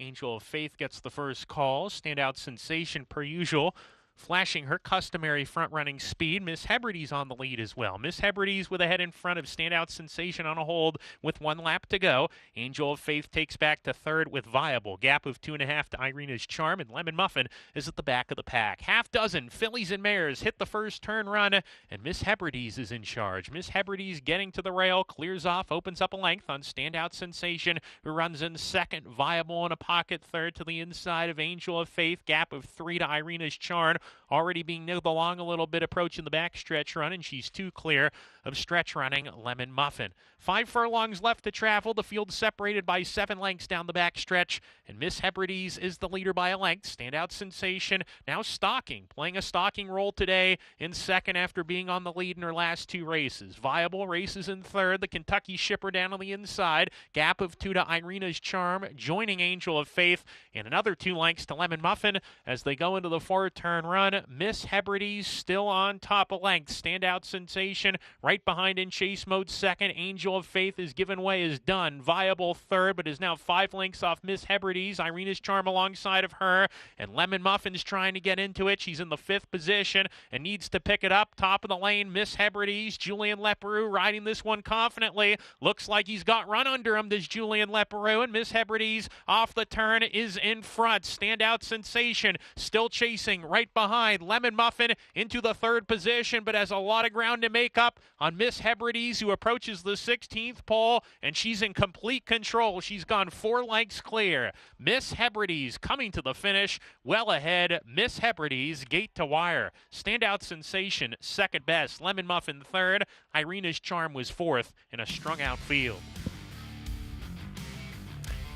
Angel of Faith gets the first call. Standout sensation per usual. Flashing her customary front-running speed. Miss Hebrides on the lead as well. Miss Hebrides with a head in front of Standout Sensation on a hold with 1 lap to go. Angel of Faith takes back to third with Viable. Gap of 2.5 to Irina's Charm, and Lemon Muffin is at the back of the pack. Half dozen fillies and mares hit the first turn run, and Miss Hebrides is in charge. Miss Hebrides getting to the rail, clears off, opens up a length on Standout Sensation, who runs in second. Viable in a pocket third to the inside of Angel of Faith. Gap of 3 to Irina's Charm. Already being nibbled along a little bit, approaching the back stretch run, and she's 2 clear of stretch running Lemon Muffin. 5 furlongs left to travel. The field separated by 7 lengths down the back stretch, and Miss Hebrides is the leader by a length. Standout sensation now stalking, playing a stalking role today in second after being on the lead in her last 2 races. Viable races in third. The Kentucky Shipper down on the inside. Gap of 2 to Irina's Charm, joining Angel of Faith, and another 2 lengths to Lemon Muffin as they go into the 4-turn run. Miss Hebrides still on top of length. Standout sensation right behind in chase mode second. Angel of Faith is given way, is done. Viable third, but is now 5 lengths off Miss Hebrides. Irina's Charm alongside of her, and Lemon Muffin's trying to get into it. She's in the 5th position and needs to pick it up. Top of the lane, Miss Hebrides. Julian Leparoux riding this one confidently. Looks like he's got run under him, this Julian Leparoux, and Miss Hebrides off the turn is in front. Standout sensation still chasing right behind Lemon Muffin into the 3rd position, but has a lot of ground to make up on Miss Hebrides, who approaches the 16th pole, and she's in complete control. She's gone 4 lengths clear. Miss Hebrides coming to the finish well ahead. Miss Hebrides gate to wire. Standout sensation 2nd best. Lemon Muffin 3rd. Irina's Charm was 4th in a strung out field.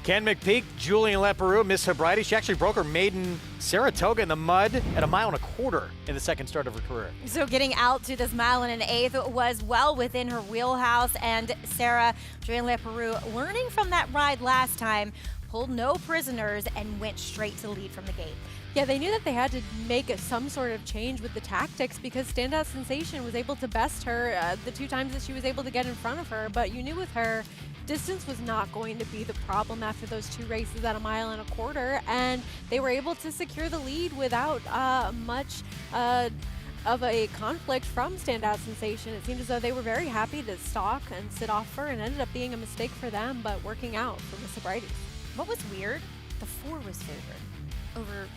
Ken McPeak, Julian Leparoux, Miss Hebrides. She actually broke her maiden Saratoga in the mud at 1.25 miles in the 2nd start of her career. So getting out to this 1 1/8 was well within her wheelhouse. And Sarah, Julian Leparoux, learning from that ride last time, pulled no prisoners and went straight to the lead from the gate. Yeah, they knew that they had to make some sort of change with the tactics because Standout Sensation was able to best her the 2 times that she was able to get in front of her. But you knew with her, distance was not going to be the problem after those 2 races at 1.25 miles, and they were able to secure the lead without much of a conflict from Standout Sensation. It seemed as though they were very happy to stalk and sit off her, and ended up being a mistake for them, but working out for Miss Hebrides. What was weird? The 4 was favored over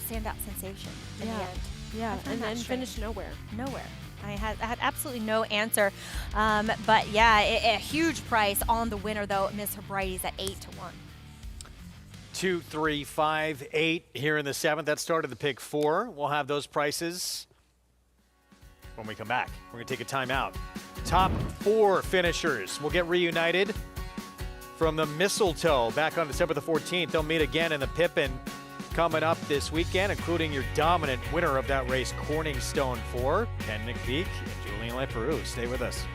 Standout Sensation in the end. Yeah, and then finished nowhere. Nowhere. I had absolutely no answer. But yeah, a huge price on the winner, though, Miss Hebrides at 8 to 1. 2, 3, 5, 8 here in the 7th. That started the pick 4. We'll have those prices when we come back. We're going to take a timeout. Top 4 finishers will get reunited from the Mistletoe back on December the 14th. They'll meet again in the Pippin coming up this weekend, including your dominant winner of that race, Corning Stone 4, Ken McPeak and Julian Leparoux. Stay with us.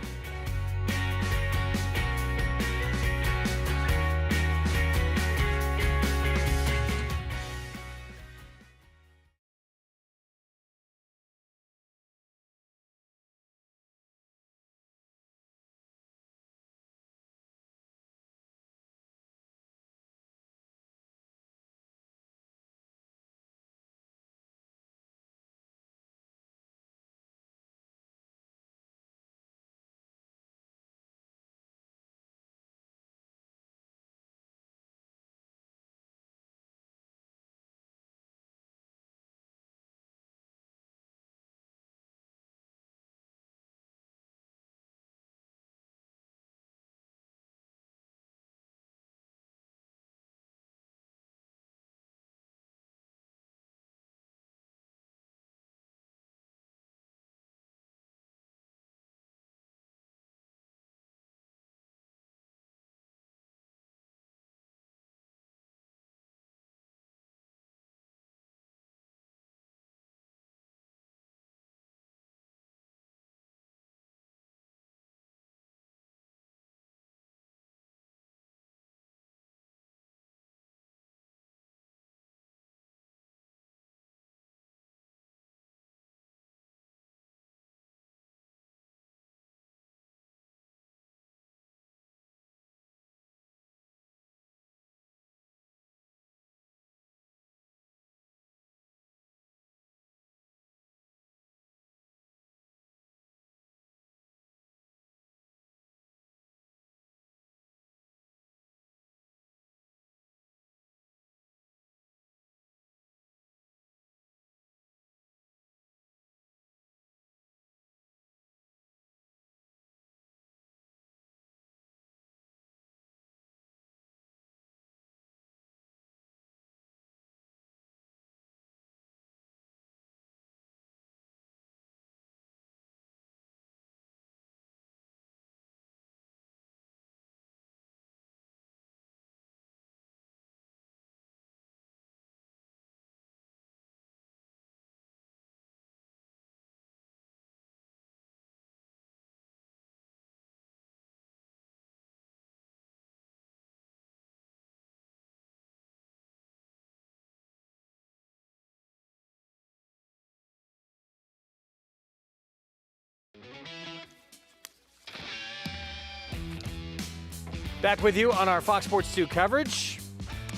Back with you on our Fox Sports 2 coverage.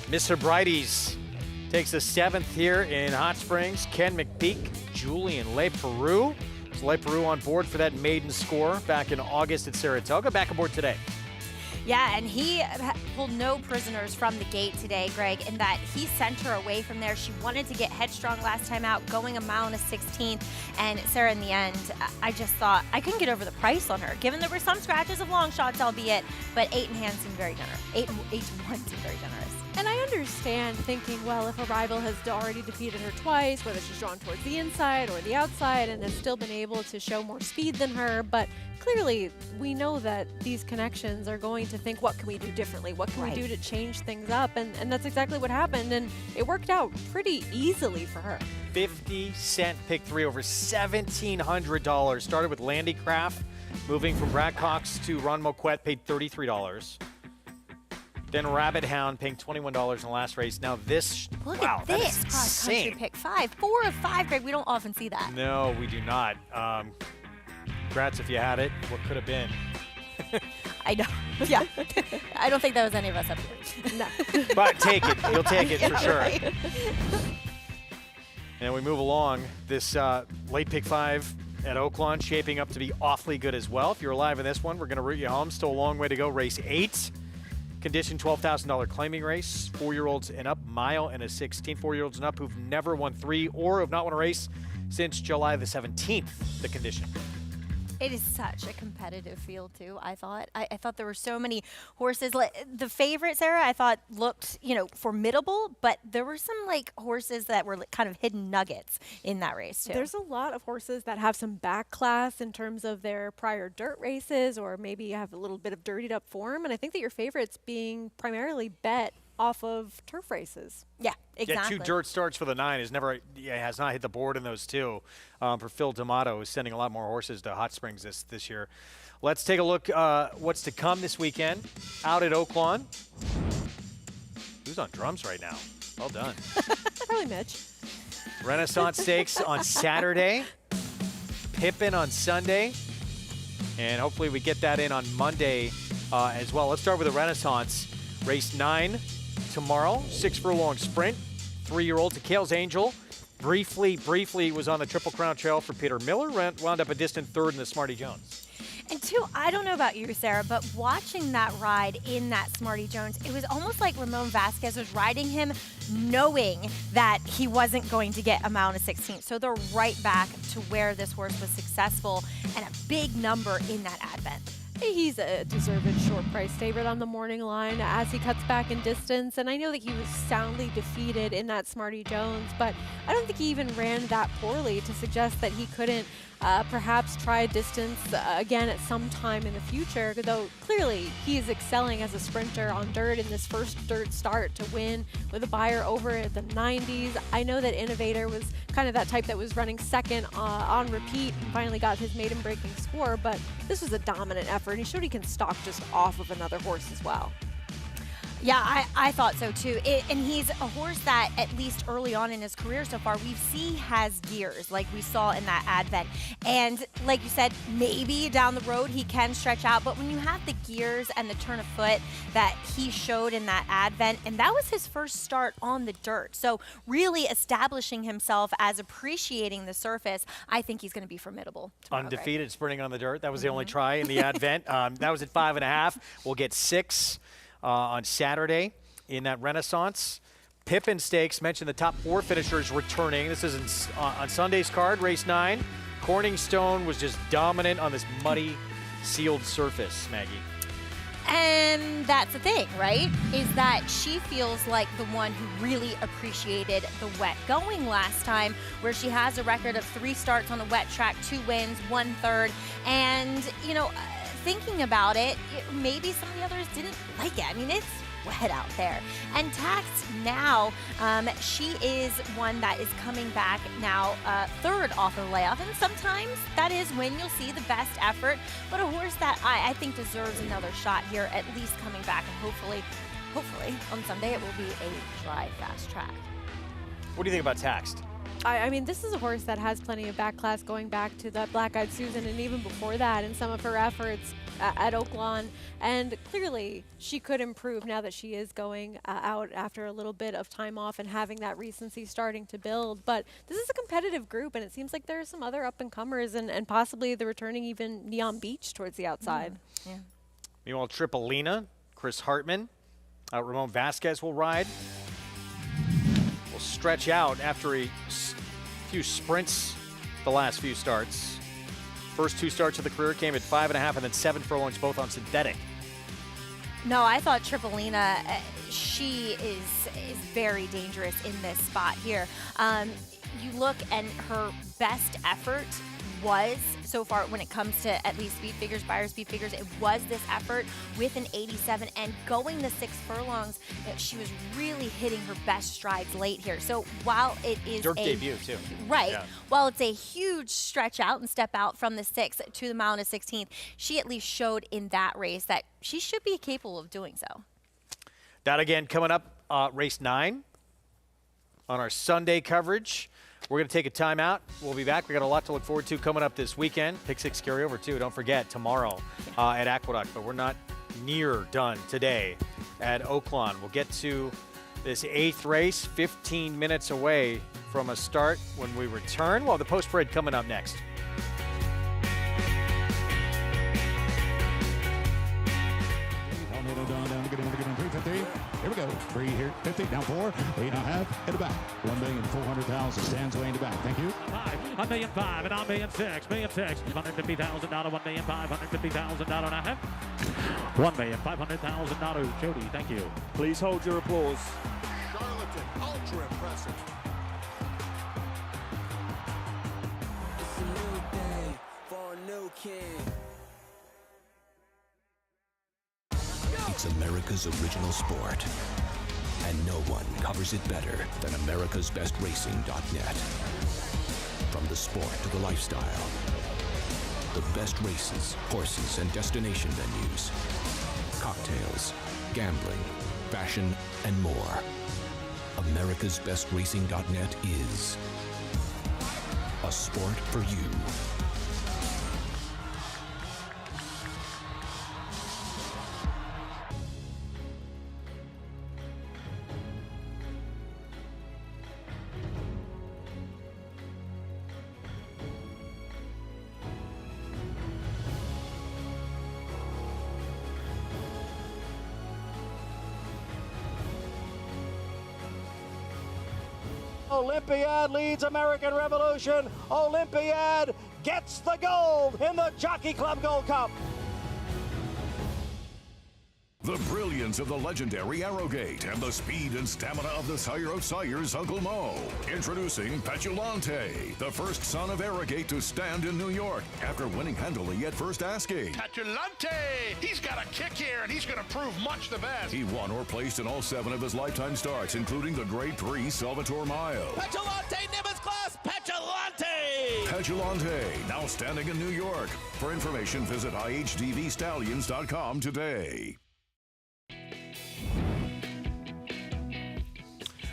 Mr. Brighties takes the 7th here in Hot Springs. Ken McPeak, Julian LePeroux. Is LePeroux on board for that maiden score back in August at Saratoga? Back aboard today. Yeah, and he pulled no prisoners from the gate today, Greg, in that he sent her away from there. She wanted to get headstrong last time out, going a mile and a 16th. And Sarah, in the end, I just thought I couldn't get over the price on her, given there were some scratches of long shots, albeit, but 8 in hand seemed very generous. 8 to 1 seemed very generous. And I understand thinking, well, if a rival has already defeated her twice, whether she's drawn towards the inside or the outside and has still been able to show more speed than her, but clearly we know that these connections are going to think, what can we do differently? What can we do to change things up? And that's exactly what happened, and it worked out pretty easily for her. 50-cent pick 3, over $1,700. Started with Landy Craft, moving from Brad Cox to Ron Moquette, paid $33. Then Rabbit Hound paying $21 in the last race. Now this, Look wow, at that this is cross-country insane. pick 5. 4 of 5, Greg. We don't often see that. No, we do not. Congrats if you had it. What could have been? I know. Yeah. I don't think that was any of us up here. No. But take it. You'll take it for sure. Right. And we move along. This late pick 5 at Oaklawn shaping up to be awfully good as well. If you're alive in this one, we're going to root you home. Still a long way to go. Race 8. Condition $12,000 claiming race. 4-year-olds and up, mile and a 16. 4-year-olds and up who've never won 3 or have not won a race since July the 17th, the condition. It is such a competitive field, too, I thought. I thought there were so many horses. Like, the favorite, Sarah, I thought looked, formidable, but there were some, horses that were kind of hidden nuggets in that race, too. There's a lot of horses that have some back class in terms of their prior dirt races, or maybe have a little bit of dirtied up form, and I think that your favorite's being primarily bet off of turf races. Yeah, exactly. Yeah, 2 dirt starts for the 9 has not hit the board in those 2. For Phil D'Amato, who's sending a lot more horses to Hot Springs this year. Let's take a look what's to come this weekend out at Oaklawn. Who's on drums right now? Well done. Probably Mitch. Renaissance Stakes on Saturday. Pippin on Sunday. And hopefully we get that in on Monday as well. Let's start with the Renaissance. Race 9 tomorrow. 6 furlong sprint. 3-year-old to Kale's Angel. Briefly was on the Triple Crown Trail for Peter Miller. Wound up a distant 3rd in the Smarty Jones. And 2, I don't know about you, Sarah, but watching that ride in that Smarty Jones, it was almost like Ramon Vasquez was riding him knowing that he wasn't going to get a mile and a 16. So they're right back to where this horse was successful and a big number in that Advent. He's a deserved short price favorite on the morning line as he cuts back in distance. And I know that he was soundly defeated in that Smarty Jones, but I don't think he even ran that poorly to suggest that he couldn't perhaps try distance again at some time in the future, though clearly he is excelling as a sprinter on dirt in this first dirt start to win with a buyer over at the 90s. I know that Innovator was kind of that type that was running second on repeat and finally got his maiden breaking score, but this was a dominant effort, and he showed he can stalk just off of another horse as well. Yeah, I thought so too. And he's a horse that, at least early on in his career so far, we see has gears like we saw in that Advent. And like you said, maybe down the road he can stretch out. But when you have the gears and the turn of foot that he showed in that Advent, and that was his first start on the dirt. So really establishing himself as appreciating the surface, I think he's going to be formidable tomorrow, Undefeated sprinting on the dirt. That was the only try in the Advent. That was at 5.5. We'll get 6. On Saturday in that Renaissance. Pippin Stakes, mentioned the top 4 finishers returning. This is on Sunday's card, race 9. Corning Stone was just dominant on this muddy, sealed surface, Maggie. And that's the thing, right? Is that she feels like the one who really appreciated the wet going last time, where she has a record of 3 starts on a wet track, 2 wins, 1 third. And, thinking about it, maybe some of the others didn't like it. I mean, it's wet out there. And Tax now, she is one that is coming back now 3rd off the layoff. And sometimes that is when you'll see the best effort. But a horse that I think deserves another shot here, at least coming back. And hopefully on Sunday it will be a dry, fast track. What do you think about Taxed? I mean, this is a horse that has plenty of back class going back to that Black Eyed Susan and even before that in some of her efforts at Oaklawn. And clearly, she could improve now that she is going out after a little bit of time off and having that recency starting to build. But this is a competitive group, and it seems like there are some other up-and-comers and possibly the returning even Neon Beach towards the outside. Yeah. Meanwhile, Tripolina, Chris Hartman, Ramon Vasquez will ride. Will stretch out after a few sprints the last few starts. First 2 starts of the career came at 5.5 and then 7 furlongs, both on synthetic. No, I thought Tripolina, she is very dangerous in this spot here. You look, and her best effort was, so far when it comes to at least speed figures, Beyer speed figures, it was this effort with an 87 and going the 6 furlongs, she was really hitting her best strides late here. So while it is Dirt debut too. Right. Yeah. While it's a huge stretch out and step out from the 6th to the mile and a 16th, she at least showed in that race that she should be capable of doing so. That again coming up, race 9 on our Sunday coverage. We're going to take a timeout. We'll be back. We got a lot to look forward to coming up this weekend. Pick 6 carryover too. Don't forget tomorrow at Aqueduct. But we're not near done today at Oaklawn. We'll get to this 8th race, 15 minutes away from a start when we return. We'll have the post parade coming up next. Here we go. 3 here. 50. Down 4. 8.5. In the back. 1,400,000. Stands way in the back. Thank you. 1,000,005 and $1,006,000. $150,000. $1,550,000 and a half. $1,500,000. Jody, thank you. Please hold your applause. Charlatan, ultra impressive. It's a new day for a new king. It's America's original sport, and no one covers it better than America'sBestRacing.net. From the sport to the lifestyle, the best races, horses, and destination venues, cocktails, gambling, fashion, and more. America'sBestRacing.net is a sport for you. Olympiad leads American Revolution. Olympiad gets the gold in the Jockey Club Gold Cup. The brilliance of the legendary Arrogate and the speed and stamina of the sire of sires, Uncle Mo. Introducing Petulante, the first son of Arrogate to stand in New York after winning handily at first asking. Petulante! He's got a kick here, and he's going to prove much the best. He won or placed in all 7 of his lifetime starts, including the Grade 3 Salvatore Mile. Petulante, Nimbus class, Petulante! Petulante, now standing in New York. For information, visit IHDVStallions.com today.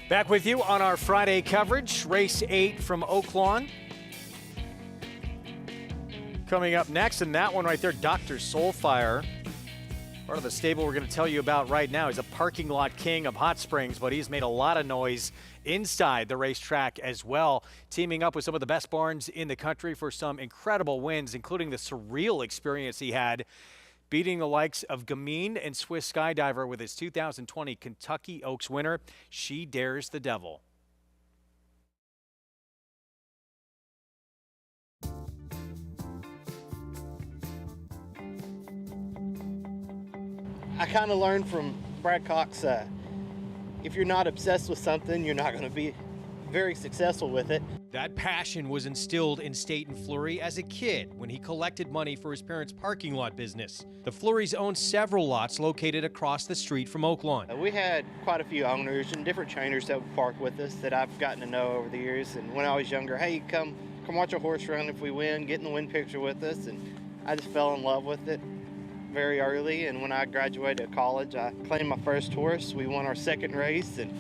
Back with you on our Friday coverage, race 8 from Oaklawn. Coming up next, and that one right there, Dr. Soulfire. Part of the stable we're going to tell you about right now. He's a parking lot king of Hot Springs, but he's made a lot of noise inside the racetrack as well, teaming up with some of the best barns in the country for some incredible wins, including the surreal experience he had beating the likes of Gamine and Swiss Skydiver with his 2020 Kentucky Oaks winner, She Dares the Devil. I kind of learned from Brad Cox, if you're not obsessed with something, you're not going to be very successful with it. That passion was instilled in Staten Fleury as a kid when he collected money for his parents' parking lot business. The Fleurys own several lots located across the street from Oaklawn. We had quite a few owners and different trainers that would park with us that I've gotten to know over the years. And when I was younger, hey, come watch a horse run if we win, get in the win picture with us. And I just fell in love with it very early. And when I graduated college, I claimed my first horse. We won our second race, and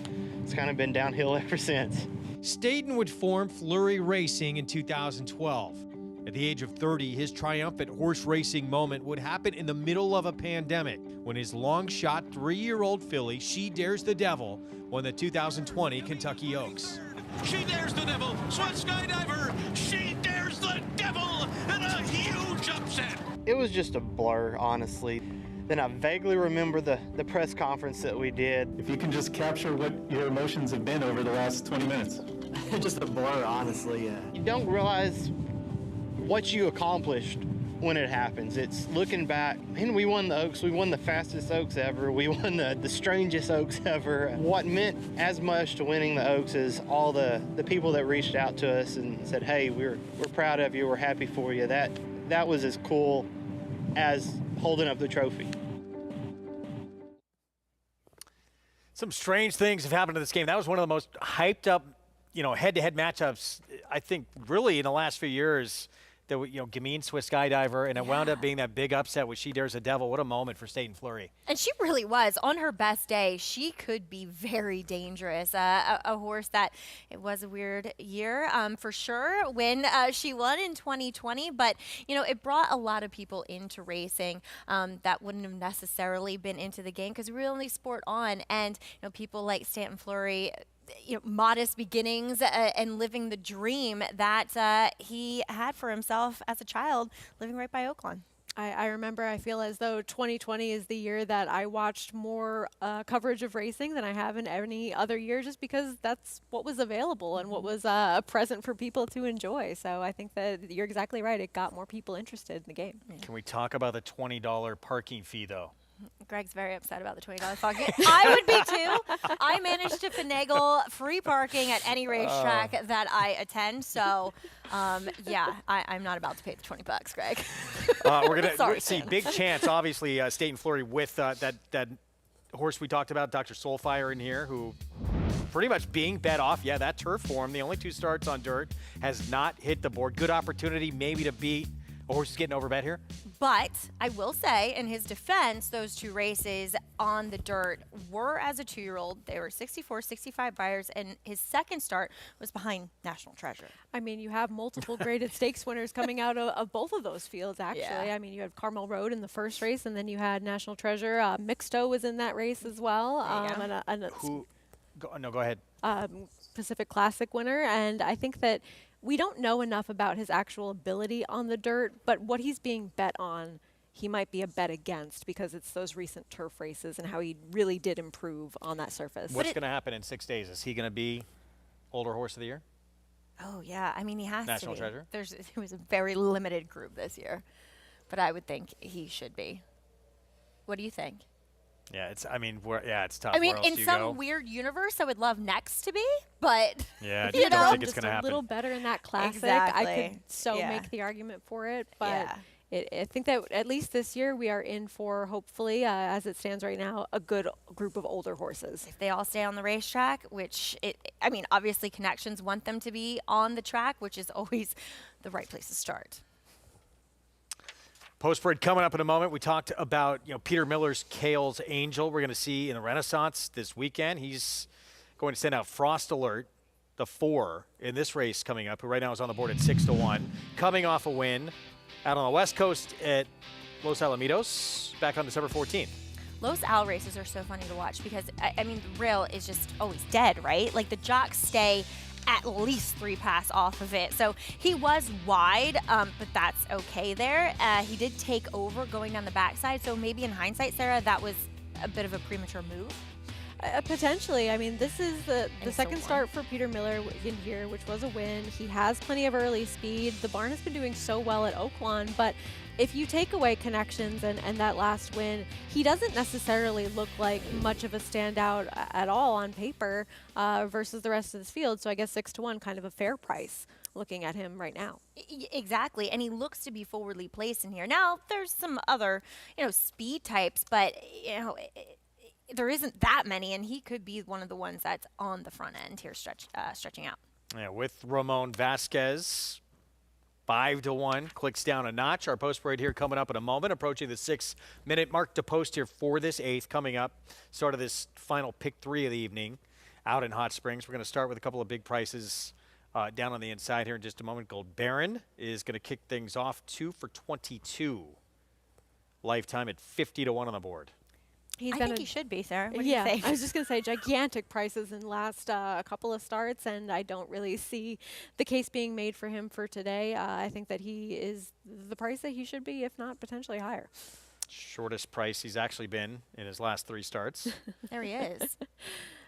it's kind of been downhill ever since. Staten would form Fleury Racing in 2012. At the age of 30, his triumphant horse racing moment would happen in the middle of a pandemic when his long-shot 3-year-old filly, She Dares the Devil, won the 2020 Kentucky Oaks. She Dares the Devil, Swan Skydiver, She Dares the Devil, and a huge upset. It was just a blur, honestly. Then I vaguely remember the press conference that we did. If you can just capture what your emotions have been over the last 20 minutes. Just a blur, honestly. You don't realize what you accomplished when it happens. It's looking back, man, we won the Oaks, we won the fastest Oaks ever, we won the strangest Oaks ever. What meant as much to winning the Oaks is all the people that reached out to us and said, hey, we're proud of you, we're happy for you. That was as cool as holding up the trophy. Some strange things have happened in this game. That was one of the most hyped up, head-to-head matchups, I think, really in the last few years. That Gamine Swiss Skydiver, and it wound up being that big upset with She Dares the Devil. What a moment for Staten Fleury. And she really was. On her best day, she could be very dangerous. A horse that, it was a weird year for sure when she won in 2020, but, it brought a lot of people into racing that wouldn't have necessarily been into the game because we were only sport on. And, people like Staten Fleury, modest beginnings and living the dream that he had for himself as a child living right by Oaklawn. I remember, I feel as though 2020 is the year that I watched more coverage of racing than I have in any other year, just because that's what was available and what was a present for people to enjoy. So I think that you're exactly right. It got more people interested in the game. Can we talk about the $20 parking fee, though? Greg's very upset about the $20 parking. I would be too. I managed to finagle free parking at any racetrack that I attend. So, yeah, I'm not about to pay the $20, Greg. We're going to see big chance, obviously, Staten Fleury with that horse we talked about, Dr. Soulfire in here, who pretty much being bet off. Yeah, that turf form, the only 2 starts on dirt, has not hit the board. Good opportunity maybe to beat a horse who's getting overbet here. But I will say, in his defense, those 2 races on the dirt were, as a 2-year-old, they were 64, 65 buyers, and his second start was behind National Treasure. I mean, you have multiple graded stakes winners coming out of both of those fields, actually. Yeah. I mean, you had Carmel Road in the first race, and then you had National Treasure. Mixto was in that race as well. Go ahead. Pacific Classic winner, and I think that we don't know enough about his actual ability on the dirt, but what he's being bet on, he might be a bet against because it's those recent turf races and how he really did improve on that surface. What's going to happen in 6 days? Is he going to be Older Horse of the Year? Oh, yeah. I mean, he has National to be. Treasure? It was a very limited group this year, but I would think he should be. What do you think? Yeah, it's tough. I mean, Where else in do you some go? weird universe, I would love Next to be, but yeah, you don't know, think it's going to happen. A little better in that classic. Exactly. I could make the argument for it, but Yeah. I think that at least this year we are in for, hopefully, as it stands right now, a good group of older horses. If they all stay on the racetrack, obviously Connections want them to be on the track, which is always the right place to start. Post parade coming up in a moment. We talked about Peter Miller's Kale's Angel. We're going to see in the Renaissance this weekend. He's going to send out Frost Alert, the 4 in this race coming up, who right now is on the board at 6-1, coming off a win out on the West Coast at Los Alamitos back on December 14th. Los Al races are so funny to watch because, I mean, the rail is just always dead, right? Like, the jocks stay at least 3 pass off of it. So he was wide, but that's okay there. He did take over going down the backside, so maybe in hindsight, Sarah, that was a bit of a premature move. Potentially. I mean, this is the second start for Peter Miller in here, which was a win. He has plenty of early speed. The barn has been doing so well at Oaklawn, but if you take away Connections and that last win, he doesn't necessarily look like much of a standout at all on paper versus the rest of this field. So I guess 6-1, kind of a fair price looking at him right now. Exactly, and he looks to be forwardly placed in here. Now, there's some other, speed types, but, there isn't that many, and he could be one of the ones that's on the front end here stretching out. Yeah, with Ramon Vasquez, 5-1, clicks down a notch. Our post parade here coming up in a moment, approaching the 6-minute mark to post here for this 8th coming up. Start of this final pick 3 of the evening. out in Hot Springs. We're going to start with a couple of big prices down on the inside here in just a moment. Gold Baron is going to kick things off 2 for $22. Lifetime at 50 to 1 on the board. I think he should be, Sarah. What do yeah, you think? I was just going to say gigantic prices in the last couple of starts, and I don't really see the case being made for him for today. I think that he is the price that he should be, if not potentially higher. Shortest price he's actually been in his last 3 starts. There he is.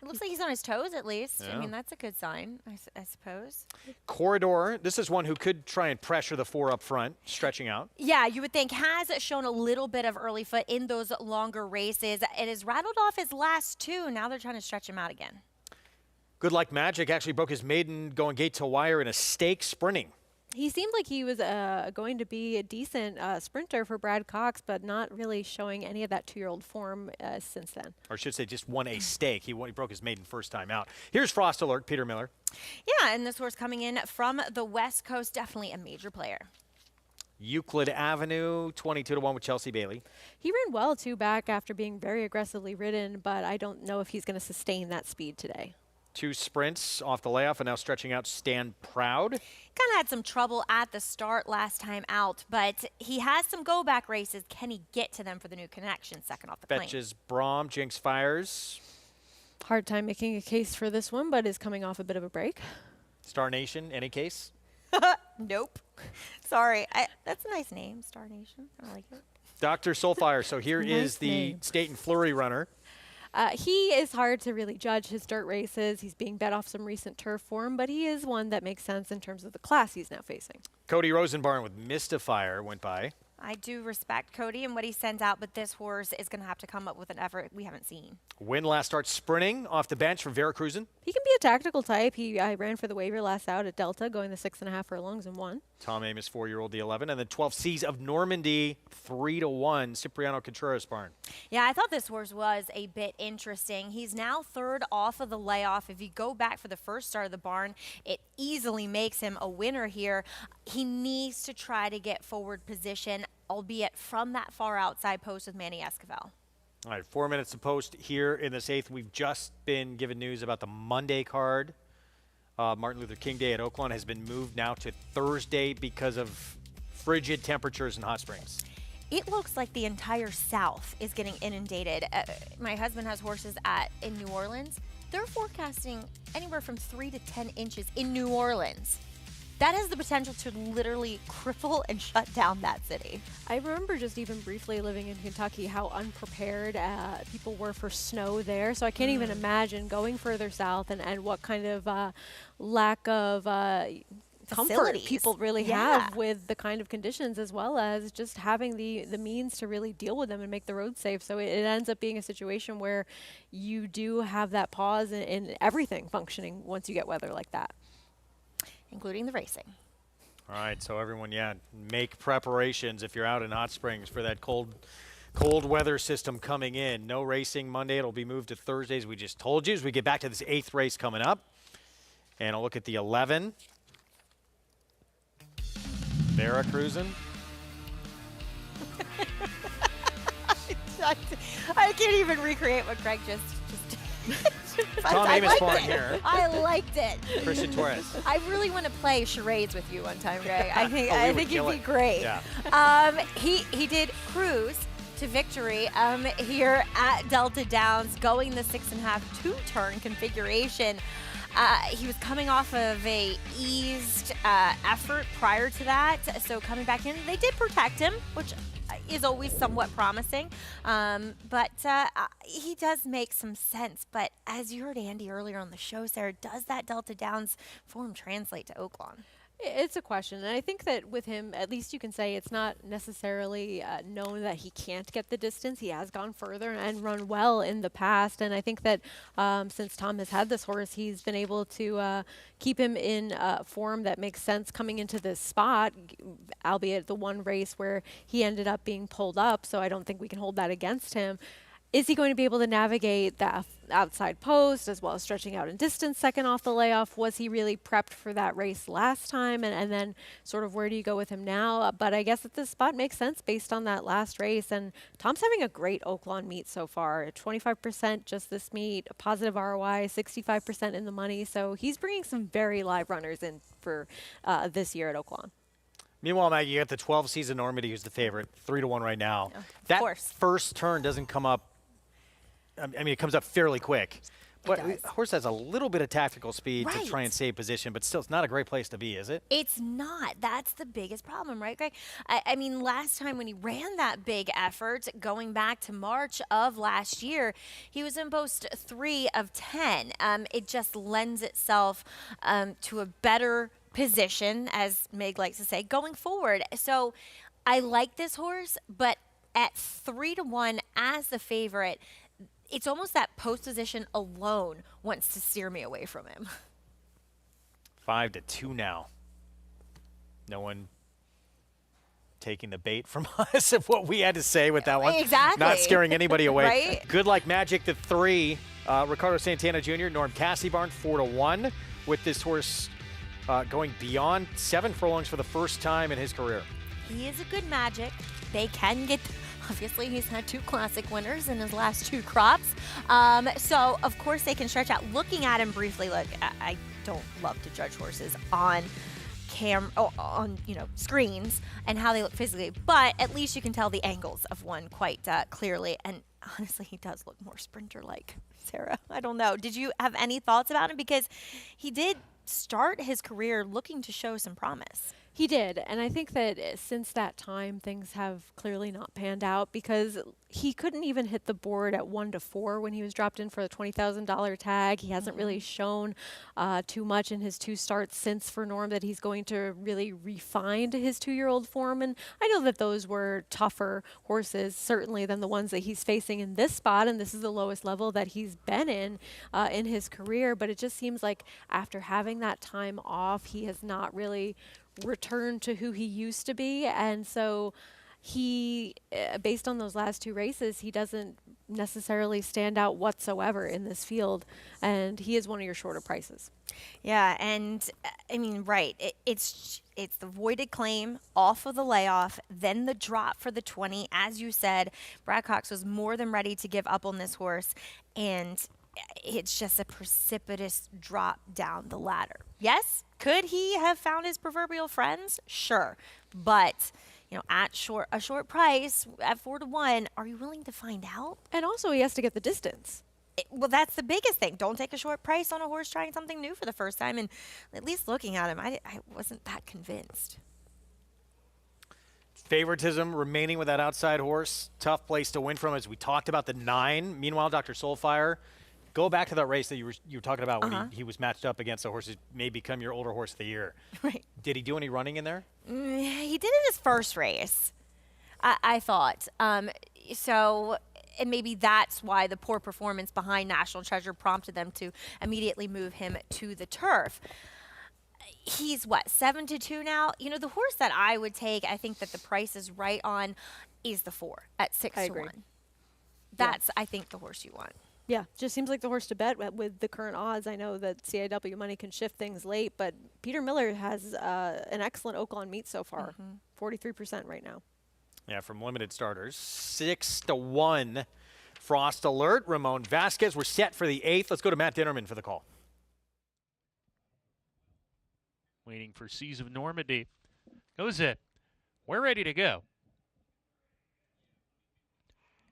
It looks like he's on his toes at least. Yeah. I mean, that's a good sign, I suppose. Corridor, this is one who could try and pressure the 4 up front, stretching out. Yeah, you would think has shown a little bit of early foot in those longer races. It has rattled off his last 2. Now they're trying to stretch him out again. Good Luck Magic actually broke his maiden going gate to wire in a stake sprinting. He seemed like he was going to be a decent sprinter for Brad Cox, but not really showing any of that 2-year-old form since then. Or I should say just won a stake. He broke his maiden first time out. Here's Frost Alert, Peter Miller. Yeah, and this horse coming in from the West Coast, definitely a major player. Euclid Avenue, 22 to 1 with Chelsea Bailey. He ran well, too, back after being very aggressively ridden, but I don't know if he's going to sustain that speed today. 2 sprints off the layoff and now stretching out Stand Proud. Kind of had some trouble at the start last time out, but he has some go-back races. Can he get to them for the new connection second off the plane? Fetches Brom, Jinx Fires. Hard time making a case for this one, but is coming off a bit of a break. Star Nation, any case? Nope. Sorry. That's a nice name, Star Nation. I like it. Dr. Soulfire. So here Nice is the name. State and Flurry runner. He is hard to really judge his dirt races. He's being bet off some recent turf form, but he is one that makes sense in terms of the class he's now facing. Cody Rosenbarn with Mystifier went by. I do respect Cody and what he sends out, but this horse is going to have to come up with an effort we haven't seen. Win last start sprinting off the bench from Veracruzan. He can be a tactical type. I ran for the waiver last out at Delta, going the 6.5 furlongs and won. Tom Amos, 4-year-old, the 11. And then 12 C's of Normandy, 3 to 1, Cipriano Contreras barn. Yeah, I thought this horse was a bit interesting. He's now 3rd off of the layoff. If you go back for the first start of the barn, it easily makes him a winner here. He needs to try to get forward position, albeit from that far outside post with Manny Esquivel. All right, 4 minutes to post here in this 8th. We've just been given news about the Monday card. Martin Luther King Day at Oaklawn has been moved now to Thursday because of frigid temperatures in Hot Springs. It looks like the entire South is getting inundated. My husband has horses in New Orleans. They're forecasting anywhere from 3 to 10 inches in New Orleans. That has the potential to literally cripple and shut down that city. I remember just even briefly living in Kentucky how unprepared people were for snow there. So I can't even imagine going further south and what kind of lack of comfort Facilities. people really Yeah. have with the kind of conditions, as well as just having the means to really deal with them and make the road safe. So it ends up being a situation where you do have that pause in everything functioning once you get weather like that. Including the racing. All right, so everyone, make preparations if you're out in Hot Springs for that cold weather system coming in. No racing Monday. It'll be moved to Thursdays. We just told you as we get back to this 8th race coming up. And I'll look at the 11. Veracruzan. I can't even recreate what Greg just Tom I Amos liked barn it. here. I liked it. Christian Torres. I really want to play charades with you one time, Greg. I think Oh, we I would think kill you'd be it. great. Yeah. He did cruise to victory here at Delta Downs, going the 6.5 2-turn configuration. He was coming off of a eased effort prior to that, so coming back in, they did protect him, which is always somewhat promising. But he does make some sense. But as you heard Andy earlier on the show, Sarah, does that Delta Downs form translate to Oaklawn? It's a question, and I think that with him, at least you can say it's not necessarily known that he can't get the distance. He has gone further and run well in the past, and I think that since Tom has had this horse, he's been able to keep him in form that makes sense coming into this spot, albeit the one race where he ended up being pulled up, so I don't think we can hold that against him. Is he going to be able to navigate outside post as well as stretching out in distance second off the layoff. Was he really prepped for that race last time? And then sort of where do you go with him now? But I guess that this spot makes sense based on that last race. And Tom's having a great Oaklawn meet so far. 25% just this meet, a positive ROI, 65% in the money. So he's bringing some very live runners in for this year at Oaklawn. Meanwhile, Maggie, you got the 12 season Normandy, who's the favorite, 3-1 right now. That first turn doesn't come up. I mean, it comes up fairly quick. But a horse has a little bit of tactical speed to try and save position, but still, it's not a great place to be, is it? It's not. That's the biggest problem, right, Greg? I mean, last time when he ran that big effort, going back to March of last year, he was in post 3 of 10. It just lends itself to a better position, as Meg likes to say, going forward. So I like this horse, but at 3-1 as the favorite, it's almost that post position alone wants to steer me away from him. 5-2 now. No one taking the bait from us of what we had to say with that one. Exactly. Not scaring anybody away. Right? Good Like Magic, the 3. Ricardo Santana Jr., Norm Cassibarn, 4-1 with this horse going beyond 7 furlongs for the first time in his career. He is a good Magic. They can get... Obviously, he's had 2 classic winners in his last 2 crops. So, of course, they can stretch out. Looking at him briefly, look, I don't love to judge horses on screens and how they look physically, but at least you can tell the angles of one quite clearly. And honestly, he does look more sprinter-like, Sarah. I don't know. Did you have any thoughts about him? Because he did start his career looking to show some promise. He did, and I think that since that time, things have clearly not panned out because he couldn't even hit the board at 1-4 when he was dropped in for the $20,000 tag. He hasn't really shown too much in his 2 starts since for Norm that he's going to really refine his 2-year-old form. And I know that those were tougher horses, certainly, than the ones that he's facing in this spot, and this is the lowest level that he's been in his career. But it just seems like after having that time off, he has not really returned to who he used to be, and so he, based on those last 2 races, he doesn't necessarily stand out whatsoever in this field, and he is one of your shorter prices. Yeah, and I mean, right, it's the voided claim off of the layoff, then the drop for the 20. As you said, Brad Cox was more than ready to give up on this horse, and it's just a precipitous drop down the ladder. Yes, could he have found his proverbial friends? Sure, but at a short price at 4-1, are you willing to find out? And also, he has to get the distance. Well, that's the biggest thing. Don't take a short price on a horse trying something new for the first time. And at least looking at him, I wasn't that convinced. Favoritism remaining with that outside horse. Tough place to win from, as we talked about the 9. Meanwhile, Dr. Soulfire. Go back to that race that you were talking about when he was matched up against a horse that may become your older horse of the year. Right. Did he do any running in there? He did in his first race, I thought. So, and maybe that's why the poor performance behind National Treasure prompted them to immediately move him to the turf. He's, 7-2 now? The horse that I would take, I think that the price is right on, is the 4 at 6-1. That's, I think, the horse you want. Yeah, just seems like the horse to bet with the current odds. I know that CIW money can shift things late, but Peter Miller has an excellent Oaklawn meet so far, 43% right now. Yeah, from limited starters. 6-1. Frost Alert. Ramon Vasquez. We're set for the 8th. Let's go to Matt Dinnerman for the call. Waiting for Seas of Normandy. Goes it. We're ready to go.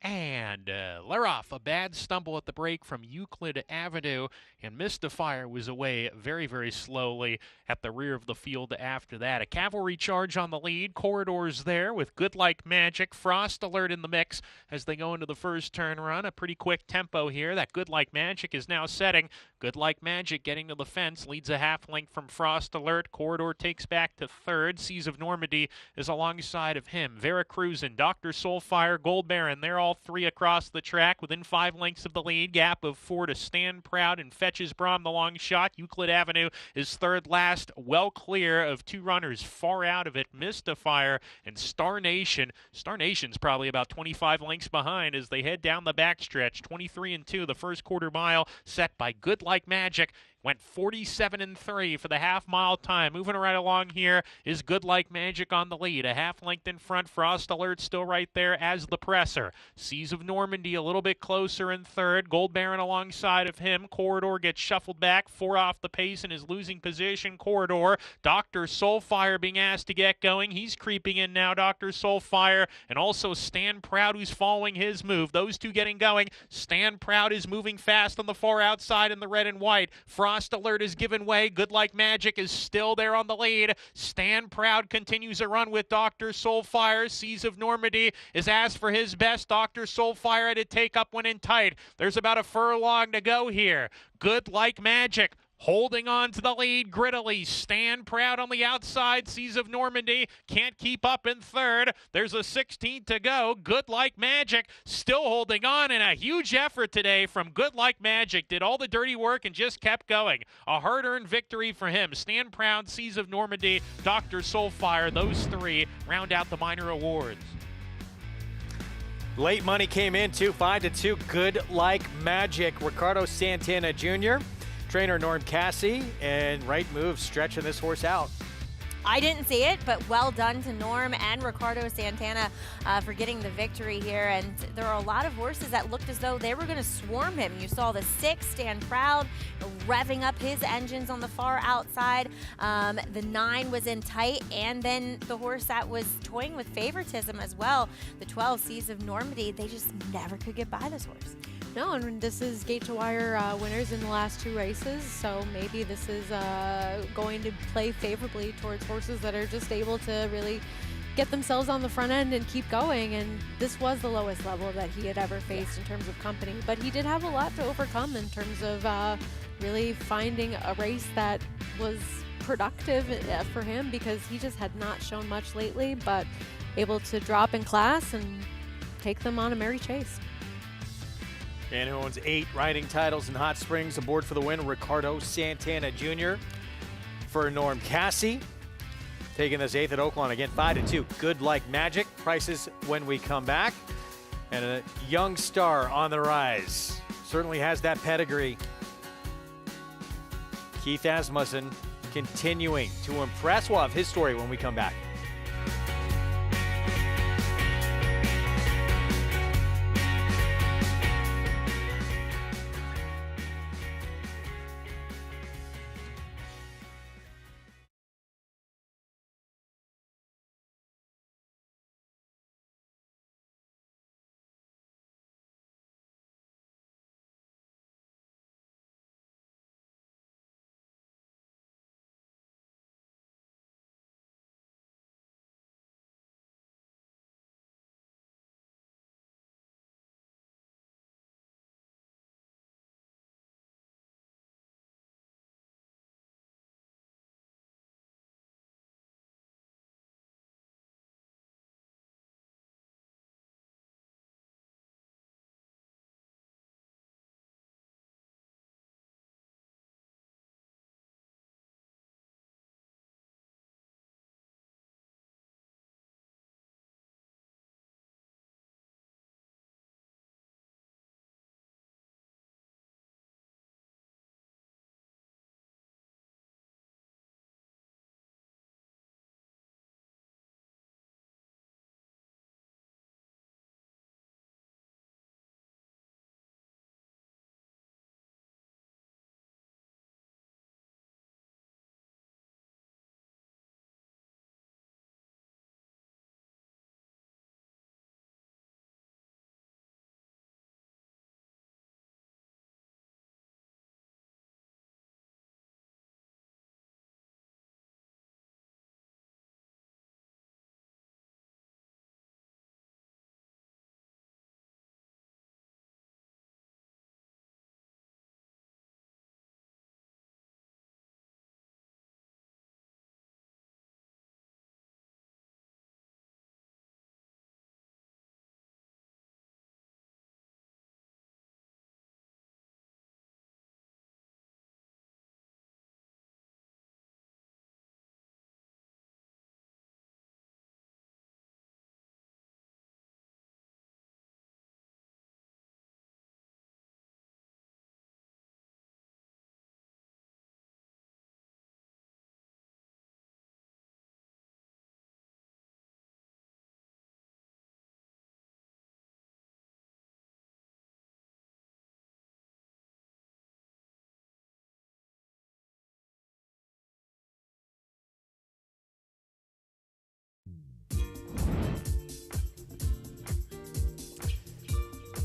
And Leroff, a bad stumble at the break from Euclid Avenue, and Mystifier was away very, very slowly at the rear of the field after that. A cavalry charge on the lead. Corridors there with Good Like Magic. Frost Alert in the mix as they go into the first turn run. A pretty quick tempo here. That Good Like Magic is now setting. Good Like Magic getting to the fence. Leads a half length from Frost Alert. Corridor takes back to 3rd. Seas of Normandy is alongside of him. Veracruz and Dr. Soulfire, Gold Baron, they're all all three across the track within 5 lengths of the lead. Gap of 4 to Stand Proud and Fetches Brom, the long shot. Euclid Avenue is third last, well clear of 2 runners far out of it. Mystifier and Star Nation. Star Nation's probably about 25 lengths behind as they head down the backstretch. 23-2, the first quarter mile set by Good Like Magic. Went 47-3 for the half-mile time. Moving right along here is Good Like Magic on the lead. A half length in front. Frost Alert still right there as the presser. Seas of Normandy a little bit closer in third. Gold Baron alongside of him. Corridor gets shuffled back. 4 off the pace and is losing position. Corridor. Dr. Soulfire being asked to get going. He's creeping in now, Dr. Soulfire. And also Stand Proud, who's following his move. Those two getting going. Stand Proud is moving fast on the far outside in the red and white. Frost Alert is given way. Good Like Magic is still there on the lead. Stand Proud continues a run with Dr. Soulfire. Seas of Normandy is asked for his best. Dr. Soulfire had to take up one in tight. There's about a furlong to go here. Good Like Magic holding on to the lead grittily. Stand Proud on the outside. Seas of Normandy can't keep up in third. There's a 16th to go. Good Like Magic still holding on, and a huge effort today from Good Like Magic. Did all the dirty work and just kept going. A hard-earned victory for him. Stand Proud, Seas of Normandy, Dr. Soulfire, those three round out the minor awards. Late money came in too, 5-2. Good Like Magic. Ricardo Santana Jr., trainer Norm Cassie, and right move stretching this horse out. I didn't see it, but well done to Norm and Ricardo Santana for getting the victory here. And there are a lot of horses that looked as though they were going to swarm him. You saw the 6, Stand Proud, revving up his engines on the far outside. The 9 was in tight, and then the horse that was toying with favoritism as well, the 12, Seas of Normandy, they just never could get by this horse. No, and this is gate to wire winners in the last 2 races, so maybe this is going to play favorably towards horses that are just able to really get themselves on the front end and keep going. And this was the lowest level that he had ever faced in terms of company, but he did have a lot to overcome in terms of really finding a race that was productive for him, because he just had not shown much lately, but able to drop in class and take them on a merry chase. And who owns 8 riding titles in Hot Springs, aboard for the win, Ricardo Santana Jr. For Norm Cassie, taking this 8th at Oaklawn again, 5-2. Good Like Magic. Prices when we come back. And a young star on the rise. Certainly has that pedigree. Keith Asmussen continuing to impress. We'll have his story when we come back.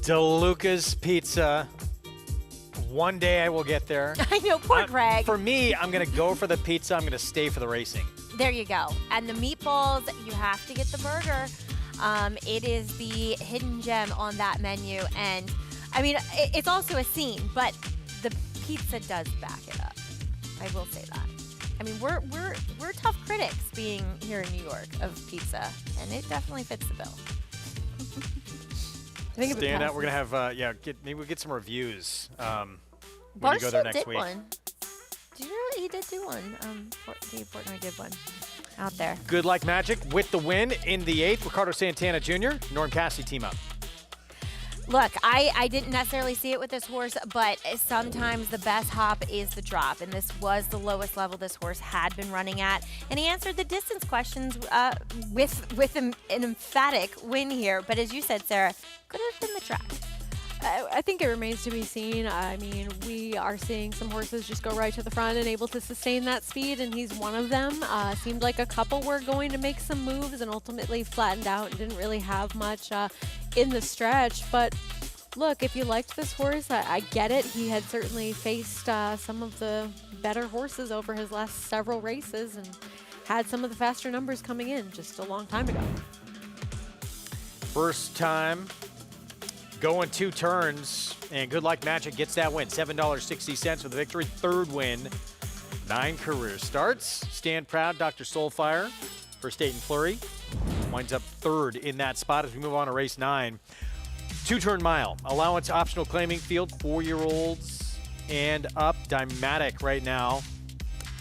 DeLuca's Pizza. One day I will get there. I know, poor Greg. For me, I'm going to go for the pizza. I'm going to stay for the racing. There you go. And the meatballs, you have to get the burger. It is the hidden gem on that menu. And, I mean, it's also a scene, but the pizza does back it up. I will say that. I mean, we're tough critics being here in New York of pizza, and it definitely fits the bill. I think Stand out. We're gonna have maybe we'll get some reviews when Barstool you go there next did week. one. Did you know he did do one? Dave Portnoy did one out there. Good Like Magic with the win in the 8th. Ricardo Santana Jr., Norm Cassidy team up. Look, I didn't necessarily see it with this horse, but sometimes the best hop is the drop, and this was the lowest level this horse had been running at, and he answered the distance questions with an emphatic win here. But as you said, Sarah, could have been the track. I think it remains to be seen. I mean, we are seeing some horses just go right to the front and able to sustain that speed, and he's one of them. Seemed like a couple were going to make some moves and ultimately flattened out and didn't really have much in the stretch. But look, if you liked this horse, I get it. He had certainly faced some of the better horses over his last several races and had some of the faster numbers coming in just a long time ago. First time going 2 turns, and Good Like Magic gets that win. $7.60 for the victory. 3rd win. 9 career starts. Stand proud, Dr. Soulfire for State and Flurry. Winds up 3rd in that spot as we move on to race 9. 2-turn mile. Allowance optional claiming field. 4-year-olds and up. Dymatic right now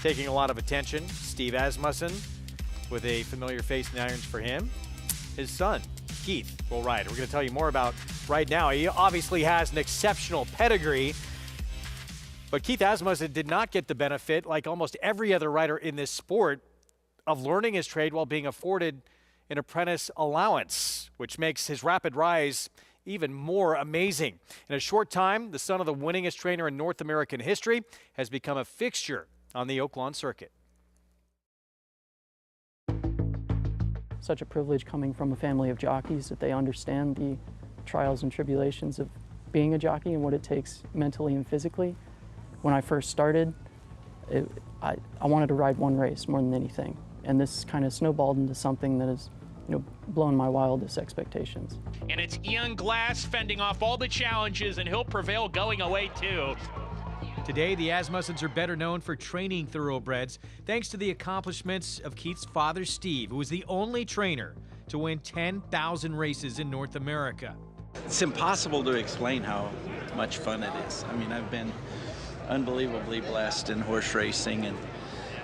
taking a lot of attention. Steve Asmussen with a familiar face in the irons for him. His son, Keith, will ride. We're going to tell you more about right now. He obviously has an exceptional pedigree, but Keith Asmussen did not get the benefit, like almost every other rider in this sport, of learning his trade while being afforded an apprentice allowance, which makes his rapid rise even more amazing. In a short time, the son of the winningest trainer in North American history has become a fixture on the Oaklawn circuit. Such a privilege coming from a family of jockeys that they understand the trials and tribulations of being a jockey and what it takes mentally and physically. When I first started, I wanted to ride one race more than anything, and this kind of snowballed into something that has blown my wildest expectations. And it's Ian Glass fending off all the challenges, and he'll prevail going away too. Today, the Asmussens are better known for training thoroughbreds thanks to the accomplishments of Keith's father, Steve, who was the only trainer to win 10,000 races in North America. It's impossible to explain how much fun it is. I mean, I've been unbelievably blessed in horse racing, and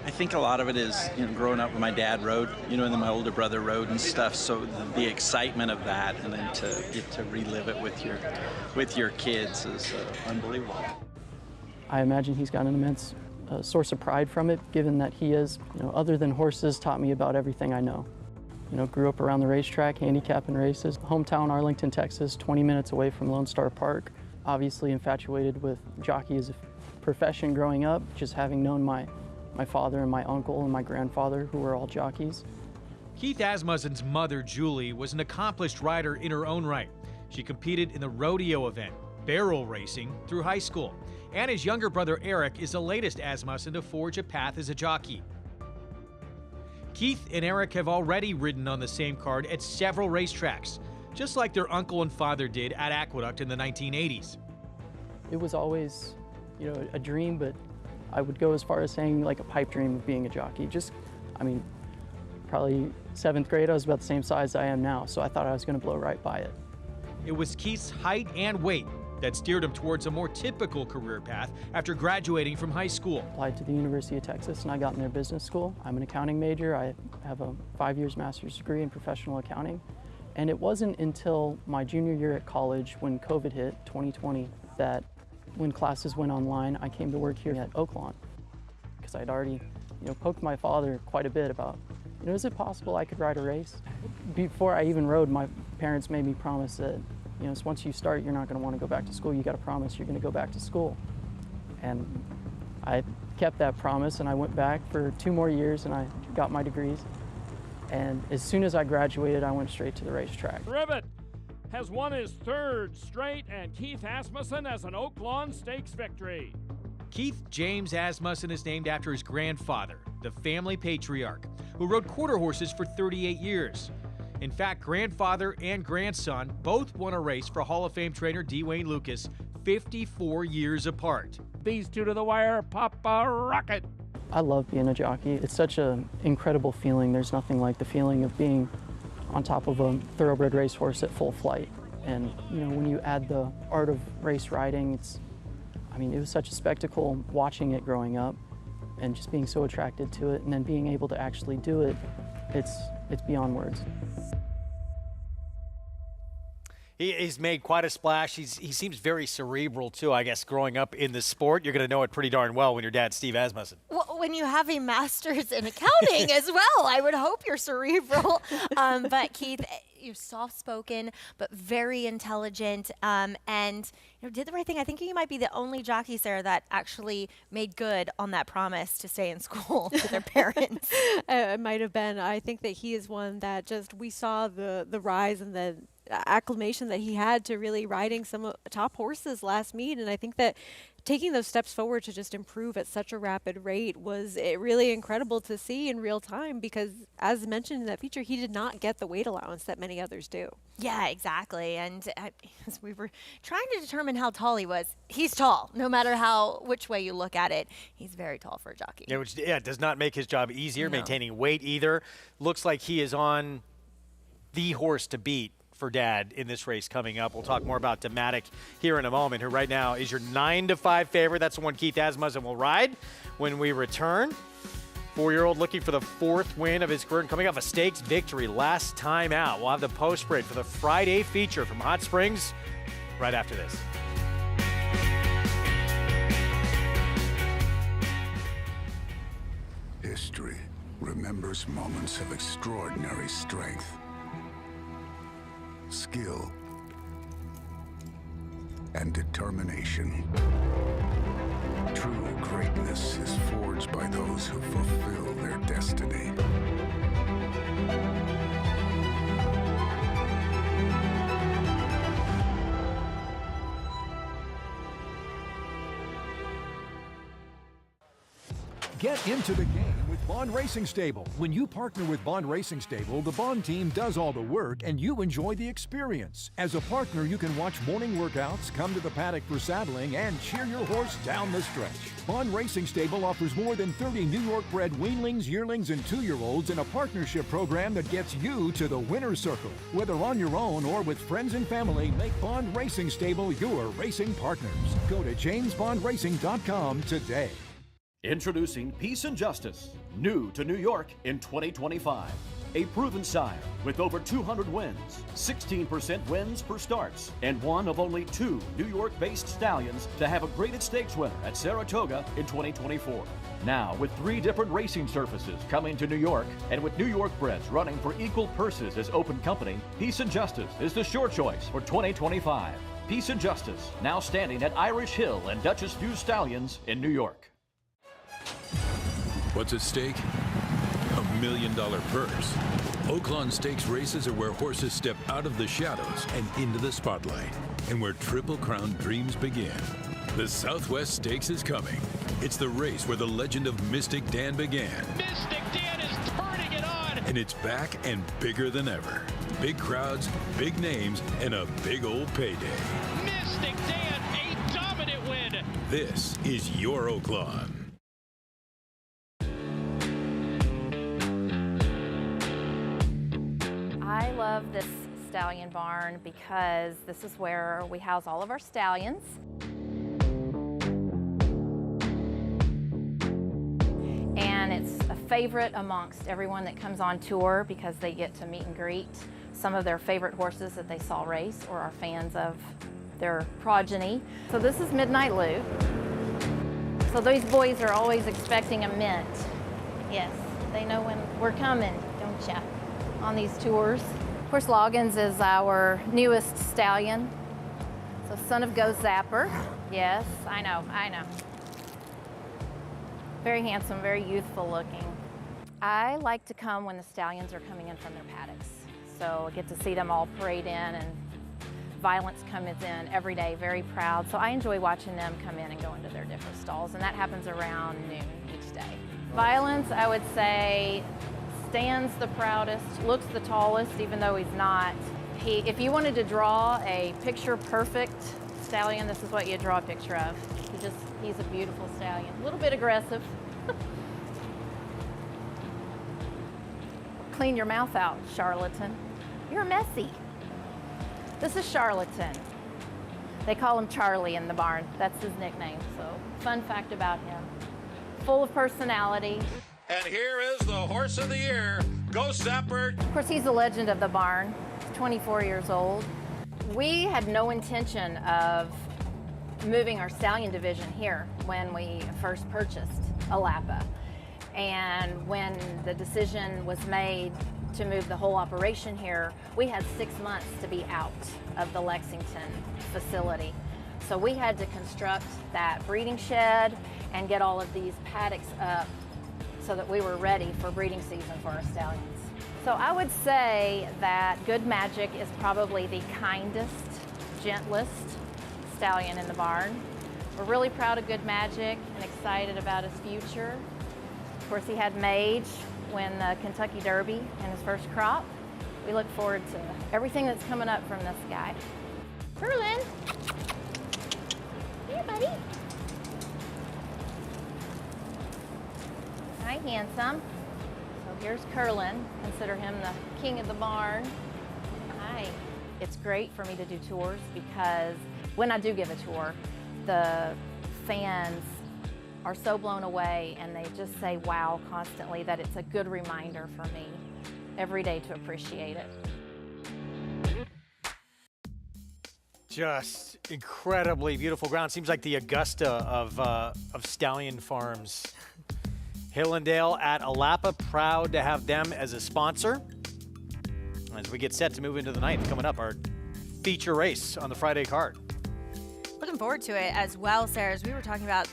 I think a lot of it is, growing up, my dad rode, and then my older brother rode and stuff. So the excitement of that, and then to get to relive it with your kids is unbelievable. I imagine he's got an immense source of pride from it, given that he is, other than horses, taught me about everything I know. Grew up around the racetrack, handicapping races. Hometown Arlington, Texas, 20 minutes away from Lone Star Park. Obviously infatuated with jockey as a profession growing up, just having known my father and my uncle and my grandfather, who were all jockeys. Keith Asmussen's mother, Julie, was an accomplished rider in her own right. She competed in the rodeo event, barrel racing, through high school. And his younger brother, Eric, is the latest Asmussen to forge a path as a jockey. Keith and Eric have already ridden on the same card at several racetracks, just like their uncle and father did at Aqueduct in the 1980s. It was always, a dream, but I would go as far as saying like a pipe dream of being a jockey. Probably 7th grade, I was about the same size I am now, so I thought I was going to blow right by it. It was Keith's height and weight that steered him towards a more typical career path after graduating from high school. Applied to the University of Texas, and I got in their business school. I'm an accounting major. I have a 5 years master's degree in professional accounting. And it wasn't until my junior year at college, when COVID hit, 2020, that when classes went online, I came to work here at Oaklawn, because I'd already, poked my father quite a bit about, is it possible I could ride a race? Before I even rode, my parents made me promise that, once you start, you're not going to want to go back to school. You got to promise you're going to go back to school. And I kept that promise, and I went back for 2 more years, and I got my degrees. And as soon as I graduated, I went straight to the racetrack. Ribbit! has won his 3rd straight, and Keith Asmussen has an Oaklawn Stakes victory. Keith James Asmussen is named after his grandfather, the family patriarch, who rode quarter horses for 38 years. In fact, grandfather and grandson both won a race for Hall of Fame trainer D. Wayne Lukas 54 years apart. These two to the wire, Papa Rocket. I love being a jockey. It's such an incredible feeling. There's nothing like the feeling of being on top of a thoroughbred racehorse at full flight. And you know, when you add the art of race riding, it was such a spectacle watching it growing up and just being so attracted to it, and then being able to actually do it, it's beyond words. He's made quite a splash. He seems very cerebral, too, I guess, growing up in the sport. You're going to know it pretty darn well when your dad's Steve Asmussen. Well, when you have a master's in accounting as well, I would hope you're cerebral. But Keith, you're soft-spoken, but very intelligent, and did the right thing. I think you might be the only jockey, Sarah, that actually made good on that promise to stay in school to their parents. It might have been. I think that he is one that we saw the rise and the acclamation that he had to really riding some top horses last meet, and I think that taking those steps forward to just improve at such a rapid rate was really incredible to see in real time, because as mentioned in that feature, he did not get the weight allowance that many others do. Yeah, exactly. And as we were trying to determine how tall he was, he's tall, no matter which way you look at it. He's very tall for a jockey. Yeah, which does not make his job easier, No. maintaining weight either. Looks like he is on the horse to beat for Dad in this race coming up. We'll talk more about Dematic here in a moment, who right now is your 9-5 favorite. That's the one Keith Asmussen will ride when we return. 4-year-old looking for the 4th win of his career and coming off a stakes victory last time out. We'll have the post-break for the Friday feature from Hot Springs right after this. History remembers moments of extraordinary strength, skill, and determination. True greatness is forged by those who fulfill their destiny. Get into the game with Bond Racing Stable. When you partner with Bond Racing Stable, the Bond team does all the work and you enjoy the experience. As a partner, you can watch morning workouts, come to the paddock for saddling, and cheer your horse down the stretch. Bond Racing Stable offers more than 30 New York-bred weanlings, yearlings, and 2-year-olds in a partnership program that gets you to the winner's circle. Whether on your own or with friends and family, make Bond Racing Stable your racing partners. Go to jamesbondracing.com today. Introducing Peace and Justice, new to New York in 2025. A proven sire with over 200 wins, 16% wins per starts, and one of only 2 New York-based stallions to have a graded stakes winner at Saratoga in 2024. Now, with 3 different racing surfaces coming to New York, and with New York breds running for equal purses as open company, Peace and Justice is the sure choice for 2025. Peace and Justice, now standing at Irish Hill and Duchess View Stallions in New York. What's at stake? $1 million purse. Oaklawn Stakes races are where horses step out of the shadows and into the spotlight, and where Triple Crown dreams begin. The Southwest Stakes is coming. It's the race where the legend of Mystic Dan began. Mystic Dan is turning it on. And it's back and bigger than ever. Big crowds, big names, and a big old payday. Mystic Dan, a dominant win. This is your Oaklawn. I love this stallion barn because this is where we house all of our stallions. And it's a favorite amongst everyone that comes on tour because they get to meet and greet some of their favorite horses that they saw race or are fans of their progeny. So this is Midnight Lou. So these boys are always expecting a mint. Yes, they know when we're coming, don't ya? On these tours. Of course, Loggins is our newest stallion. So son of Go Zapper. Yes, I know. Very handsome, very youthful looking. I like to come when the stallions are coming in from their paddocks. So I get to see them all parade in and Violence comes in every day, very proud. So I enjoy watching them come in and go into their different stalls, and that happens around noon each day. Violence, I would say, stands the proudest, looks the tallest, even though he's not. If you wanted to draw a picture-perfect stallion, this is what you draw a picture of. He's a beautiful stallion. A little bit aggressive. Clean your mouth out, charlatan. You're messy. This is Charlatan. They call him Charlie in the barn. That's his nickname. So, fun fact about him. Full of personality. And here is the horse of the year. Go Sapper. Of course, he's the legend of the barn. He's 24 years old. We had no intention of moving our stallion division here when we first purchased Alapa. And when the decision was made to move the whole operation here, we had 6 months to be out of the Lexington facility. So we had to construct that breeding shed and get all of these paddocks up so that we were ready for breeding season for our stallions. So I would say that Good Magic is probably the kindest, gentlest stallion in the barn. We're really proud of Good Magic and excited about his future. Of course, he had Mage win the Kentucky Derby in his first crop. We look forward to everything that's coming up from this guy. Curlin! Here, buddy. Hi, handsome. So here's Curlin. Consider him the king of the barn. Hi. It's great for me to do tours because when I do give a tour, the fans are so blown away and they just say wow constantly that it's a good reminder for me every day to appreciate it. Just incredibly beautiful ground. Seems like the Augusta of stallion farms. Hillendale at Alapa, proud to have them as a sponsor. As we get set to move into the ninth, coming up, our feature race on the Friday card. Looking forward to it as well, Sarah, as we were talking about,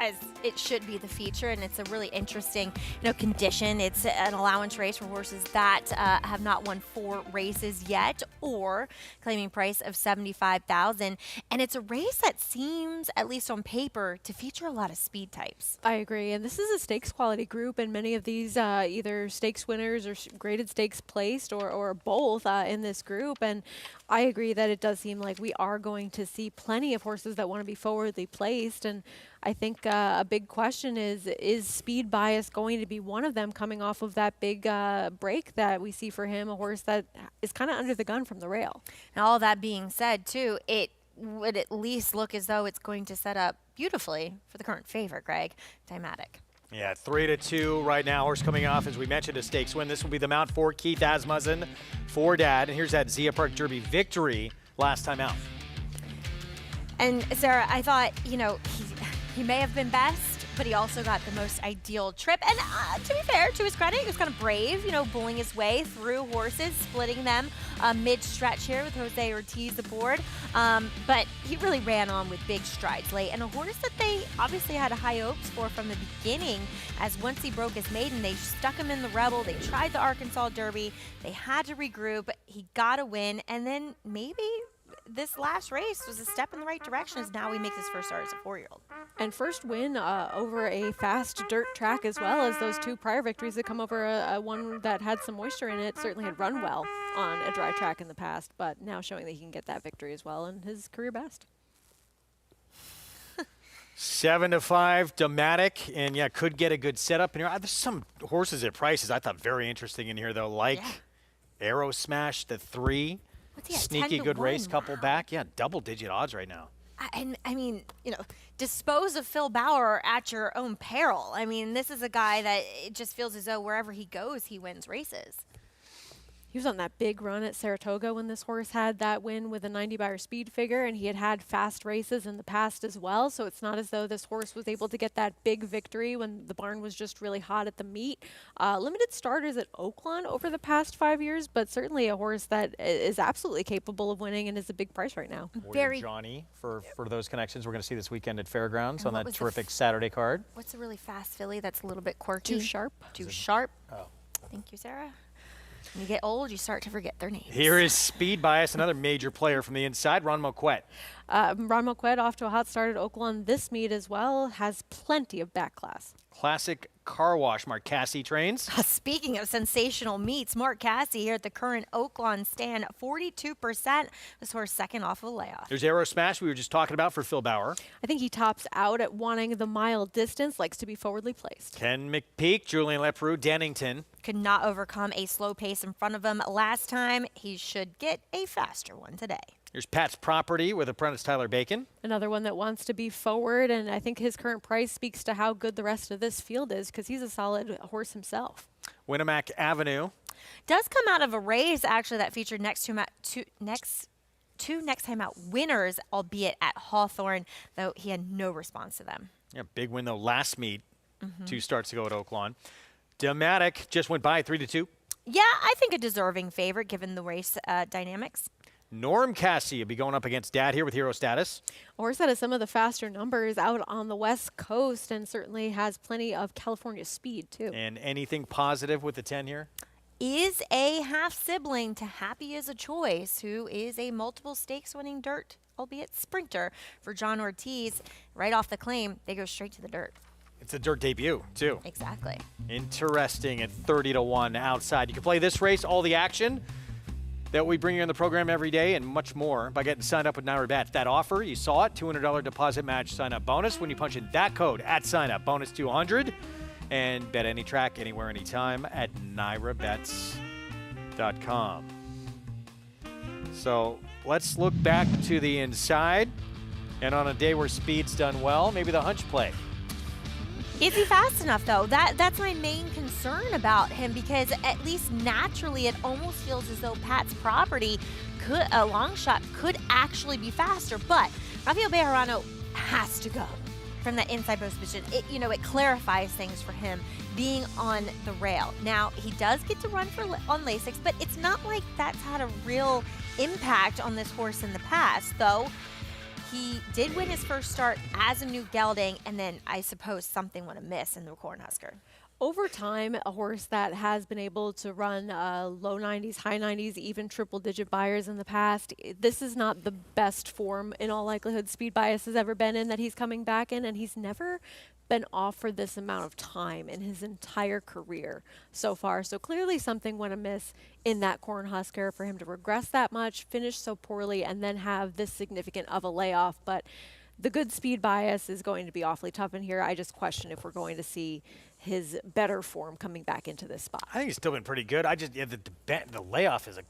as it should be the feature, and it's a really interesting, condition. It's an allowance race for horses that have not won 4 races yet, or claiming price of $75,000. And it's a race that seems, at least on paper, to feature a lot of speed types. I agree, and this is a stakes quality group, and many of these either stakes winners or graded stakes placed, or both in this group. And I agree that it does seem like we are going to see plenty of horses that want to be forwardly placed, and I think a big question is speed bias going to be one of them, coming off of that big break that we see for him, a horse that is kind of under the gun from the rail. And all that being said, too, it would at least look as though it's going to set up beautifully for the current favorite, Greg, Timatic. Yeah, 3-2 right now. Horse coming off, as we mentioned, a stakes win. This will be the mount for Keith Asmussen for Dad. And here's that Zia Park Derby victory last time out. And Sarah, I thought, he may have been best, but he also got the most ideal trip. And to be fair, to his credit, he was kind of brave, bullying his way through horses, splitting them mid-stretch here with Jose Ortiz aboard. But he really ran on with big strides late. And a horse that they obviously had high hopes for from the beginning, as once he broke his maiden, they stuck him in the Rebel. They tried the Arkansas Derby. They had to regroup. He got a win. And then maybe this last race was a step in the right direction, as now he makes his first start as a 4-year-old. And first win over a fast dirt track, as well as those 2 prior victories that come over one that had some moisture in it. Certainly had run well on a dry track in the past, but now showing that he can get that victory as well, and his career best. 7-5, Domatic, and yeah, could get a good setup in here. There's some horses at prices I thought very interesting in here, though, like Arrow Smash, the 3. Sneaky good race, couple back. Yeah, double-digit odds right now. And I mean, dispose of Phil Bauer at your own peril. I mean, this is a guy that it just feels as though wherever he goes, he wins races. He was on that big run at Saratoga when this horse had that win with a 90-buyer speed figure, and he had fast races in the past as well, so it's not as though this horse was able to get that big victory when the barn was just really hot at the meet. Limited starters at Oaklawn over the past 5 years, but certainly a horse that is absolutely capable of winning and is a big price right now. Warrior Johnny, for those connections we're going to see this weekend at Fairgrounds on that terrific Saturday card. What's a really fast filly that's a little bit quirky? Too Sharp. Too Sharp. Oh. Thank you, Sarah. When you get old, you start to forget their names. Here is Speed Bias, another major player from the inside, Ron Moquette. Ron Moquette off to a hot start at Oaklawn this meet as well, has plenty of back class. Classic Car Wash, Mark Casse trains. Speaking of sensational meets, Mark Casse here at the current Oaklawn stand, 42%. This horse second off of a layoff. There's Aero Smash we were just talking about for Phil Bauer. I think he tops out at wanting the mile distance, likes to be forwardly placed. Ken McPeak, Julian Leproux, Dennington. Could not overcome a slow pace in front of him last time. He should get a faster one today. Here's Pat's Property with apprentice Tyler Bacon. Another one that wants to be forward, and I think his current price speaks to how good the rest of this field is because he's a solid horse himself. Winamac Avenue. Does come out of a race, actually, that featured two next time out winners, albeit at Hawthorne, though he had no response to them. Yeah, big win, though, last meet. 2 starts to go at Oaklawn. Dematic just went by 3-2. Yeah, I think a deserving favorite given the race dynamics. Norm Casse will be going up against Dad here with Hero Status. A horse that has some of the faster numbers out on the West Coast and certainly has plenty of California speed, too. And anything positive with the 10 here? Is a half-sibling to Happy Is a Choice, who is a multiple stakes winning dirt, albeit sprinter, for John Ortiz. Right off the claim, they go straight to the dirt. It's a dirt debut, too. Exactly. Interesting at 30-1 outside. You can play this race, all the action that we bring you on the program every day, and much more by getting signed up with NYRA Bets. That offer, you saw it, $200 deposit match sign-up bonus when you punch in that code at sign-up, bonus 200, and bet any track, anywhere, anytime at nyrabets.com. So let's look back to the inside, and on a day where speed's done well, maybe the hunch play. Is he fast enough, though? That's my main concern about him, because at least naturally it almost feels as though Pat's Property, a long shot, could actually be faster. But Rafael Bejarano has to go from that inside post position. It clarifies things for him being on the rail. Now, he does get to run on Lasix, but it's not like that's had a real impact on this horse in the past, though. He did win his first start as a new gelding, and then I suppose something went amiss in the Cornhusker. Over time, a horse that has been able to run low 90s, high 90s, even triple-digit buyers in the past, this is not the best form in all likelihood Speed Bias has ever been in that he's coming back in, and he's never been offered this amount of time in his entire career so far. So clearly something went amiss in that Cornhusker for him to regress that much, finish so poorly, and then have this significant of a layoff. But the good Speed Bias is going to be awfully tough in here. I just question if we're going to see his better form coming back into this spot. I think he's still been pretty good. The layoff is a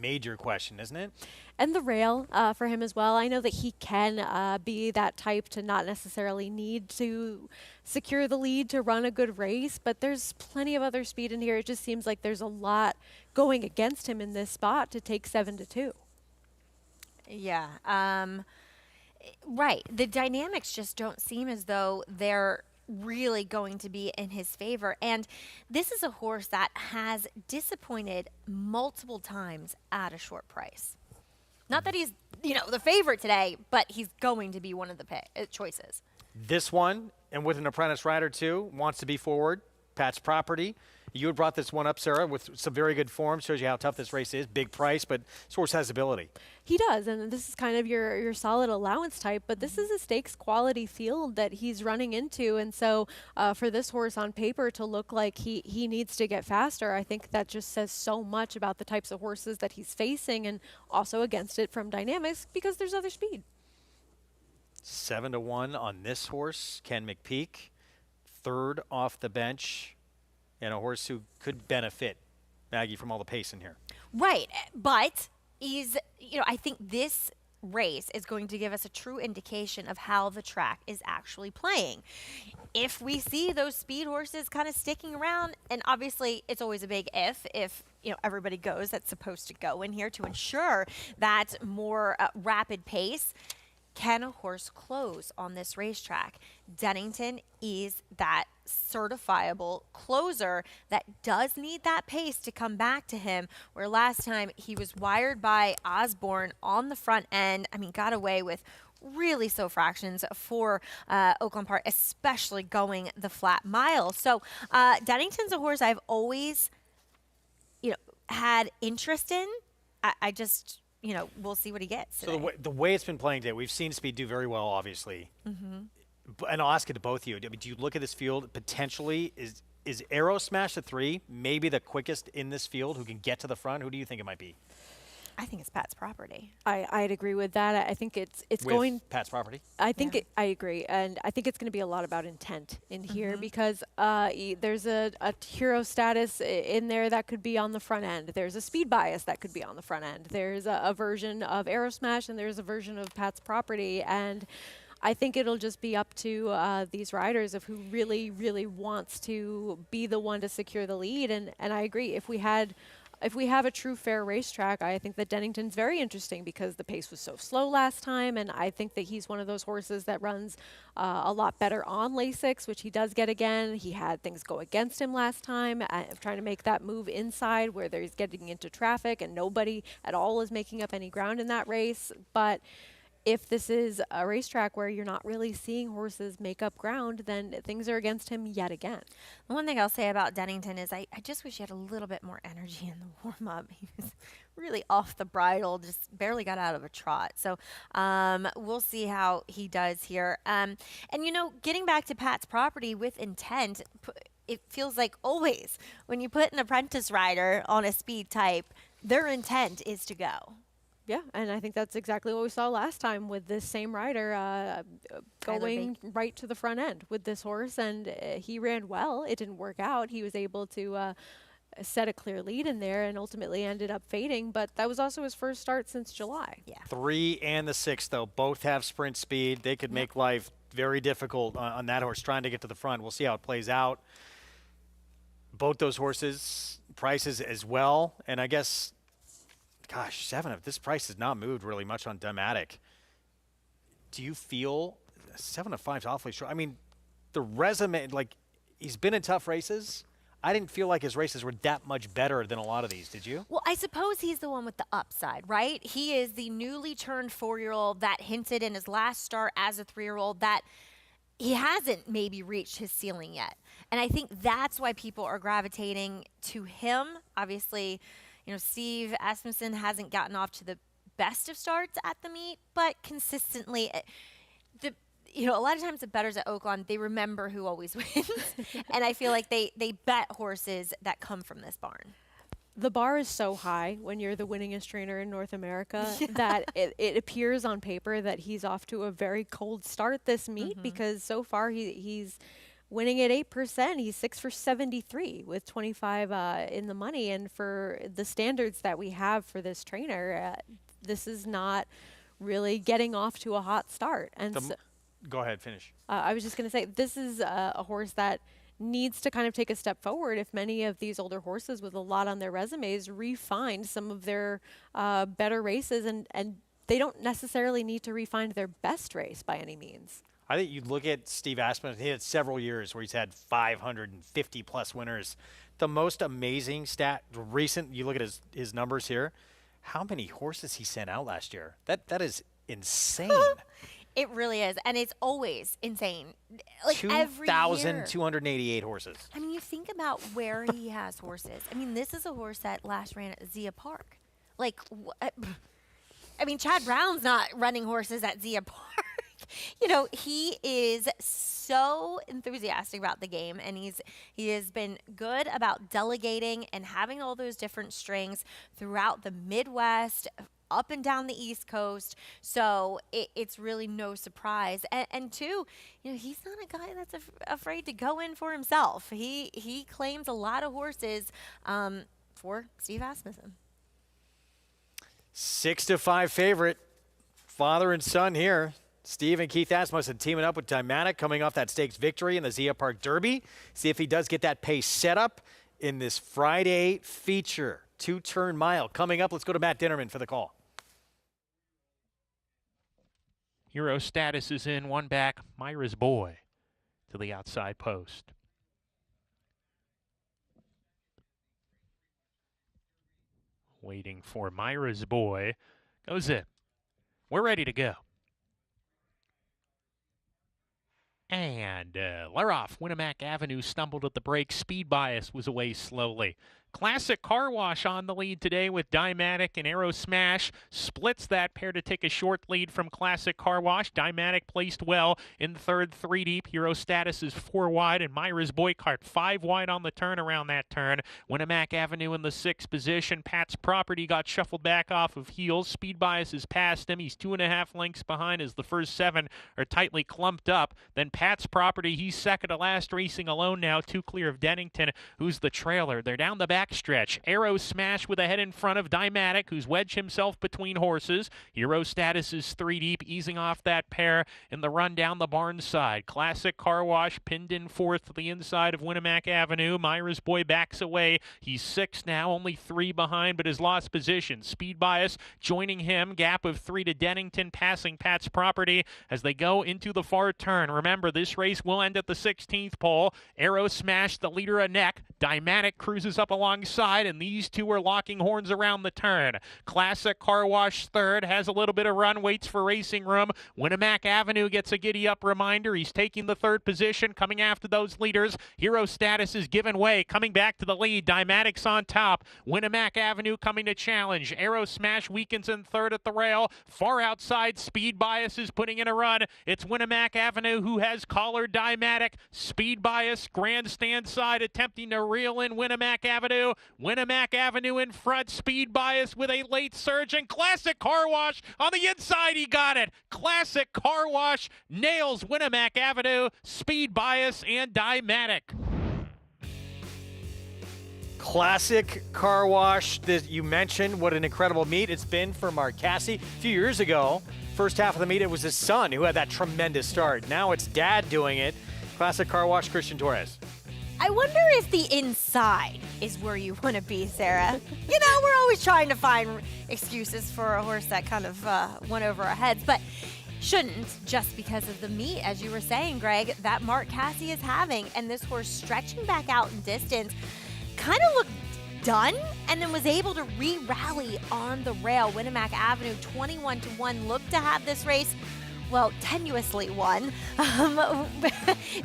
major question, isn't it? And the rail for him as well. I know that he can be that type to not necessarily need to secure the lead to run a good race, but there's plenty of other speed in here. It just seems like there's a lot going against him in this spot to take 7-2. Yeah. Right. The dynamics just don't seem as though they're really going to be in his favor. And this is a horse that has disappointed multiple times at a short price. Not that he's, the favorite today, but he's going to be one of the choices. This one, and with an apprentice rider too, wants to be forward. Pat's Property. You had brought this one up, Sarah, with some very good form. Shows you how tough this race is. Big price, but this horse has ability. He does, and this is kind of your solid allowance type, but this is a stakes quality field that he's running into, and so for this horse on paper to look like he needs to get faster, I think that just says so much about the types of horses that he's facing, and also against it from dynamics because there's other speed. 7-1 on this horse, Ken McPeak, third off the bench, and a horse who could benefit Maggie from all the pace in here. Right, but I think this race is going to give us a true indication of how the track is actually playing. If we see those speed horses kind of sticking around, and obviously it's always a big if everybody goes that's supposed to go in here to ensure that more rapid pace. Can a horse close on this racetrack? Dennington is that certifiable closer that does need that pace to come back to him, where last time he was wired by Osborne on the front end. Got away with really slow fractions for Oaklawn Park, especially going the flat mile. So Dennington's a horse I've always had interest in. I just, we'll see what he gets today. So the way it's been playing today, we've seen Speed do very well, obviously. And I'll ask it to both of you. I mean, do you look at this field potentially? Is Aero Smash the 3 maybe the quickest in this field who can get to the front? Who do you think it might be? I think it's Pat's Property. I'd agree with that. I think it's With going. Pat's Property? I think I agree, and I think it's going to be a lot about intent in here because there's a hero status in there that could be on the front end. There's a speed bias that could be on the front end. There's a version of Aero Smash, and there's a version of Pat's Property, and I think it'll just be up to these riders of who really, really wants to be the one to secure the lead. And I agree. If we have a true fair racetrack, I think that Dennington's very interesting because the pace was so slow last time, and I think that he's one of those horses that runs a lot better on Lasix, which he does get again. He had things go against him last time, trying to make that move inside where he's getting into traffic and nobody at all is making up any ground in that race. But if this is a racetrack where you're not really seeing horses make up ground, then things are against him yet again. The one thing I'll say about Dennington is I just wish he had a little bit more energy in the warm-up. He was really off the bridle, just barely got out of a trot. So we'll see how he does here. And, getting back to Pat's Property with intent, it feels like always when you put an apprentice rider on a speed type, their intent is to go. Yeah, and I think that's exactly what we saw last time with this same rider going right to the front end with this horse, and he ran well. It didn't work out. He was able to set a clear lead in there and ultimately ended up fading, but that was also his first start since July. Yeah. 3 and the 6, though, both have sprint speed. They could make life very difficult on that horse trying to get to the front. We'll see how it plays out. Both those horses, prices as well, and I guess – gosh, 7 of this price has not moved really much on Dematic. Do you feel 7 of 5 is awfully short? I mean, the resume, he's been in tough races. I didn't feel like his races were that much better than a lot of these. Did you? Well, I suppose he's the one with the upside, right? He is the newly turned 4-year-old that hinted in his last start as a 3-year-old that he hasn't maybe reached his ceiling yet. And I think that's why people are gravitating to him. Obviously, Steve Asmussen hasn't gotten off to the best of starts at the meet, but consistently, a lot of times the bettors at Oaklawn, they remember who always wins. And I feel like they bet horses that come from this barn. The bar is so high when you're the winningest trainer in North America that it appears on paper that he's off to a very cold start this meet because so far he's winning at 8%. He's 6 for 73 with 25 in the money. And for the standards that we have for this trainer, this is not really getting off to a hot start. And go ahead, finish. I was just going to say, this is a horse that needs to kind of take a step forward if many of these older horses with a lot on their resumes refine some of their better races. And they don't necessarily need to refine their best race by any means. I think you look at Steve Asmussen, he had several years where he's had 550-plus winners. The most amazing stat, you look at his numbers here, how many horses he sent out last year. That is insane. It really is, and it's always insane. Like every year. 2,288 horses. I mean, you think about where he has horses. I mean, this is a horse that last ran at Zia Park. Chad Brown's not running horses at Zia Park. He is so enthusiastic about the game, and he has been good about delegating and having all those different strings throughout the Midwest, up and down the East Coast. So it's really no surprise. And two, he's not a guy that's afraid to go in for himself. He claims a lot of horses for Steve Asmussen. 6-5 favorite, father and son here. Steve and Keith Asmussen teaming up with Dynamic, coming off that stakes victory in the Zia Park Derby. See if he does get that pace set up in this Friday feature. 2-turn mile coming up. Let's go to Matt Dinnerman for the call. Hero status is in, one back, Myra's Boy to the outside post. Waiting for Myra's Boy. Goes in. We're ready to go. And Leroff, Winnemac Avenue stumbled at the break. Speed bias was away slowly. Classic Car Wash on the lead today with Dymatic and Aero Smash. Splits that pair to take a short lead from Classic Car Wash. Dymatic placed well in third, 3 deep. Hero Status is 4 wide, and Myra's Boycart 5 wide on the turn around that turn. Winnemac Avenue in the 6th position. Pat's Property got shuffled back off of heels. Speed Bias is past him. He's 2.5 lengths behind as the first 7 are tightly clumped up. Then Pat's Property, he's second to last, racing alone now, 2 clear of Dennington, who's the trailer. They're down the back stretch. Aero Smash with a head in front of Dymatic, who's wedged himself between horses. Hero Status is 3 deep, easing off that pair in the run down the barn side. Classic Car Wash pinned in 4th to the inside of Winnemac Avenue. Myra's Boy backs away. He's 6 now, only 3 behind, but has lost position. Speed Bias joining him, gap of 3 to Dennington, passing Pat's Property as they go into the far turn. Remember, this race will end at the 16th pole. Aero Smash, the leader a neck. Dymatic cruises up alongside, and these two are locking horns around the turn. Classic Car Wash third, has a little bit of run, waits for racing room. Winnemac Avenue gets a giddy-up reminder. He's taking the 3rd position, coming after those leaders. Hero Status is giving way, coming back to the lead. Dymatic's on top. Winnemac Avenue coming to challenge. Aero Smash weakens in 3rd at the rail. Far outside, Speed Bias is putting in a run. It's Winnemac Avenue who has collared Dymatic. Speed Bias, grandstand side, attempting to reel in Winnemac Avenue. Winnemac Avenue in front. Speed Bias with a late surge, and Classic Car Wash on the inside. He got it. Classic Car Wash nails Winnemac Avenue, Speed Bias, and Dymatic. Classic Car Wash that you mentioned. What an incredible meet it's been for Mark Casse. A few years ago, first half of the meet, it was his son who had that tremendous start. Now it's dad doing it. Classic Car Wash, Christian Torres. I wonder if the inside is where you want to be, Sarah. You know, we're always trying to find excuses for a horse that kind of went over our heads, but shouldn't, just because of the meet, as you were saying, Greg, that Mark Casse is having. And this horse stretching back out in distance kind of looked done, and then was able to re-rally on the rail. Winnemac Avenue 21-1 looked to have this race, well, tenuously won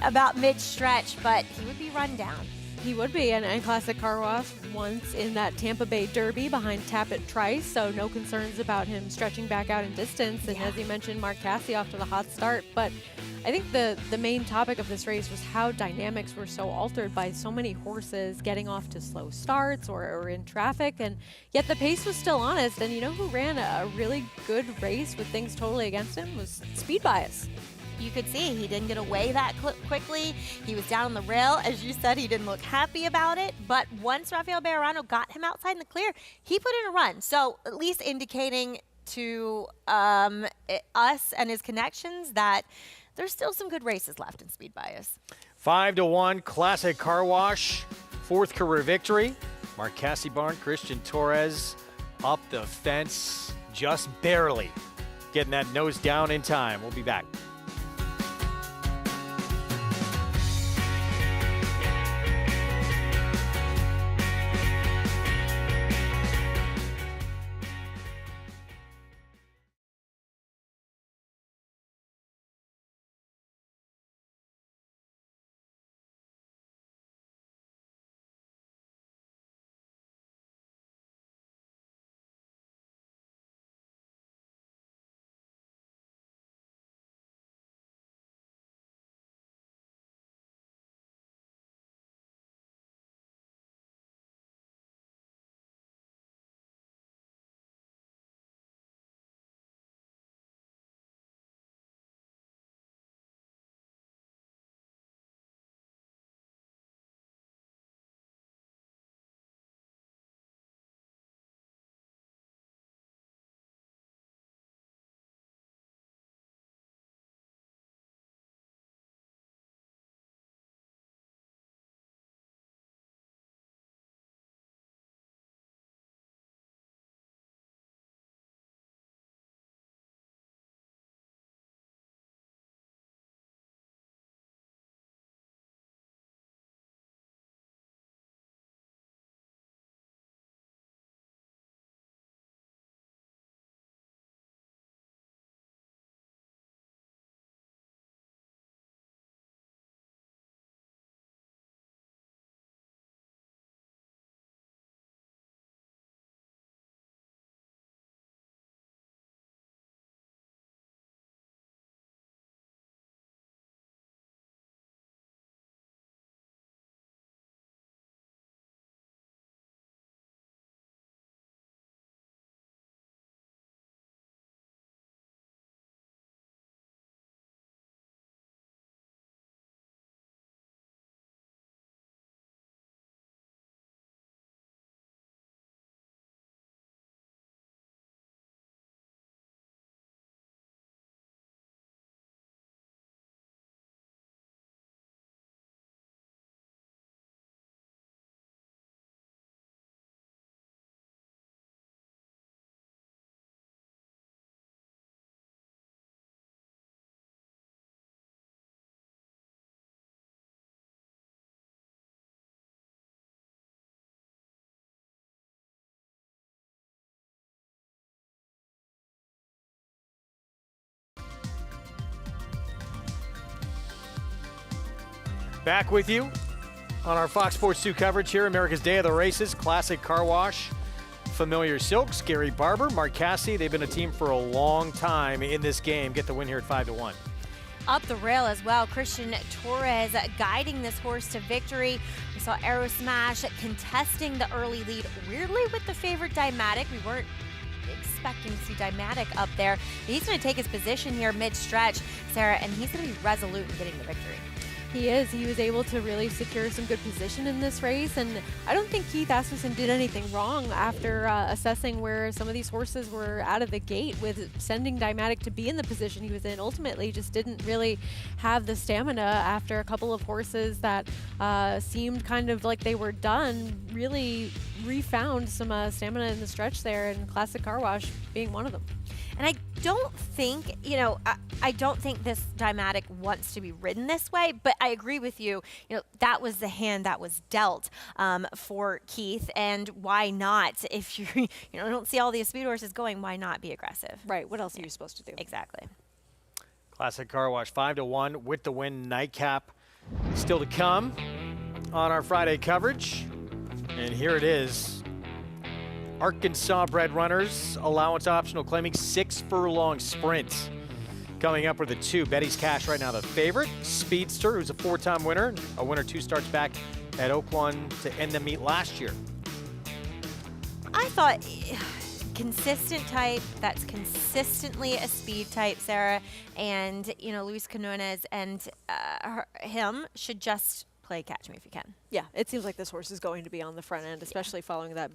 about mid-stretch, but he would be run down. He would be, and Classic Car Wash once in that Tampa Bay Derby behind Tappet Trice, so no concerns about him stretching back out in distance. And as you mentioned, Mark Casse off to the hot start. But I think the main topic of this race was how dynamics were so altered by so many horses getting off to slow starts or in traffic, and yet the pace was still honest. And you know who ran a really good race with things totally against him was Speed Bias. You could see he didn't get away that quickly. He was down on the rail. As you said, he didn't look happy about it. But once Rafael Bejarano got him outside in the clear, he put in a run. So at least indicating to us and his connections that there's still some good races left in Speed Bias. 5-1 Classic Car Wash, 4th career victory. Mark Casse barn, Christian Torres up the fence, just barely getting that nose down in time. We'll be back. Back with you on our Fox Sports 2 coverage here, America's Day of the Races, Classic Car Wash, Familiar Silks, Gary Barber, Mark Cassidy. They've been a team for a long time in this game. Get the win here at 5-1. Up the rail as well, Christian Torres guiding this horse to victory. We saw Aero Smash contesting the early lead, weirdly with the favorite Dymatic. We weren't expecting to see Dymatic up there. But he's going to take his position here mid-stretch, Sarah, and he's going to be resolute in getting the victory. He is. He was able to really secure some good position in this race, and I don't think Keith Asmussen did anything wrong after assessing where some of these horses were out of the gate with sending Dymatic to be in the position he was in. Ultimately, just didn't really have the stamina after a couple of horses that seemed kind of like they were done, really refound some stamina in the stretch there, and Classic Car Wash being one of them. And I don't think, I don't think this Dymatic wants to be ridden this way, but I agree with you. That was the hand that was dealt for Keith, and why not? If you don't see all these speed horses going, why not be aggressive? Right. What else are you supposed to do? Exactly. Classic Car Wash 5-1 with the win. Nightcap still to come on our Friday coverage, and here it is. Arkansas bred runners, allowance optional, claiming 6 furlong sprints. Coming up with the 2. Betty's Cash right now the favorite. Speedster, who's a 4-time winner. A winner 2 starts back at Oaklawn to end the meet last year. I thought consistent type, that's consistently a speed type, Sarah. And, Luis Quinones and him should just play catch me if you can. Yeah, it seems like this horse is going to be on the front end, especially following that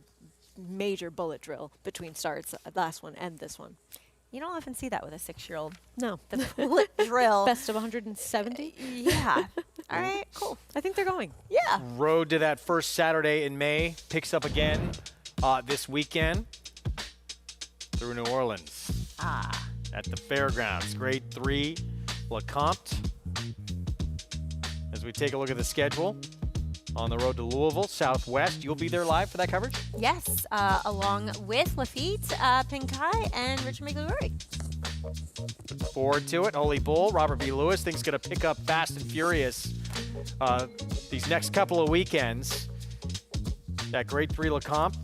major bullet drill between starts, last one and this one. You don't often see that with a 6-year-old. No. The bullet drill. Best of 170? Yeah. All right, cool. I think they're going. Yeah. Road to that first Saturday in May. Picks up again this weekend through New Orleans. At the fairgrounds. Grade 3, LeCompte. As we take a look at the schedule. On the road to Louisville, Southwest. You'll be there live for that coverage? Yes, along with Lafitte, Pinkai, and Richard McGlory. Looking forward to it. Holy Bull, Robert B. Lewis. Things going to pick up fast and furious these next couple of weekends. That Grade 3 LeCompte.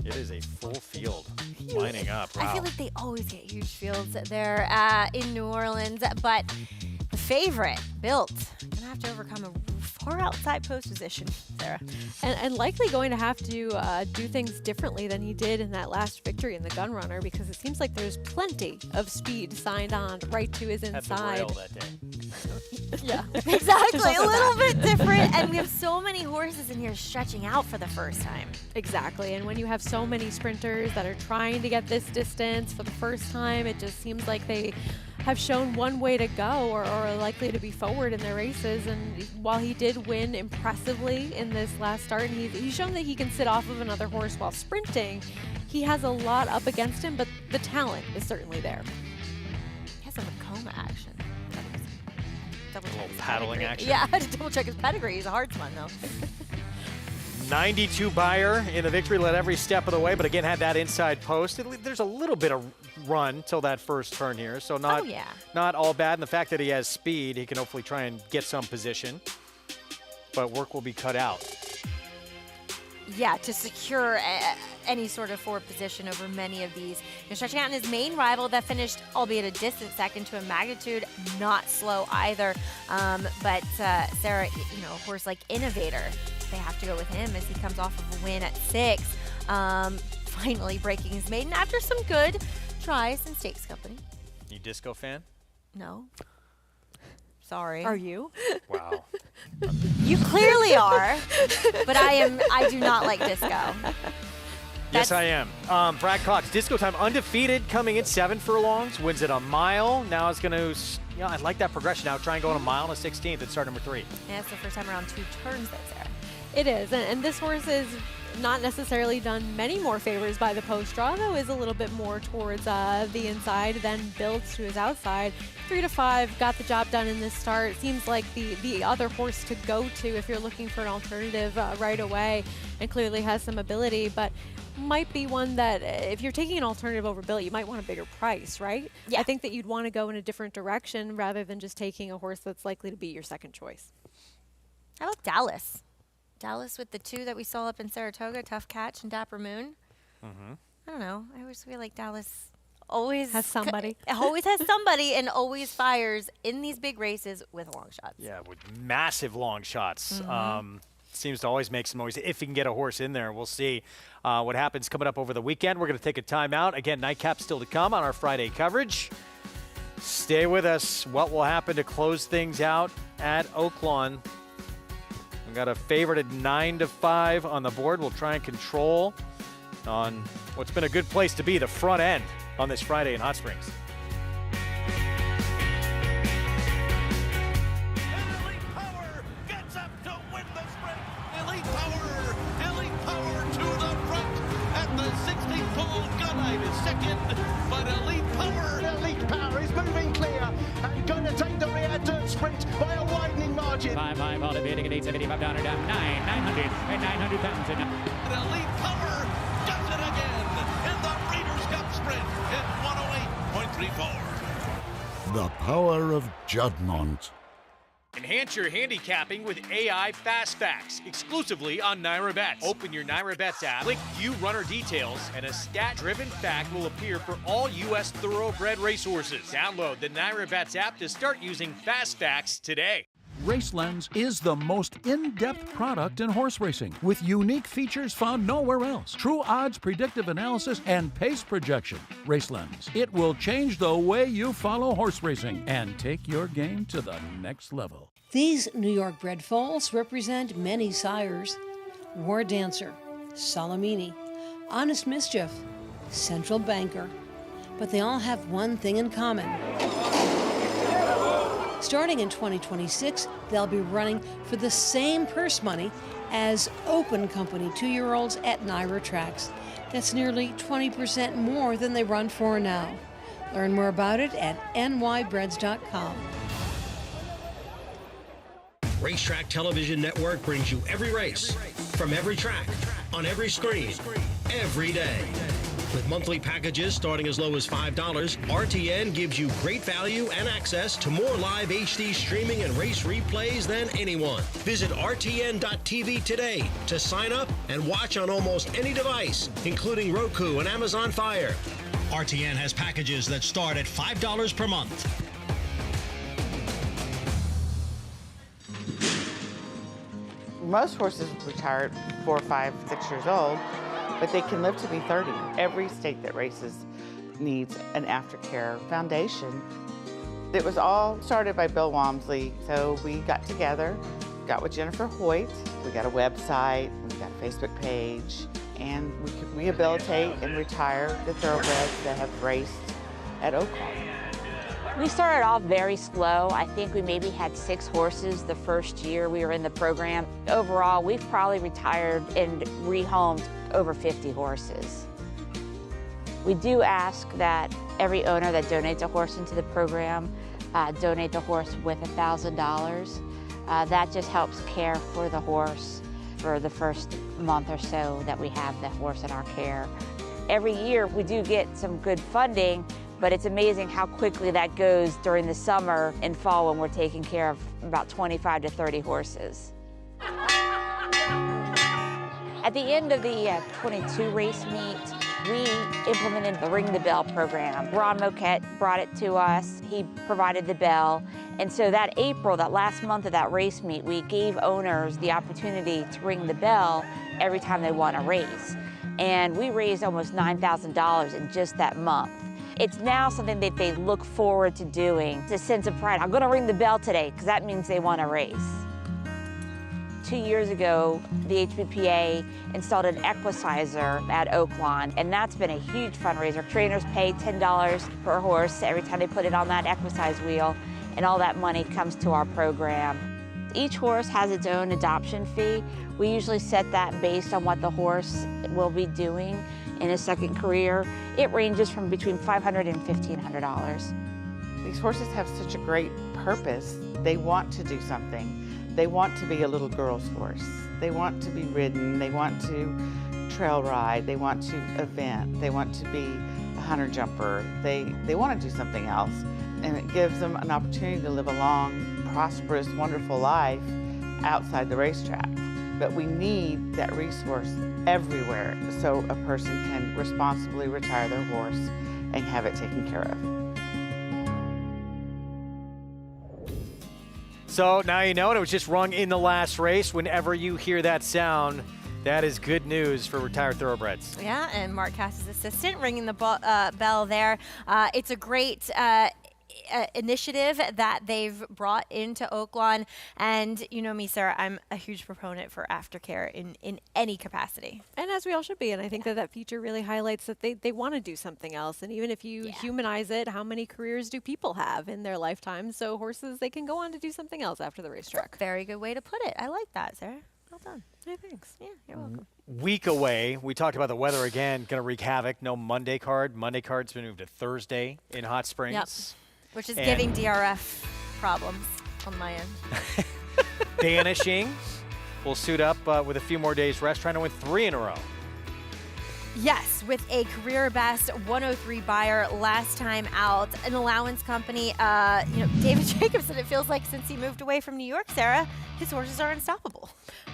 It is a full field lining up. Wow. I feel like they always get huge fields there in New Orleans, but the favorite, Built, gonna have to overcome a far outside post position, Sarah. And likely going to have to do things differently than he did in that last victory in the Gun Runner, because it seems like there's plenty of speed signed on right to his inside. At the rail that day. Yeah, exactly. A little bit different, and we have so many horses in here stretching out for the first time. Exactly, and when you have so many sprinters that are trying to get this distance for the first time, it just seems like they have shown one way to go or are likely to be forward in their races. And while he did win impressively in this last start, and he's shown that he can sit off of another horse while sprinting, he has a lot up against him, but the talent is certainly there. He has some Vekoma action. A little paddling action. Yeah, I had to double check his pedigree. He's a Hartsman, though. 92 Beyer in the victory, led every step of the way, but again had that inside post. There's a little bit of run till that first turn here, so not all bad. And the fact that he has speed, he can hopefully try and get some position, but work will be cut out. Yeah, to secure any sort of forward position over many of these. Stretching out in his main rival that finished, albeit a distant second, to a magnitude not slow either. But Sarah, a horse like Innovator, they have to go with him as he comes off of a win at 6. Finally breaking his maiden after some good tries in Stakes Company. You disco fan? No. Sorry. Are you? Wow. You clearly are, but I do not like disco. Yes, I am. Brad Cox, disco time, undefeated, coming in 7 furlongs, wins it a mile. Now it's going to, I like that progression now. Try and go on a mile and a 16th at start number 3. Yeah, it's the first time around 2 turns that's there. It is, and this horse is not necessarily done many more favors by the post draw, though is a little bit more towards the inside, then builds to his outside. 3 to 5 got the job done in this start. Seems like the other horse to go to if you're looking for an alternative right away, and clearly has some ability, but might be one that if you're taking an alternative over Billy, you might want a bigger price, right? Yeah. I think that you'd want to go in a different direction rather than just taking a horse that's likely to be your second choice. How about Dallas? Dallas with the 2 that we saw up in Saratoga, Tough Catch and Dapper Moon. Mm-hmm. I don't know. I always feel like Dallas always has somebody. Always has somebody and always fires in these big races with long shots. Yeah, with massive long shots. Seems to always make some noise. If he can get a horse in there, we'll see what happens coming up over the weekend. We're going to take a timeout. Again, nightcap still to come on our Friday coverage. Stay with us. What will happen to close things out at Oaklawn? We've got a favorite at 9 to 5 on the board. We'll try and control on what's been a good place to be, the front end, on this Friday in Hot Springs. But Elite Power is moving clear and going to take the rear dirt sprint by a widening margin. 5-5 all evading at 875 down 900 and 900 pounds. And Elite Power does it again in the Breeders' Cup sprint in 108.34. The power of Juddmonte. Enhance your handicapping with AI Fast Facts, exclusively on Naira Bets. Open your Naira Bets app, click View Runner Details, and a stat-driven fact will appear for all U.S. thoroughbred racehorses. Download the Naira Bets app to start using Fast Facts today. RaceLens is the most in-depth product in horse racing, with unique features found nowhere else. True odds, predictive analysis, and pace projection. RaceLens. It will change the way you follow horse racing and take your game to the next level. These New York bred foals represent many sires. War Dancer, Salamini, Honest Mischief, Central Banker. But they all have one thing in common. Starting in 2026, they'll be running for the same purse money as Open Company 2-year-olds at Naira Tracks. That's nearly 20% more than they run for now. Learn more about it at nybreds.com. Racetrack Television Network brings you every race, from every track, on every screen, every day. With monthly packages starting as low as $5, RTN gives you great value and access to more live HD streaming and race replays than anyone. Visit RTN.tv today to sign up and watch on almost any device, including Roku and Amazon Fire. RTN has packages that start at $5 per month. Most horses retire at 4, 5, 6 years old, but they can live to be 30. Every stake that races needs an aftercare foundation. It was all started by Bill Walmsley, so we got together, got with Jennifer Hoyt, we got a website, we got a Facebook page, and we could rehabilitate and retire the thoroughbreds that have raced at Oaklawn. We started off very slow. I think we maybe had 6 horses the first year we were in the program. Overall, we've probably retired and rehomed over 50 horses. We do ask that every owner that donates a horse into the program donate the horse with $1,000. That just helps care for the horse for the first month or so that we have the horse in our care. Every year we do get some good funding, but it's amazing how quickly that goes during the summer and fall when we're taking care of about 25 to 30 horses. At the end of the 22 race meet, we implemented the Ring the Bell program. Ron Moquette brought it to us. He provided the bell. And so that April, that last month of that race meet, we gave owners the opportunity to ring the bell every time they won a race. And we raised almost $9,000 in just that month. It's now something that they look forward to doing. It's a sense of pride. I'm going to ring the bell today because that means they won a race. 2 years ago, the HPPA installed an equicizer at Oaklawn, and that's been a huge fundraiser. Trainers pay $10 per horse every time they put it on that equicise wheel, and all that money comes to our program. Each horse has its own adoption fee. We usually set that based on what the horse will be doing in his second career. It ranges from between $500 and $1,500. These horses have such a great purpose. They want to do something. They want to be a little girl's horse. They want to be ridden. They want to trail ride. They want to event. They want to be a hunter jumper. They want to do something else. And it gives them an opportunity to live a long, prosperous, wonderful life outside the racetrack. But we need that resource everywhere so a person can responsibly retire their horse and have it taken care of. So now you know it. It was just rung in the last race. Whenever you hear that sound, that is good news for retired thoroughbreds. Yeah, and Mark Cass's assistant ringing the bell there. It's a great initiative that they've brought into Oaklawn. And you know me, Sarah, I'm a huge proponent for aftercare in any capacity. And as we all should be. And I think that feature really highlights that they want to do something else. And even if you humanize it, how many careers do people have in their lifetime? So horses, they can go on to do something else after the racetrack. Very good way to put it. I like that, Sarah. Well done. Hey, thanks. Yeah, you're welcome. Week away. We talked about the weather again. Going to wreak havoc. No Monday card. Monday card's been moved to Thursday in Hot Springs. Yep. Which is giving DRF problems on my end. Banishing will suit up with a few more days rest, trying to win 3 in a row. Yes, with a career best 103 buyer last time out, an allowance company. David Jacobson, it feels like since he moved away from New York, Sarah, his horses are unstoppable.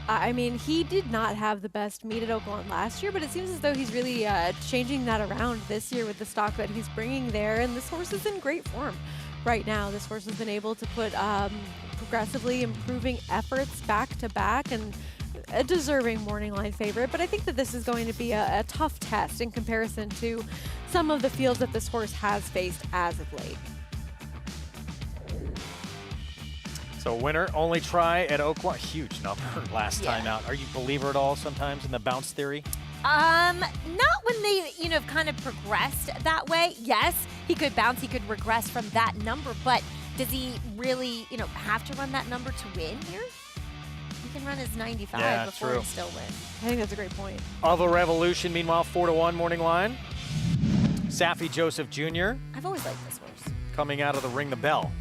I mean, he did not have the best meet at Oaklawn last year, but it seems as though he's really changing that around this year with the stock that he's bringing there, and this horse is in great form right now. This horse has been able to put progressively improving efforts back to back, and a deserving morning line favorite, but I think that this is going to be a tough test in comparison to some of the fields that this horse has faced as of late. So winner only try at Oaklawn. Huge number last time out. Are you a believer at all sometimes in the bounce theory? Not when they, kind of progressed that way. Yes, he could bounce, he could regress from that number, but does he really, have to run that number to win here? He can run his 95 before he still wins. I think that's a great point. Of a Revolution, meanwhile, 4-1 morning line. Saffie Joseph Jr. I've always liked this horse. Coming out of the Ring the Bell.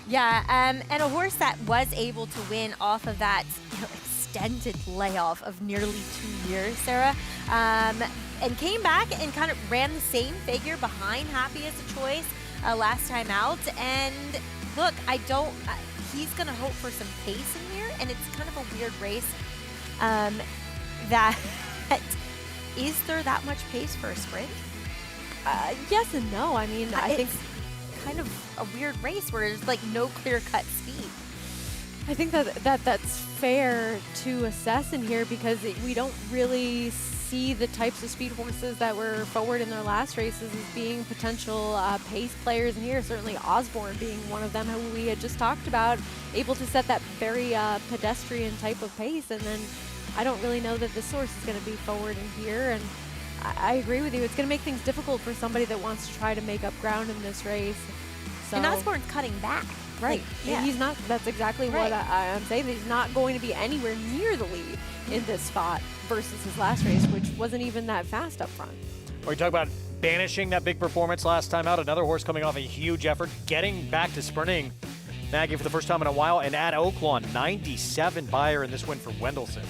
Yeah, and a horse that was able to win off of that extended layoff of nearly 2 years, Sarah, and came back and kind of ran the same figure behind Happy as a Choice last time out. And look, he's going to hope for some pace in here, and it's kind of a weird race. Is there that much pace for a sprint? Yes and no. I mean, I think kind of a weird race where there's like no clear-cut speed. I think that's fair to assess in here because we don't really see the types of speed horses that were forward in their last races as being potential pace players in here. Certainly Osborne being one of them who we had just talked about, able to set that very pedestrian type of pace. And then I don't really know that this horse is going to be forward in here. And I agree with you. It's going to make things difficult for somebody that wants to try to make up ground in this race. So, and Osborne's cutting back. Right. He's not. That's exactly what I'm saying. He's not going to be anywhere near the lead in this spot versus his last race, which wasn't even that fast up front. We talk about banishing that big performance last time out. Another horse coming off a huge effort, getting back to sprinting. Maggie for the first time in a while, and at Oaklawn, 97 buyer in this win for Wendelson.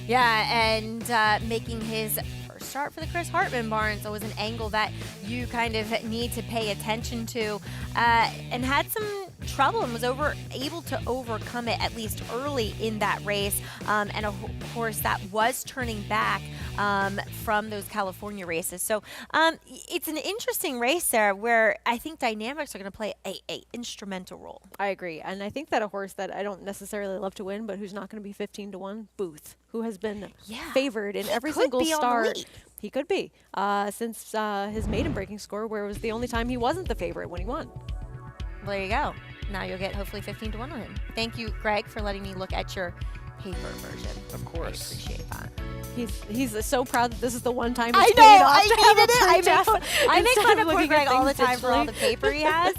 Yeah, and making his first start for the Chris Hartman barn. So it was an angle that you kind of need to pay attention to, and had some trouble and was able to overcome it at least early in that race, and a horse that was turning back from those California races. So it's an interesting race there where I think dynamics are going to play a instrumental role. I agree. And I think that a horse that I don't necessarily love to win, but who's not going to be 15-1, Booth, who has been favored in every single start. He could be since his maiden breaking score, where it was the only time he wasn't the favorite when he won. Well, there you go. Now you'll get hopefully 15-1 on him. Thank you, Greg, for letting me look at your paper version. Of course. I appreciate that. He's so proud that this is the one time I he's know. paid off I to have a needed it. printout I make instead fun of of poor looking Greg at all the things time for all digitally. the paper he has.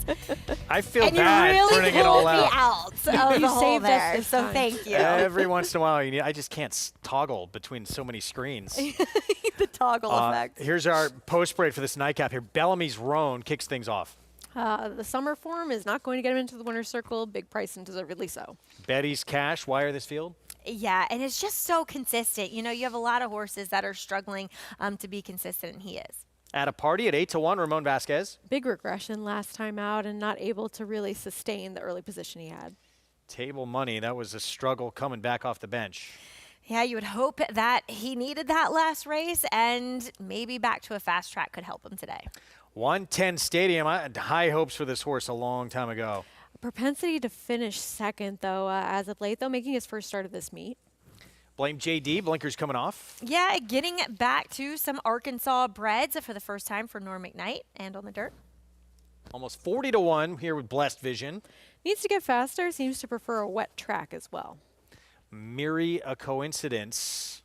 I feel And you bad really printing it all pulled me out. out of You the hole saved us there. this So time. thank you. Every once in a while, I just can't toggle between so many screens. The toggle effect. Here's our post break for this nightcap here. Bellamy's Roan kicks things off. The summer form is not going to get him into the winner's circle. Big price and deservedly so. Betty's Cash, wire this field. Yeah, and it's just so consistent. You know, you have a lot of horses that are struggling to be consistent, and he is. At a party at 8-1, Ramon Vasquez. Big regression last time out and not able to really sustain the early position he had. Table money, that was a struggle coming back off the bench. Yeah, you would hope that he needed that last race, and maybe back to a fast track could help him today. 110 Stadium. I had high hopes for this horse a long time ago. Propensity to finish second, though, as of late, though, making his first start of this meet. Blame JD. Blinkers coming off. Yeah, getting back to some Arkansas breds for the first time for Norm McKnight and on the dirt. Almost 40-1 here with Blessed Vision. Needs to get faster. Seems to prefer a wet track as well. Miri a coincidence.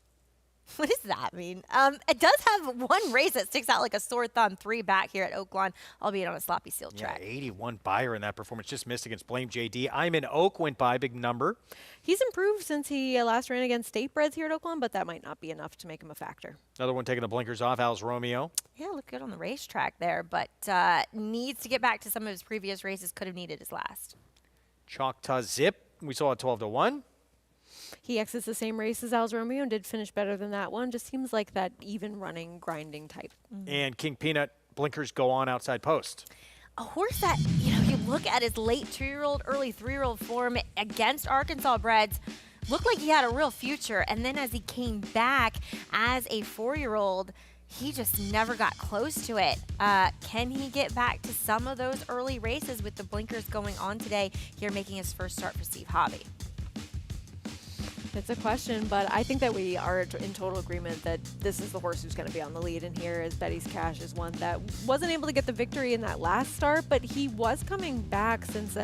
What does that mean? It does have one race that sticks out like a sore thumb, 3 back here at Oaklawn, albeit on a sloppy sealed track. Yeah, 81 buyer in that performance. Just missed against Blame JD. I'm in Oak, went by, big number. He's improved since he last ran against state breds here at Oaklawn, but that might not be enough to make him a factor. Another one taking the blinkers off, Al's Romeo. Yeah, looked good on the racetrack there, but needs to get back to some of his previous races. Could have needed his last. Choctaw Zip, we saw at 12-1. He exits the same race as Al's Romeo and did finish better than that one. Just seems like that even running, grinding type. And King Peanut, blinkers go on outside post. A horse that, you look at his late 2-year-old, early 3-year-old form against Arkansas breds, looked like he had a real future. And then as he came back as a 4-year-old, he just never got close to it. Can he get back to some of those early races with the blinkers going on today, here making his first start for Steve Hobby? It's a question, but I think that we are in total agreement that this is the horse who's going to be on the lead. And here is Betty's Cash is one that wasn't able to get the victory in that last start, but he was coming back since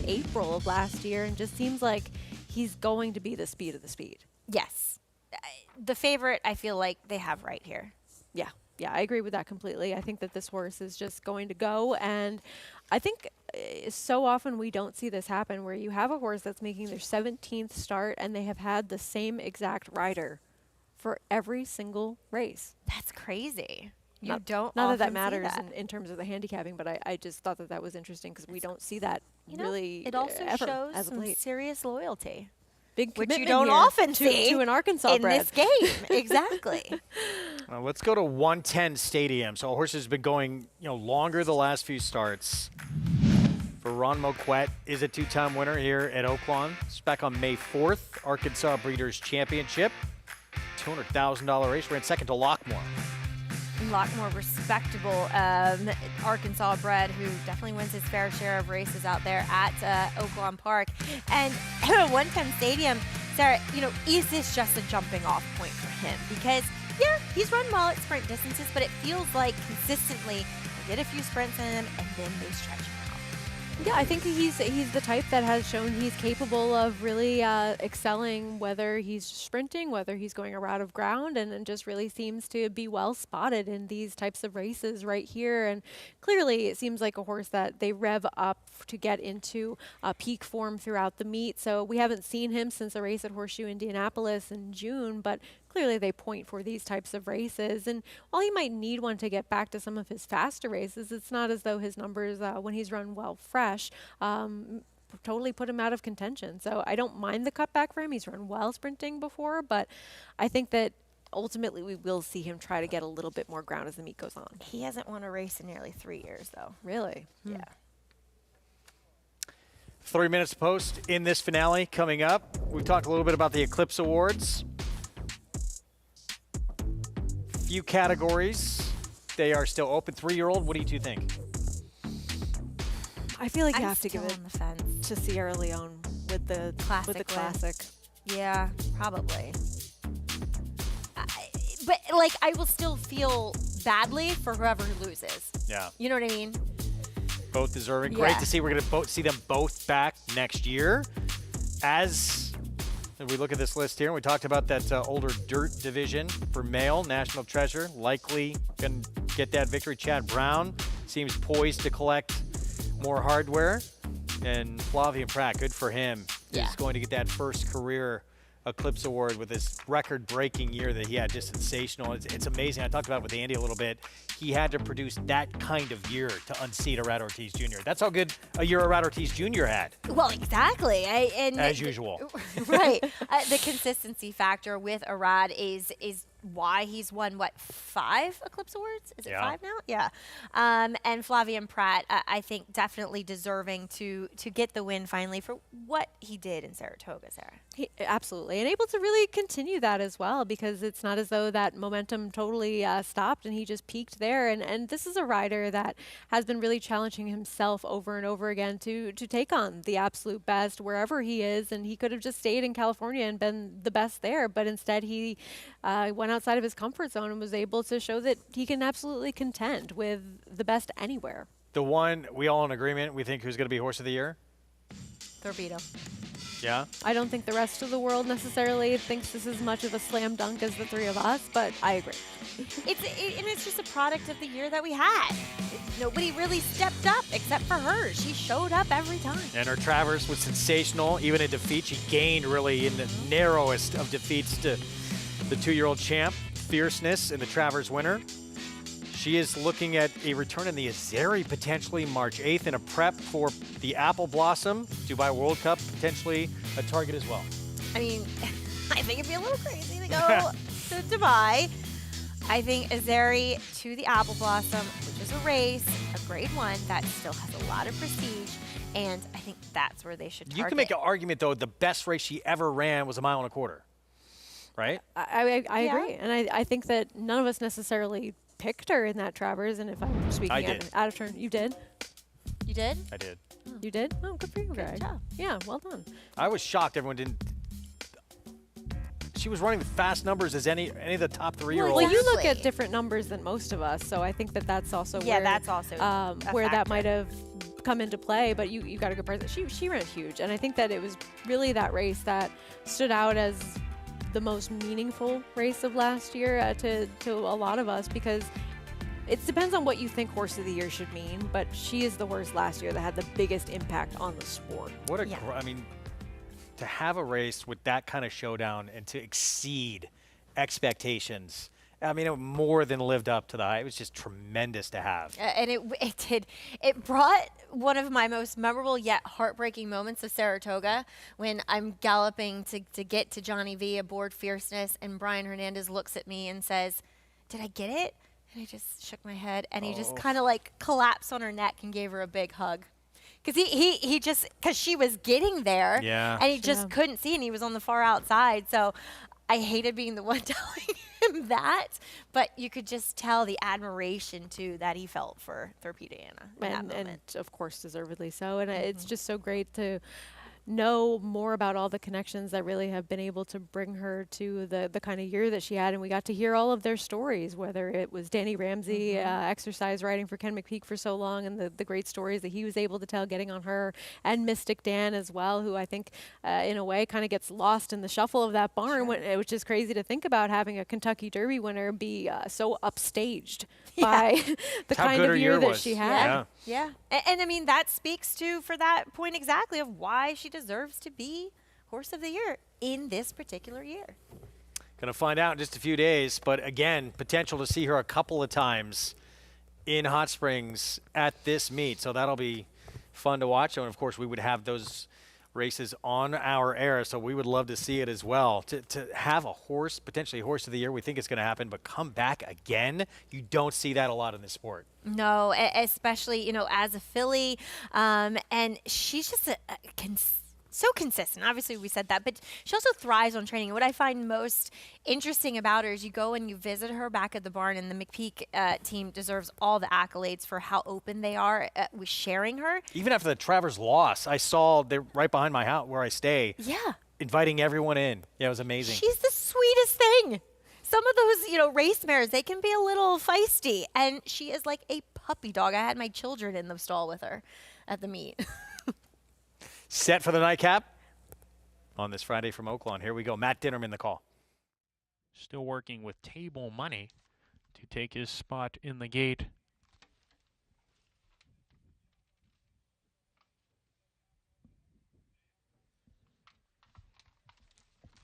April of last year, and just seems like he's going to be the speed of the speed. Yes. The favorite, I feel like they have right here. Yeah, I agree with that completely. I think that this horse is just going to go, and I think so often we don't see this happen where you have a horse that's making their 17th start and they have had the same exact rider for every single race. That's crazy. Not that often matters see that. in terms of the handicapping, but I just thought that that was interesting because we don't see that really It also ever shows as of some late. serious loyalty. Big which you commitment don't here often to, see to an Arkansas in bred. this game. Exactly. Let's go to 110 Stadium. So horse has been going, longer the last few starts. For Ron Moquette is a 2-time winner here at Oaklawn. It's back on May 4th, Arkansas Breeders' Championship. $200,000 race. Ran second to Lockmore. Lockmore, respectable Arkansas bred who definitely wins his fair share of races out there at Oaklawn Park. And 110 Stadium, Sarah, is this just a jumping off point for him? Because, yeah, he's run well at sprint distances, but it feels like consistently they get a few sprints in him and then they stretch him out. Yeah, I think he's the type that has shown he's capable of really excelling, whether he's sprinting, whether he's going a route of ground, and just really seems to be well spotted in these types of races right here. And clearly it seems like a horse that they rev up to get into peak form throughout the meet. So we haven't seen him since the race at Horseshoe Indianapolis in June, but clearly they point for these types of races. And while he might need one to get back to some of his faster races, it's not as though his numbers, when he's run well fresh, totally put him out of contention. So I don't mind the cutback for him. He's run well sprinting before, but I think that ultimately we will see him try to get a little bit more ground as the meet goes on. He hasn't won a race in nearly 3 years, though. Really? Yeah. 3 minutes post in this finale coming up. We've talked a little bit about the Eclipse Awards. Few categories. They are still open. 3-year-old, what do you two think? I feel like you I'm have to give still it on the fence. to Sierra Leone with the Classic classic. Yeah, probably. But I will still feel badly for whoever loses. Yeah. You know what I mean? Both deserving. Yeah. Great to see. We're going to see them both back next year as And we look at this list here, and we talked about that older dirt division for male, National Treasure, likely going to get that victory. Chad Brown seems poised to collect more hardware. And Flavien Prat, good for him. Yeah. He's going to get that first career Eclipse Award with this record-breaking year that he had. Just sensational. It's amazing. I talked about it with Andy a little bit. He had to produce that kind of year to unseat Arad Ortiz Jr. That's how good a year Arad Ortiz Jr. had. Well, exactly. As usual. Right. The consistency factor with Arad is why he's won, 5 Eclipse Awards? Is it 5 now? Yeah. And Flavien Prat, I think, definitely deserving to get the win finally for what he did in Saratoga, Sarah. Absolutely. And able to really continue that as well, because it's not as though that momentum totally stopped and he just peaked there. And this is a rider that has been really challenging himself over and over again to take on the absolute best wherever he is. And he could have just stayed in California and been the best there. But instead, he went outside of his comfort zone and was able to show that he can absolutely contend with the best anywhere. The one we all in agreement, we think who's going to be Horse of the Year? Torpedo. Yeah? I don't think the rest of the world necessarily thinks this is much of a slam dunk as the three of us, but I agree. It's just a product of the year that we had. Nobody really stepped up except for her. She showed up every time. And her Travers was sensational. Even in defeat, she gained really in the narrowest of defeats to the 2-year-old champ. Fierceness in the Travers winner. She is looking at a return in the Azeri potentially March 8th in a prep for the Apple Blossom Dubai World Cup, potentially a target as well. I mean, I think it'd be a little crazy to go to Dubai. I think Azeri to the Apple Blossom, which is a race, a grade 1 that still has a lot of prestige, and I think that's where they should target. You can make an argument, though, the best race she ever ran was a 1.25 miles, right? I agree, and I think that none of us necessarily picked her in that Travers, and if I'm speaking out of turn, you did? You did? I did. You did? Oh, good for you, Greg. Good job. Yeah, well done. I was shocked everyone didn't. She was running the fast numbers as any of the top 3-year-olds. Well, you look at different numbers than most of us, so I think that's also where, that's also where that might have come into play. But you got a good person. She ran huge, and I think that it was really that race that stood out as the most meaningful race of last year to a lot of us, because it depends on what you think Horse of the Year should mean, but she is the horse last year that had the biggest impact on the sport. What a, I mean, to have a race with that kind of showdown and to exceed expectations, I mean, it more than lived up to the hype. It was just tremendous to have. And it did. It brought one of my most memorable yet heartbreaking moments of Saratoga when I'm galloping to get to Johnny V aboard Fierceness, and Brian Hernandez looks at me and says, "Did I get it?" And I just shook my head, and he just kind of like collapsed on her neck and gave her a big hug. Because he just, because she was getting there, and he just couldn't see, and he was on the far outside. So I hated being the one telling him that, but you could just tell the admiration, too, that he felt for Torpedo-Anna in that moment. And of course, deservedly so. And it's just so great to know more about all the connections that really have been able to bring her to the kind of year that she had. And we got to hear all of their stories, whether it was Danny Ramsey exercise riding for Ken McPeek for so long, and the great stories that he was able to tell getting on her, and Mystic Dan as well, who I think in a way kind of gets lost in the shuffle of that barn, which is crazy to think about, having a Kentucky Derby winner be so upstaged by the kind of year that she had. Yeah. And I mean, that speaks to, for that point exactly, of why she deserves to be Horse of the Year in this particular year. Going to find out in just a few days, but again, potential to see her a couple of times in Hot Springs at this meet. So that'll be fun to watch. And of course, we would have those races on our air, so we would love to see it as well. To have a horse, potentially Horse of the Year, we think it's going to happen, but come back again, you don't see that a lot in this sport. No, especially, as a filly, and she's just so consistent. Obviously, we said that, but she also thrives on training. What I find most interesting about her is you go and you visit her back at the barn, and the McPeek team deserves all the accolades for how open they are with sharing her. Even after the Travers loss, I saw they're right behind my house where I stay. Yeah. Inviting everyone in. Yeah, it was amazing. She's the sweetest thing. Some of those, race mares, they can be a little feisty, and she is like a puppy dog. I had my children in the stall with her at the meet. Set for the nightcap on this Friday from Oaklawn. Here we go. Matt Dinnerman, the call. Still working with Table Money to take his spot in the gate.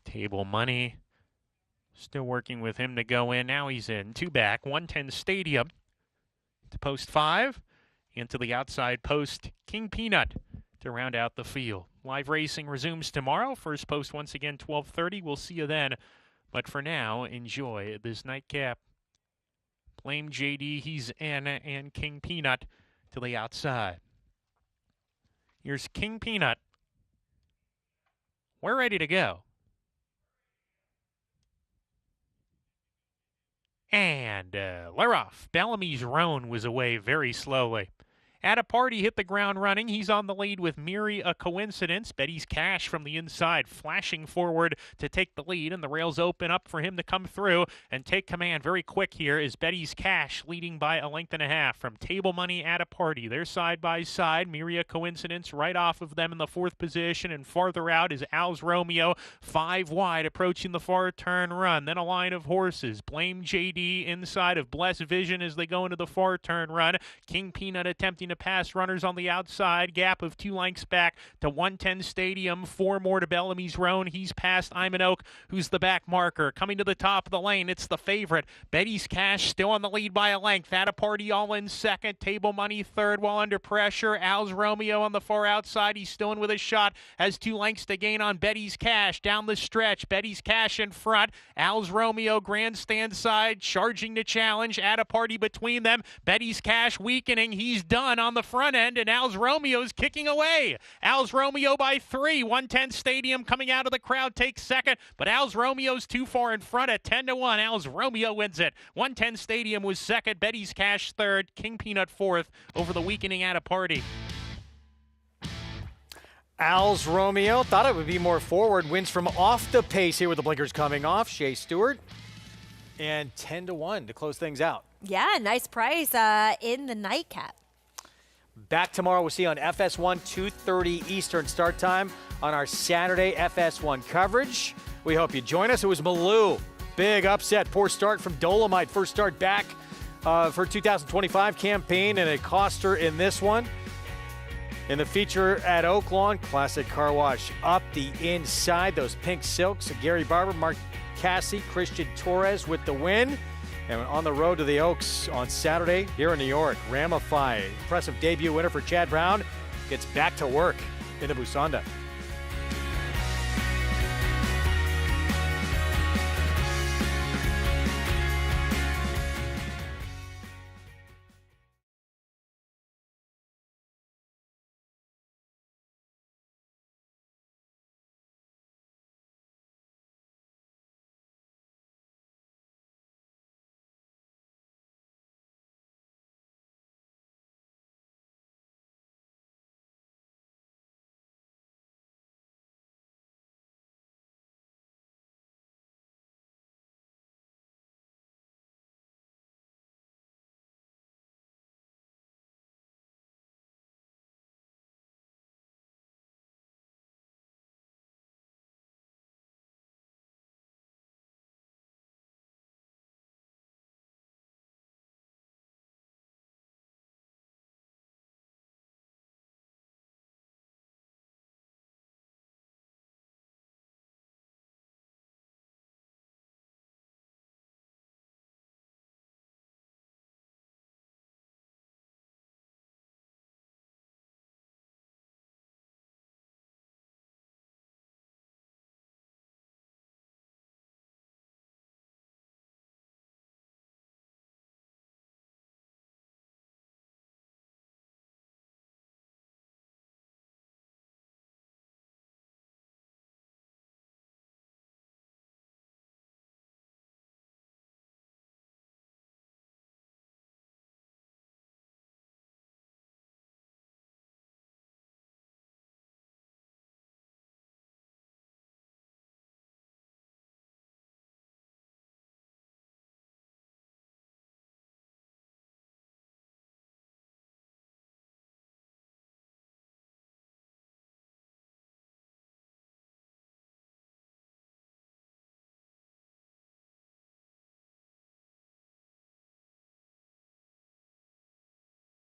Table Money. Still working with him to go in. Now he's in. 2 back. 110 Stadium to post 5. Into the outside post, King Peanut to round out the field. Live racing resumes tomorrow. First post once again 12:30. We'll see you then. But for now, enjoy this nightcap. Blame JD, he's in, and King Peanut to the outside. Here's King Peanut. We're ready to go. And they're off. Bellamy's Roan was away very slowly. At a party, hit the ground running. He's on the lead with Miri a Coincidence. Betty's Cash from the inside, flashing forward to take the lead, and the rails open up for him to come through and take command very quick here is Betty's Cash leading by a length and a half from Table Money At a Party. They're side by side. Miri a Coincidence right off of them in the 4th position, and farther out is Al's Romeo, 5 wide, approaching the far turn run. Then a line of horses. Blame JD inside of Blessed Vision as they go into the far turn run. King Peanut attempting to pass runners on the outside. Gap of 2 lengths back to 110 Stadium. 4 more to Bellamy's Roan. He's past Iman Oak, who's the back marker. Coming to the top of the lane, it's the favorite. Betty's Cash still on the lead by a length. At a Party all in second. Table Money third while under pressure. Al's Romeo on the far outside. He's still in with a shot. Has 2 lengths to gain on Betty's Cash. Down the stretch, Betty's Cash in front. Al's Romeo grandstand side, charging to challenge. At a Party between them. Betty's Cash weakening. He's done on the front end, and Al's Romeo's kicking away. Al's Romeo by 3. 110 Stadium coming out of the crowd takes second, but Al's Romeo's too far in front at 10-1. Al's Romeo wins it. 110 Stadium was second. Betty's Cash third. King Peanut fourth over the weakening At a Party. Al's Romeo thought it would be more forward. Wins from off the pace here with the blinkers coming off. Shea Stewart. And 10-1 to close things out. Yeah, nice price in the nightcap. Back tomorrow, we'll see you on FS1, 2:30 Eastern start time on our Saturday FS1 coverage. We hope you join us. It was Malou. Big upset. Poor start from Dolomite. First start back for 2025 campaign, and it cost her in this one. In the feature at Oaklawn, classic car wash up the inside. Those pink silks. Gary Barber, Mark Cassie, Christian Torres with the win. And on the road to the Oaks on Saturday here in New York, Ramify, impressive debut winner for Chad Brown, gets back to work in the Busanda.